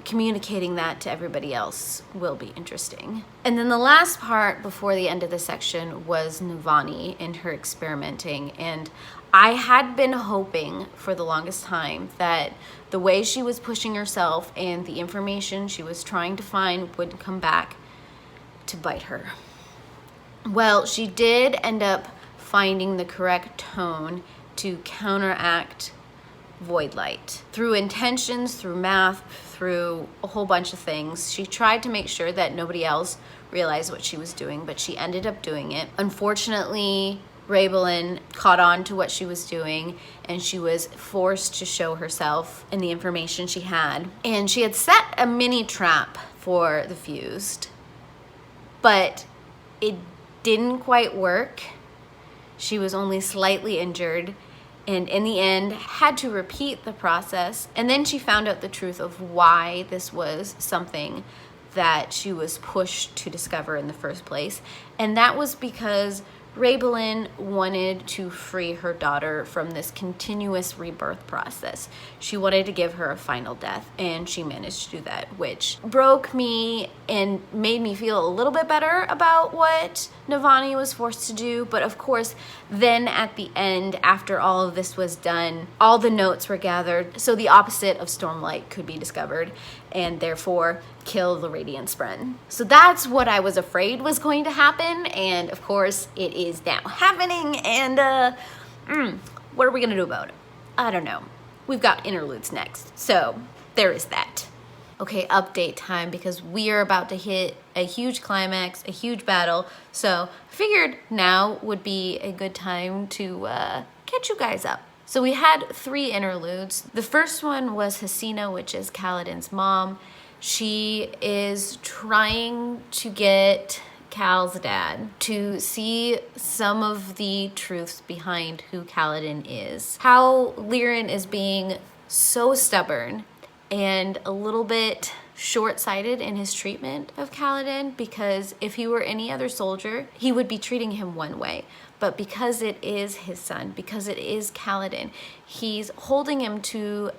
communicating that to everybody else will be interesting. And then the last part before the end of the section was Navani and her experimenting. And I had been hoping for the longest time that the way she was pushing herself and the information she was trying to find would come back to bite her. Well, she did end up finding the correct tone to counteract void light. Through intentions, through math, through a whole bunch of things, she tried to make sure that nobody else realized what she was doing, but she ended up doing it. Unfortunately, Raybelin caught on to what she was doing, and she was forced to show herself and the information she had. And she had set a mini trap for the fused, but it didn't quite work. She was only slightly injured, and in the end had to repeat the process. And then she found out the truth of why this was something that she was pushed to discover in the first place. And that was because Raybelin wanted to free her daughter from this continuous rebirth process. She wanted to give her a final death, and she managed to do that, which broke me and made me feel a little bit better about what Navani was forced to do. But of course, then at the end, after all of this was done, all the notes were gathered so the opposite of Stormlight could be discovered, and therefore kill the Radiant Spren. So that's what I was afraid was going to happen, and of course it is now happening. And what are we gonna do about it? I don't know. We've got Interludes next, so there is that. Okay, update time, because we are about to hit a huge climax, a huge battle, so I figured now would be a good time to catch you guys up. So we had 3 interludes. The first one was Hasina, which is Kaladin's mom. She is trying to get Cal's dad to see some of the truths behind who Kaladin is. How Liren is being so stubborn and a little bit short-sighted in his treatment of Kaladin, because if he were any other soldier, he would be treating him one way. But because it is his son, because it is Kaladin, he's holding him to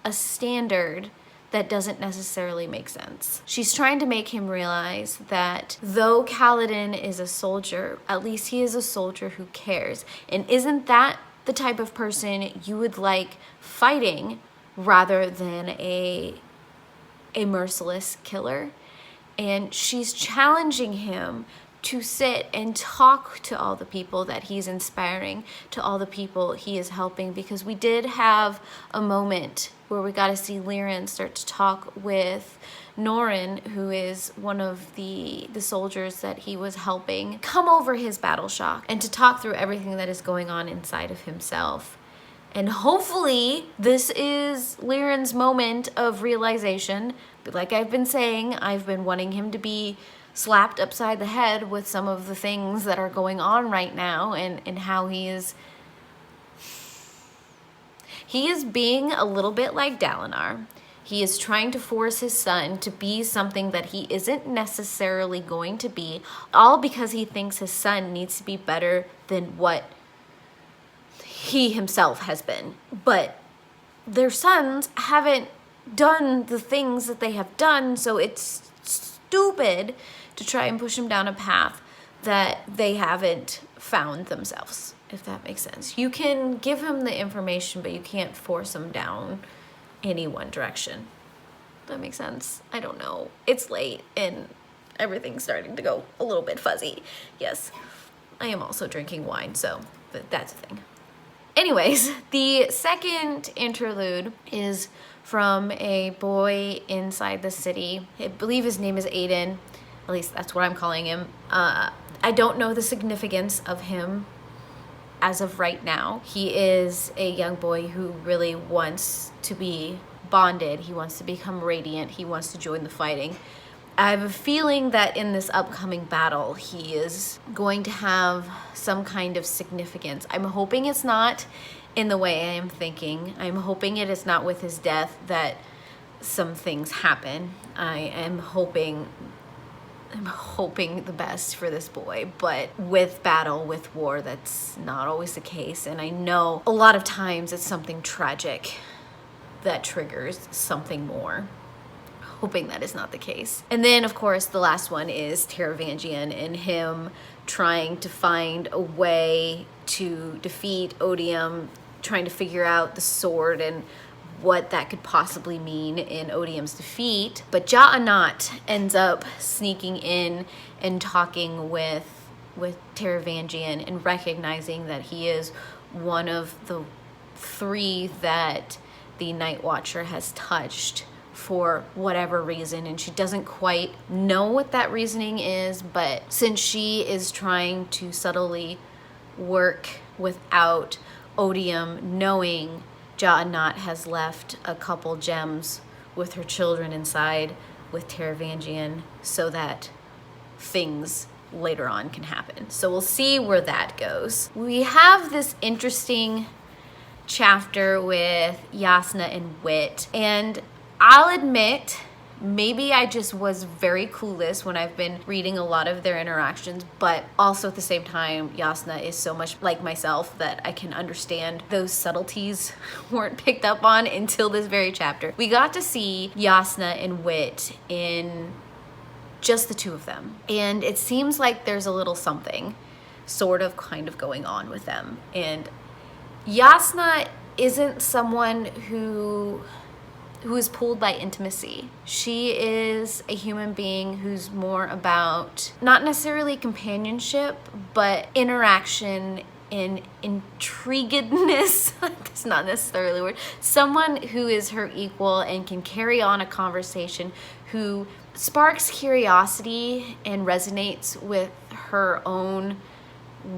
a standard that doesn't necessarily make sense. She's trying to make him realize that though Kaladin is a soldier, at least he is a soldier who cares. And isn't that the type of person you would like fighting rather than a merciless killer? And she's challenging him to sit and talk to all the people that he's inspiring, to all the people he is helping, because we did have a moment where we got to see Liren start to talk with Norin, who is one of the soldiers that he was helping come over his battle shock, and to talk through everything that is going on inside of himself. And hopefully this is Liren's moment of realization. But like I've been saying, I've been wanting him to be slapped upside the head with some of the things that are going on right now, and how he is being a little bit like Dalinar. He is trying to force his son to be something that he isn't necessarily going to be, all because he thinks his son needs to be better than what he himself has been. But their sons haven't done the things that they have done, so it's stupid to try and push them down a path that they haven't found themselves, if that makes sense. You can give him the information, but you can't force him down any one direction. That makes sense? I don't know. It's late and everything's starting to go a little bit fuzzy. Yes, I am also drinking wine, so that's a thing. Anyways, the second interlude is from a boy inside the city. I believe his name is Aiden. At least that's what I'm calling him. I don't know the significance of him as of right now. He is a young boy who really wants to be bonded. He wants to become radiant. He wants to join the fighting. I have a feeling that in this upcoming battle, he is going to have some kind of significance. I'm hoping it's not in the way I am thinking. I'm hoping it is not with his death that some things happen. I'm hoping the best for this boy, but with battle, with war, that's not always the case. And I know a lot of times it's something tragic that triggers something more. hoping that is not the case. And then, of course, the last one is Taravangian and him trying to find a way to defeat Odium, trying to figure out the sword and what that could possibly mean in Odium's defeat. But Ja'anat ends up sneaking in and talking with Taravangian and recognizing that he is one of the 3 that the Night Watcher has touched for whatever reason, and she doesn't quite know what that reasoning is, but since she is trying to subtly work without Odium knowing, Ja'anat has left a couple gems with her children inside with Taravangian so that things later on can happen. So we'll see where that goes. We have this interesting chapter with Jasnah and Wit, and I'll admit, maybe I just was very clueless when I've been reading a lot of their interactions, but also at the same time, Jasnah is so much like myself that I can understand those subtleties weren't picked up on until this very chapter. We got to see Jasnah and Wit in just the 2 of them, and it seems like there's a little something sort of kind of going on with them. And Jasnah isn't someone who is pulled by intimacy. She is a human being who's more about not necessarily companionship, but interaction and intriguedness. That's not necessarily a word. Someone who is her equal and can carry on a conversation, who sparks curiosity and resonates with her own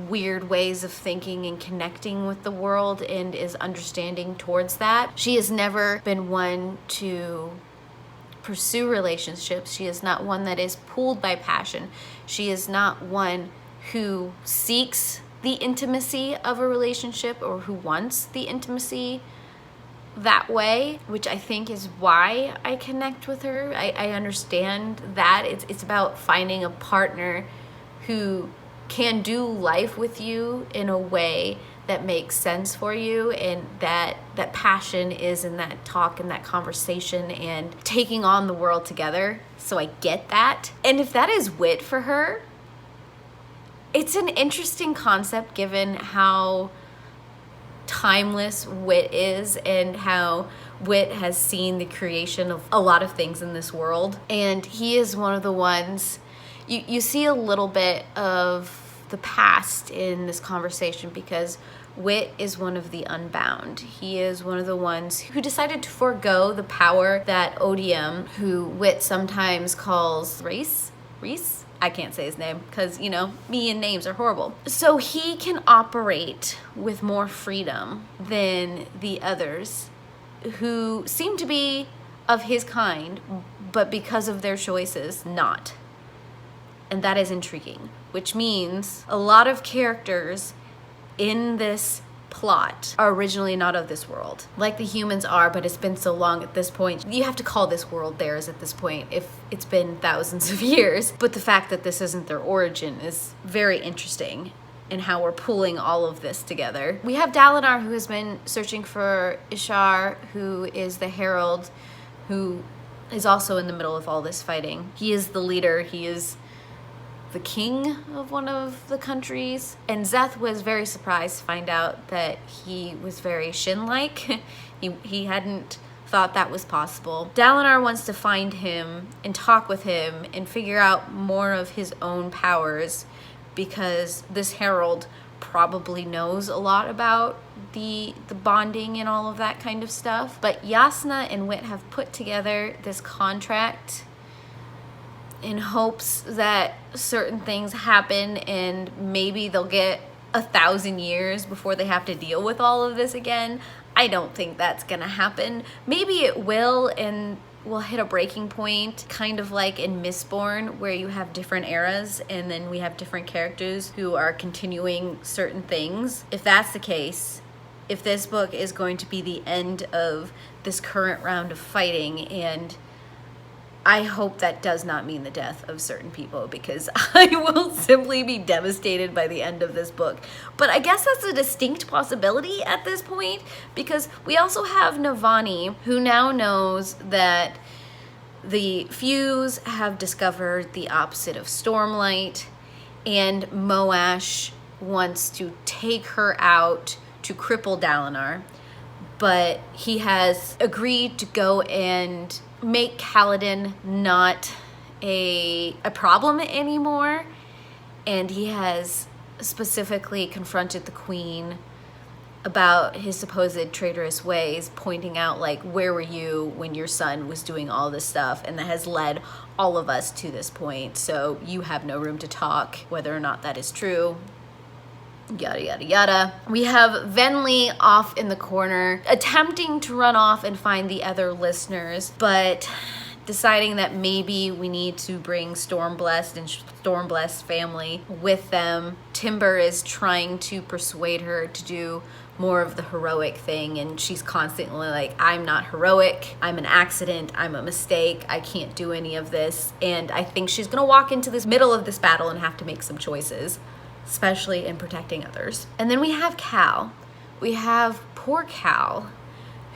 weird ways of thinking and connecting with the world and is understanding towards that. She has never been one to pursue relationships. She is not one that is pulled by passion. She is not one who seeks the intimacy of a relationship or who wants the intimacy that way, which I think is why I connect with her. I understand that. It's about finding a partner who can do life with you in a way that makes sense for you, and that passion is in that talk and that conversation and taking on the world together. So I get that. And if that is Wit for her, it's an interesting concept given how timeless Wit is and how Wit has seen the creation of a lot of things in this world. And he is one of the ones, you see a little bit of the past in this conversation, because Wit is one of the unbound. He is one of the ones who decided to forego the power that Odium, who Wit sometimes calls Reese? I can't say his name because, you know, me and names are horrible. So he can operate with more freedom than the others who seem to be of his kind, but because of their choices, not. And that is intriguing, which means a lot of characters in this plot are originally not of this world, like the humans are, but it's been so long at this point. You have to call this world theirs at this point if it's been thousands of years. But the fact that this isn't their origin is very interesting in how we're pulling all of this together. We have Dalinar, who has been searching for Ishar, who is the herald, who is also in the middle of all this fighting. He is the leader. He is the king of one of the countries. And Szeth was very surprised to find out that he was very Shin-like. he hadn't thought that was possible. Dalinar wants to find him and talk with him and figure out more of his own powers, because this herald probably knows a lot about the bonding and all of that kind of stuff. But Jasnah and Wit have put together this contract in hopes that certain things happen, and maybe they'll get 1,000 years before they have to deal with all of this again. I don't think that's gonna happen. Maybe it will, and we'll hit a breaking point, kind of like in Mistborn, where you have different eras and then we have different characters who are continuing certain things. If that's the case, if this book is going to be the end of this current round of fighting, and I hope that does not mean the death of certain people, because I will simply be devastated by the end of this book. But I guess that's a distinct possibility at this point, because we also have Navani, who now knows that The Fuse have discovered the opposite of Stormlight, and Moash wants to take her out to cripple Dalinar, but he has agreed to go and make Kaladin not a problem anymore, and he has specifically confronted the Queen about his supposed traitorous ways, pointing out, like, where were you when your son was doing all this stuff, and that has led all of us to this point, so you have no room to talk, whether or not that is true. Yada yada yada. We have Venli off in the corner, attempting to run off and find the other listeners, but deciding that maybe we need to bring Stormblessed and Stormblessed family with them. Timber is trying to persuade her to do more of the heroic thing, and she's constantly like, I'm not heroic, I'm an accident, I'm a mistake, I can't do any of this. And I think she's gonna walk into this middle of this battle and have to make some choices, especially in protecting others. And then we have Cal. We have poor Cal,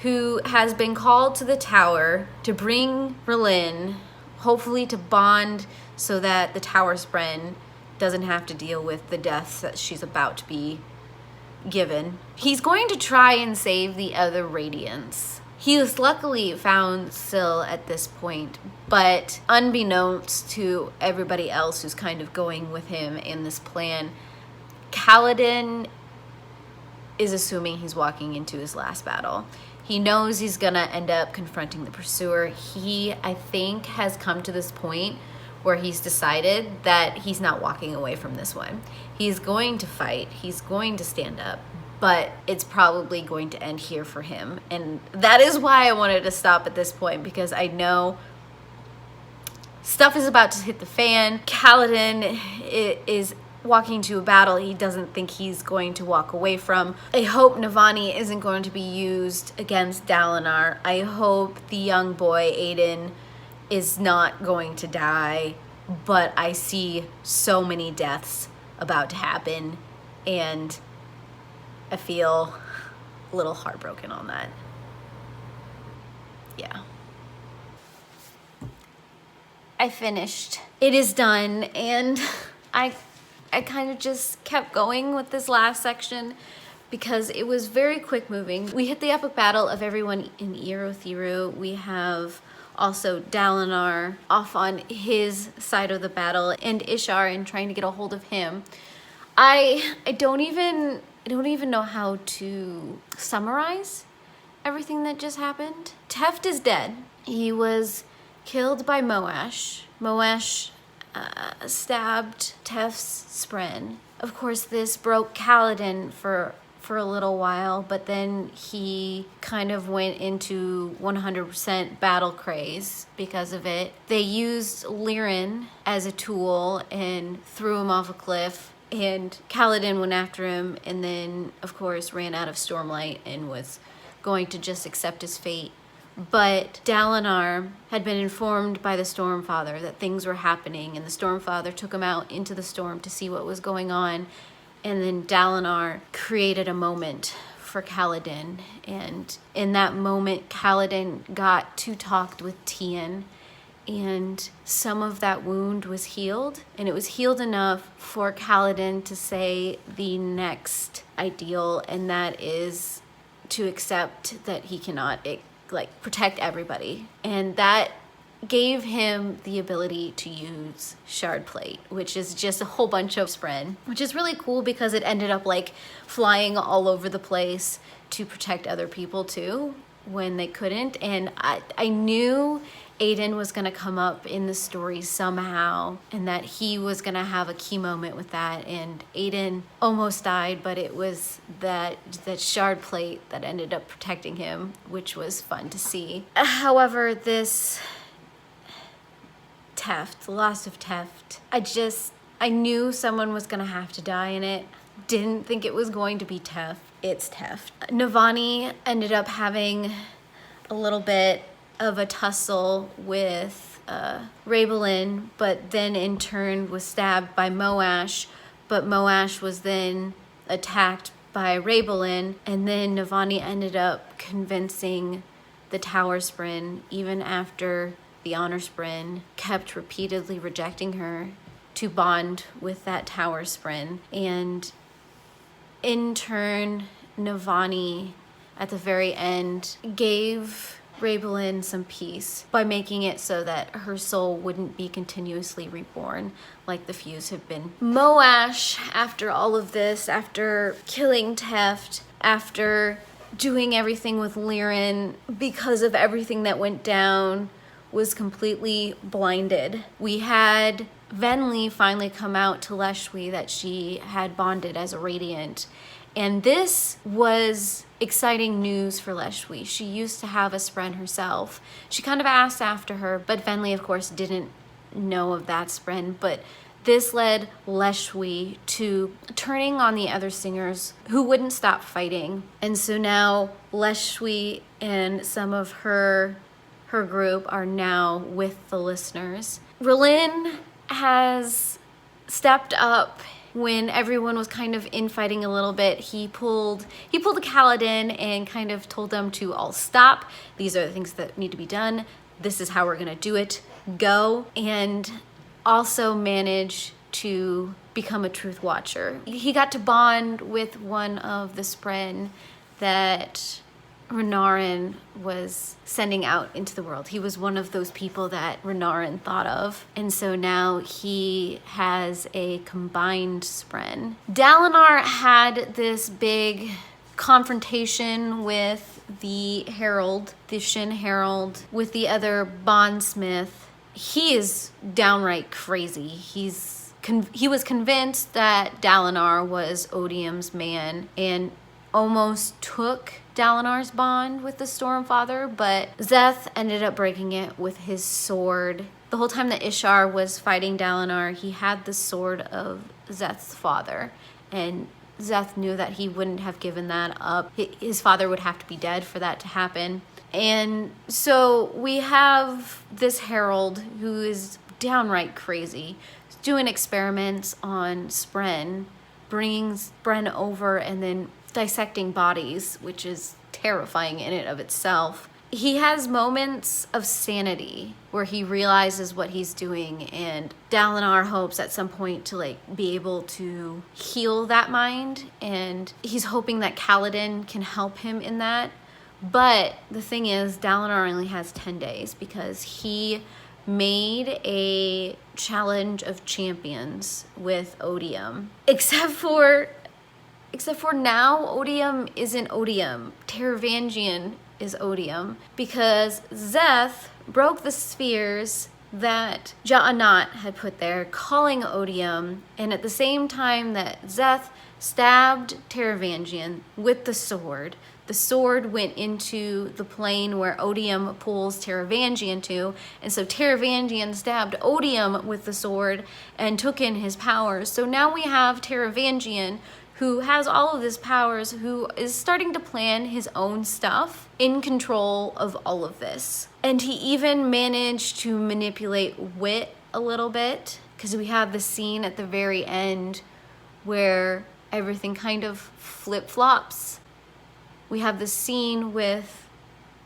who has been called to the tower to bring R'hllyn, hopefully to bond so that the Tower Spren doesn't have to deal with the deaths that she's about to be given. He's going to try and save the other Radiants. He has luckily found Syl at this point, but unbeknownst to everybody else who's kind of going with him in this plan, Kaladin is assuming he's walking into his last battle. He knows he's gonna end up confronting the Pursuer. He, I think, has come to this point where he's decided that he's not walking away from this one. He's going to fight, he's going to stand up, but it's probably going to end here for him. And that is why I wanted to stop at this point, because I know stuff is about to hit the fan. Kaladin is walking to a battle he doesn't think he's going to walk away from. I hope Navani isn't going to be used against Dalinar. I hope the young boy, Aiden, is not going to die, but I see so many deaths about to happen, and I feel a little heartbroken on that. Yeah. I finished. It is done, and I kind of just kept going with this last section because it was very quick moving. We hit the epic battle of everyone in Erothiru. We have also Dalinar off on his side of the battle, and Ishar in trying to get a hold of him. I don't even know how to summarize everything that just happened. Teft is dead. He was killed by Moash. Moash stabbed Teft's Spren. Of course, this broke Kaladin for a little while, but then he kind of went into 100% battle craze because of it. They used Lirin as a tool and threw him off a cliff, and Kaladin went after him, and then, of course, ran out of Stormlight and was going to just accept his fate. But Dalinar had been informed by the Stormfather that things were happening, and the Stormfather took him out into the storm to see what was going on. And then Dalinar created a moment for Kaladin. And in that moment, Kaladin got to talk with Tien, and some of that wound was healed. And it was healed enough for Kaladin to say the next ideal, and that is to accept that he cannot protect everybody. And that gave him the ability to use Shard Plate, which is just a whole bunch of Spren, which is really cool because it ended up like flying all over the place to protect other people too when they couldn't. And I knew Aiden was going to come up in the story somehow, and that he was going to have a key moment with that. And Aiden almost died, but it was that Shard Plate that ended up protecting him, which was fun to see. However, this Teft, the loss of Teft, I knew someone was going to have to die in it. Didn't think it was going to be Teft. It's Teft. Navani ended up having a little bit of a tussle with Raybelin, but then in turn was stabbed by Moash, but Moash was then attacked by Raybelin, and then Navani ended up convincing the Tower Spren, even after the Honor Spren kept repeatedly rejecting her to bond with that Tower Spren. And in turn, Navani, at the very end, gave Raybelin some peace by making it so that her soul wouldn't be continuously reborn like the Fuse have been. Moash, after all of this, after killing Teft, after doing everything with Liren, because of everything that went down, was completely blinded. We had Venli finally come out to Leshwi that she had bonded as a Radiant. And this was exciting news for Leshwi. She used to have a Spren herself. She kind of asked after her, but Venli, of course, didn't know of that Spren. But this led Leshwi to turning on the other singers who wouldn't stop fighting. And so now Leshwi and some of her group are now with the listeners. R'hllyn has stepped up when everyone was kind of infighting a little bit. He pulled a Kaladin and kind of told them to all stop. These are the things that need to be done. This is how we're gonna do it. Go. And also managed to become a Truth Watcher. He got to bond with one of the Spren that Renarin was sending out into the world. He was one of those people that Renarin thought of. And so now he has a combined Spren. Dalinar had this big confrontation with the Herald, the Shin Herald, with the other bondsmith. He is downright crazy. He was convinced that Dalinar was Odium's man and almost took Dalinar's bond with the Stormfather, but Szeth ended up breaking it with his sword. The whole time that Ishar was fighting Dalinar, he had the sword of Szeth's father, and Szeth knew that he wouldn't have given that up. His father would have to be dead for that to happen. And so we have this Herald who is downright crazy, doing experiments on Spren, bringing Spren over and then dissecting bodies, which is terrifying in and of itself. He has moments of sanity where he realizes what he's doing, and Dalinar hopes at some point to be able to heal that mind, and he's hoping that Kaladin can help him in that. But the thing is, Dalinar only has 10 days because he made a challenge of champions with Odium. Except for now, Odium isn't Odium. Taravangian is Odium, because Szeth broke the spheres that Ja'anat had put there, calling Odium, and at the same time that Szeth stabbed Taravangian with the sword went into the plane where Odium pulls Taravangian to, and so Taravangian stabbed Odium with the sword and took in his powers. So now we have Taravangian, who has all of his powers, who is starting to plan his own stuff, in control of all of this. And he even managed to manipulate Wit a little bit, because we have the scene at the very end where everything kind of flip-flops. We have the scene with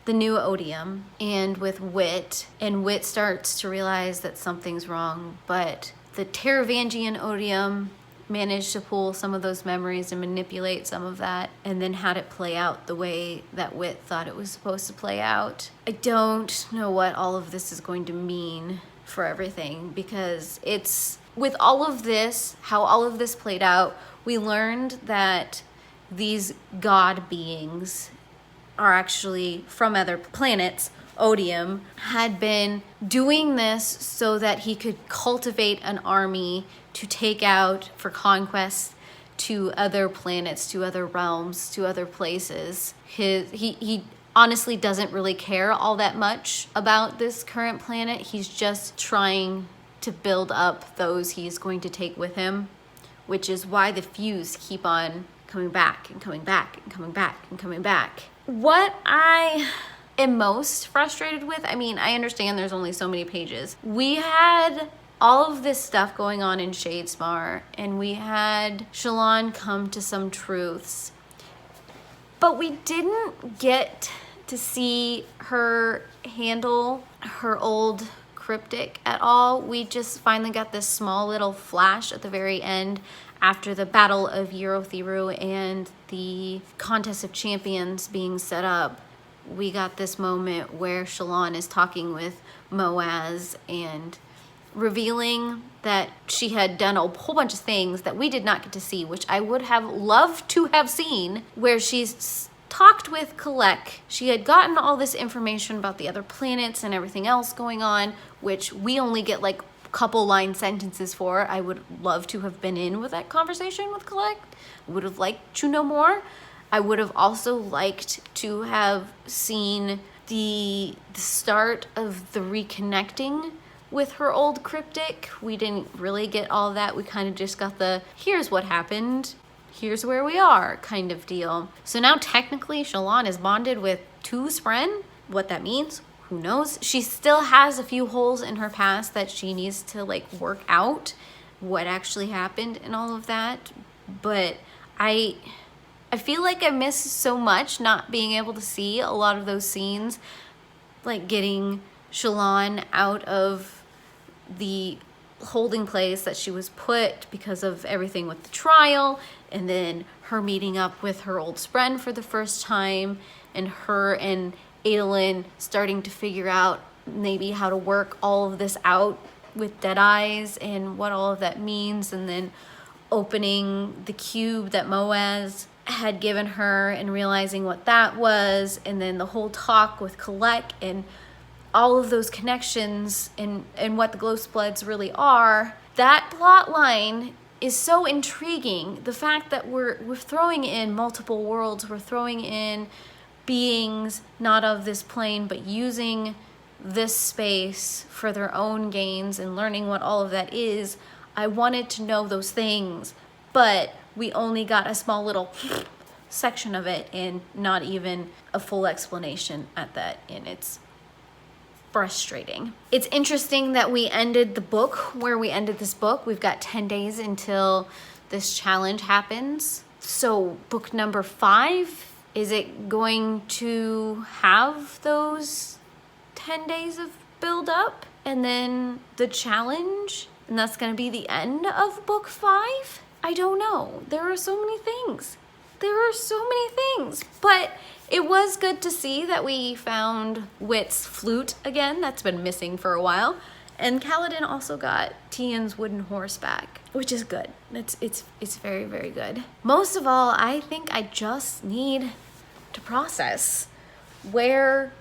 the new Odium and with Wit, and Wit starts to realize that something's wrong, but the Taravangian Odium managed to pull some of those memories and manipulate some of that, and then had it play out the way that Wit thought it was supposed to play out. I don't know what all of this is going to mean for everything, because it's, with all of this, how all of this played out, we learned that these god beings are actually from other planets. Odium had been doing this so that he could cultivate an army to take out for conquest to other planets, to other realms, to other places. He honestly doesn't really care all that much about this current planet. He's just trying to build up those he's going to take with him, which is why the Fuse keep on coming back and coming back and coming back and coming back. What I am most frustrated with, I mean, I understand there's only so many pages. We had all of this stuff going on in Shadesmar, and we had Shallan come to some truths, but we didn't get to see her handle her old cryptic at all. We just finally got this small little flash at the very end after the Battle of Eurothiru and the Contest of Champions being set up. We got this moment where Shallan is talking with Moaz and revealing that she had done a whole bunch of things that we did not get to see, which I would have loved to have seen, where she's talked with Kalek. She had gotten all this information about the other planets and everything else going on, which we only get like a couple line sentences for. I would love to have been in with that conversation with Kalek. Would have liked to know more. I would have also liked to have seen the start of the reconnecting with her old cryptic. We didn't really get all of that. We kind of just got the, here's what happened, here's where we are kind of deal. So now technically Shallan is bonded with two Spren. What that means, who knows? She still has a few holes in her past that she needs to like work out what actually happened and all of that. But I feel like I miss so much not being able to see a lot of those scenes, like getting Shallan out of the holding place that she was put because of everything with the trial, and then her meeting up with her old Spren for the first time, and her and Adolin starting to figure out maybe how to work all of this out with Dead Eyes and what all of that means, and then opening the cube that Moaz had given her and realizing what that was, and then the whole talk with Kalek and all of those connections and what the Ghostbloods really are. That plot line is so intriguing. The fact that we're throwing in multiple worlds, we're throwing in beings not of this plane, but using this space for their own gains and learning what all of that is. I wanted to know those things, but we only got a small little section of it and not even a full explanation at that, and it's frustrating. It's interesting that we ended the book where we ended this book. We've got 10 days until this challenge happens. So book number 5, is it going to have those 10 days of build up and then the challenge? And that's going to be the end of book 5? I don't know. There are so many things. But it was good to see that we found Wit's flute again. That's been missing for a while. And Kaladin also got Tian's wooden horse back, which is good. It's very, very good. Most of all, I think I just need to process where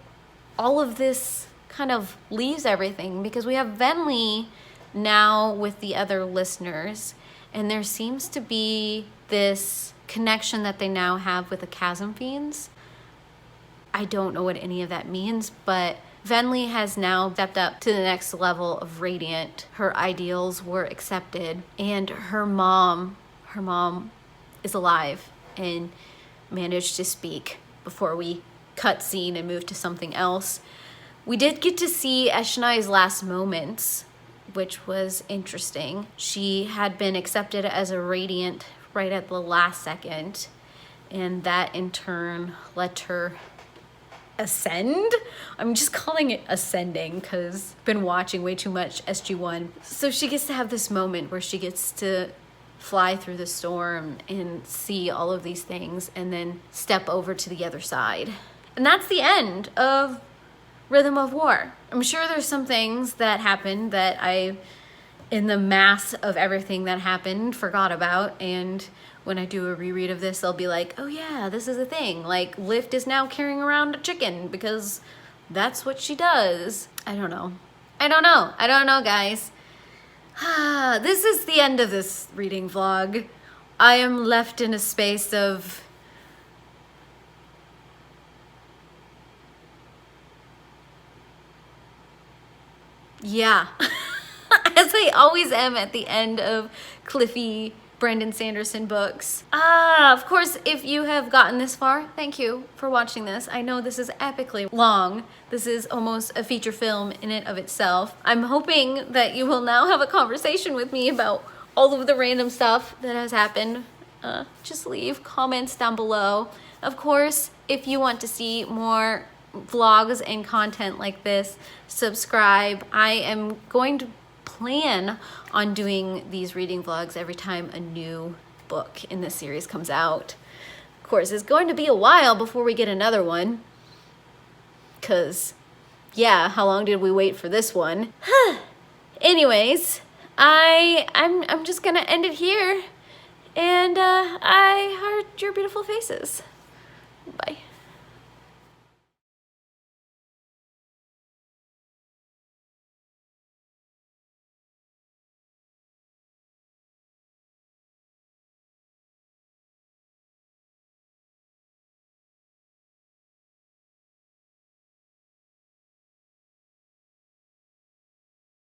all of this kind of leaves everything, because we have Venli now with the other listeners, and there seems to be this connection that they now have with the Chasm Fiends. I don't know what any of that means, but Venli has now stepped up to the next level of Radiant. Her ideals were accepted, and her mom is alive and managed to speak before we cut scene and move to something else. We did get to see Eshonai's last moments, which was interesting. She had been accepted as a Radiant right at the last second, and that in turn let her ascend. I'm just calling it ascending because I've been watching way too much SG-1. So she gets to have this moment where she gets to fly through the storm and see all of these things and then step over to the other side. And that's the end of Rhythm of War. I'm sure there's some things that happened that I, in the mass of everything that happened, forgot about, and when I do a reread of this, I'll be like, oh yeah, this is a thing. Like, Lift is now carrying around a chicken because that's what she does. I don't know, guys. This is the end of this reading vlog. I am left in a space of yeah. As I always am at the end of Cliffy Brandon Sanderson books. Of course, if you have gotten this far, thank you for watching this. I know this is epically long. This is almost a feature film in and of itself. I'm hoping that you will now have a conversation with me about all of the random stuff that has happened. Just leave comments down below. Of course, if you want to see more vlogs and content like this, subscribe. I am going to plan on doing these reading vlogs every time a new book in this series comes out. Of course, it's going to be a while before we get another one, because, yeah, how long did we wait for this one? Anyways, I'm just gonna end it here, and I heart your beautiful faces. Bye.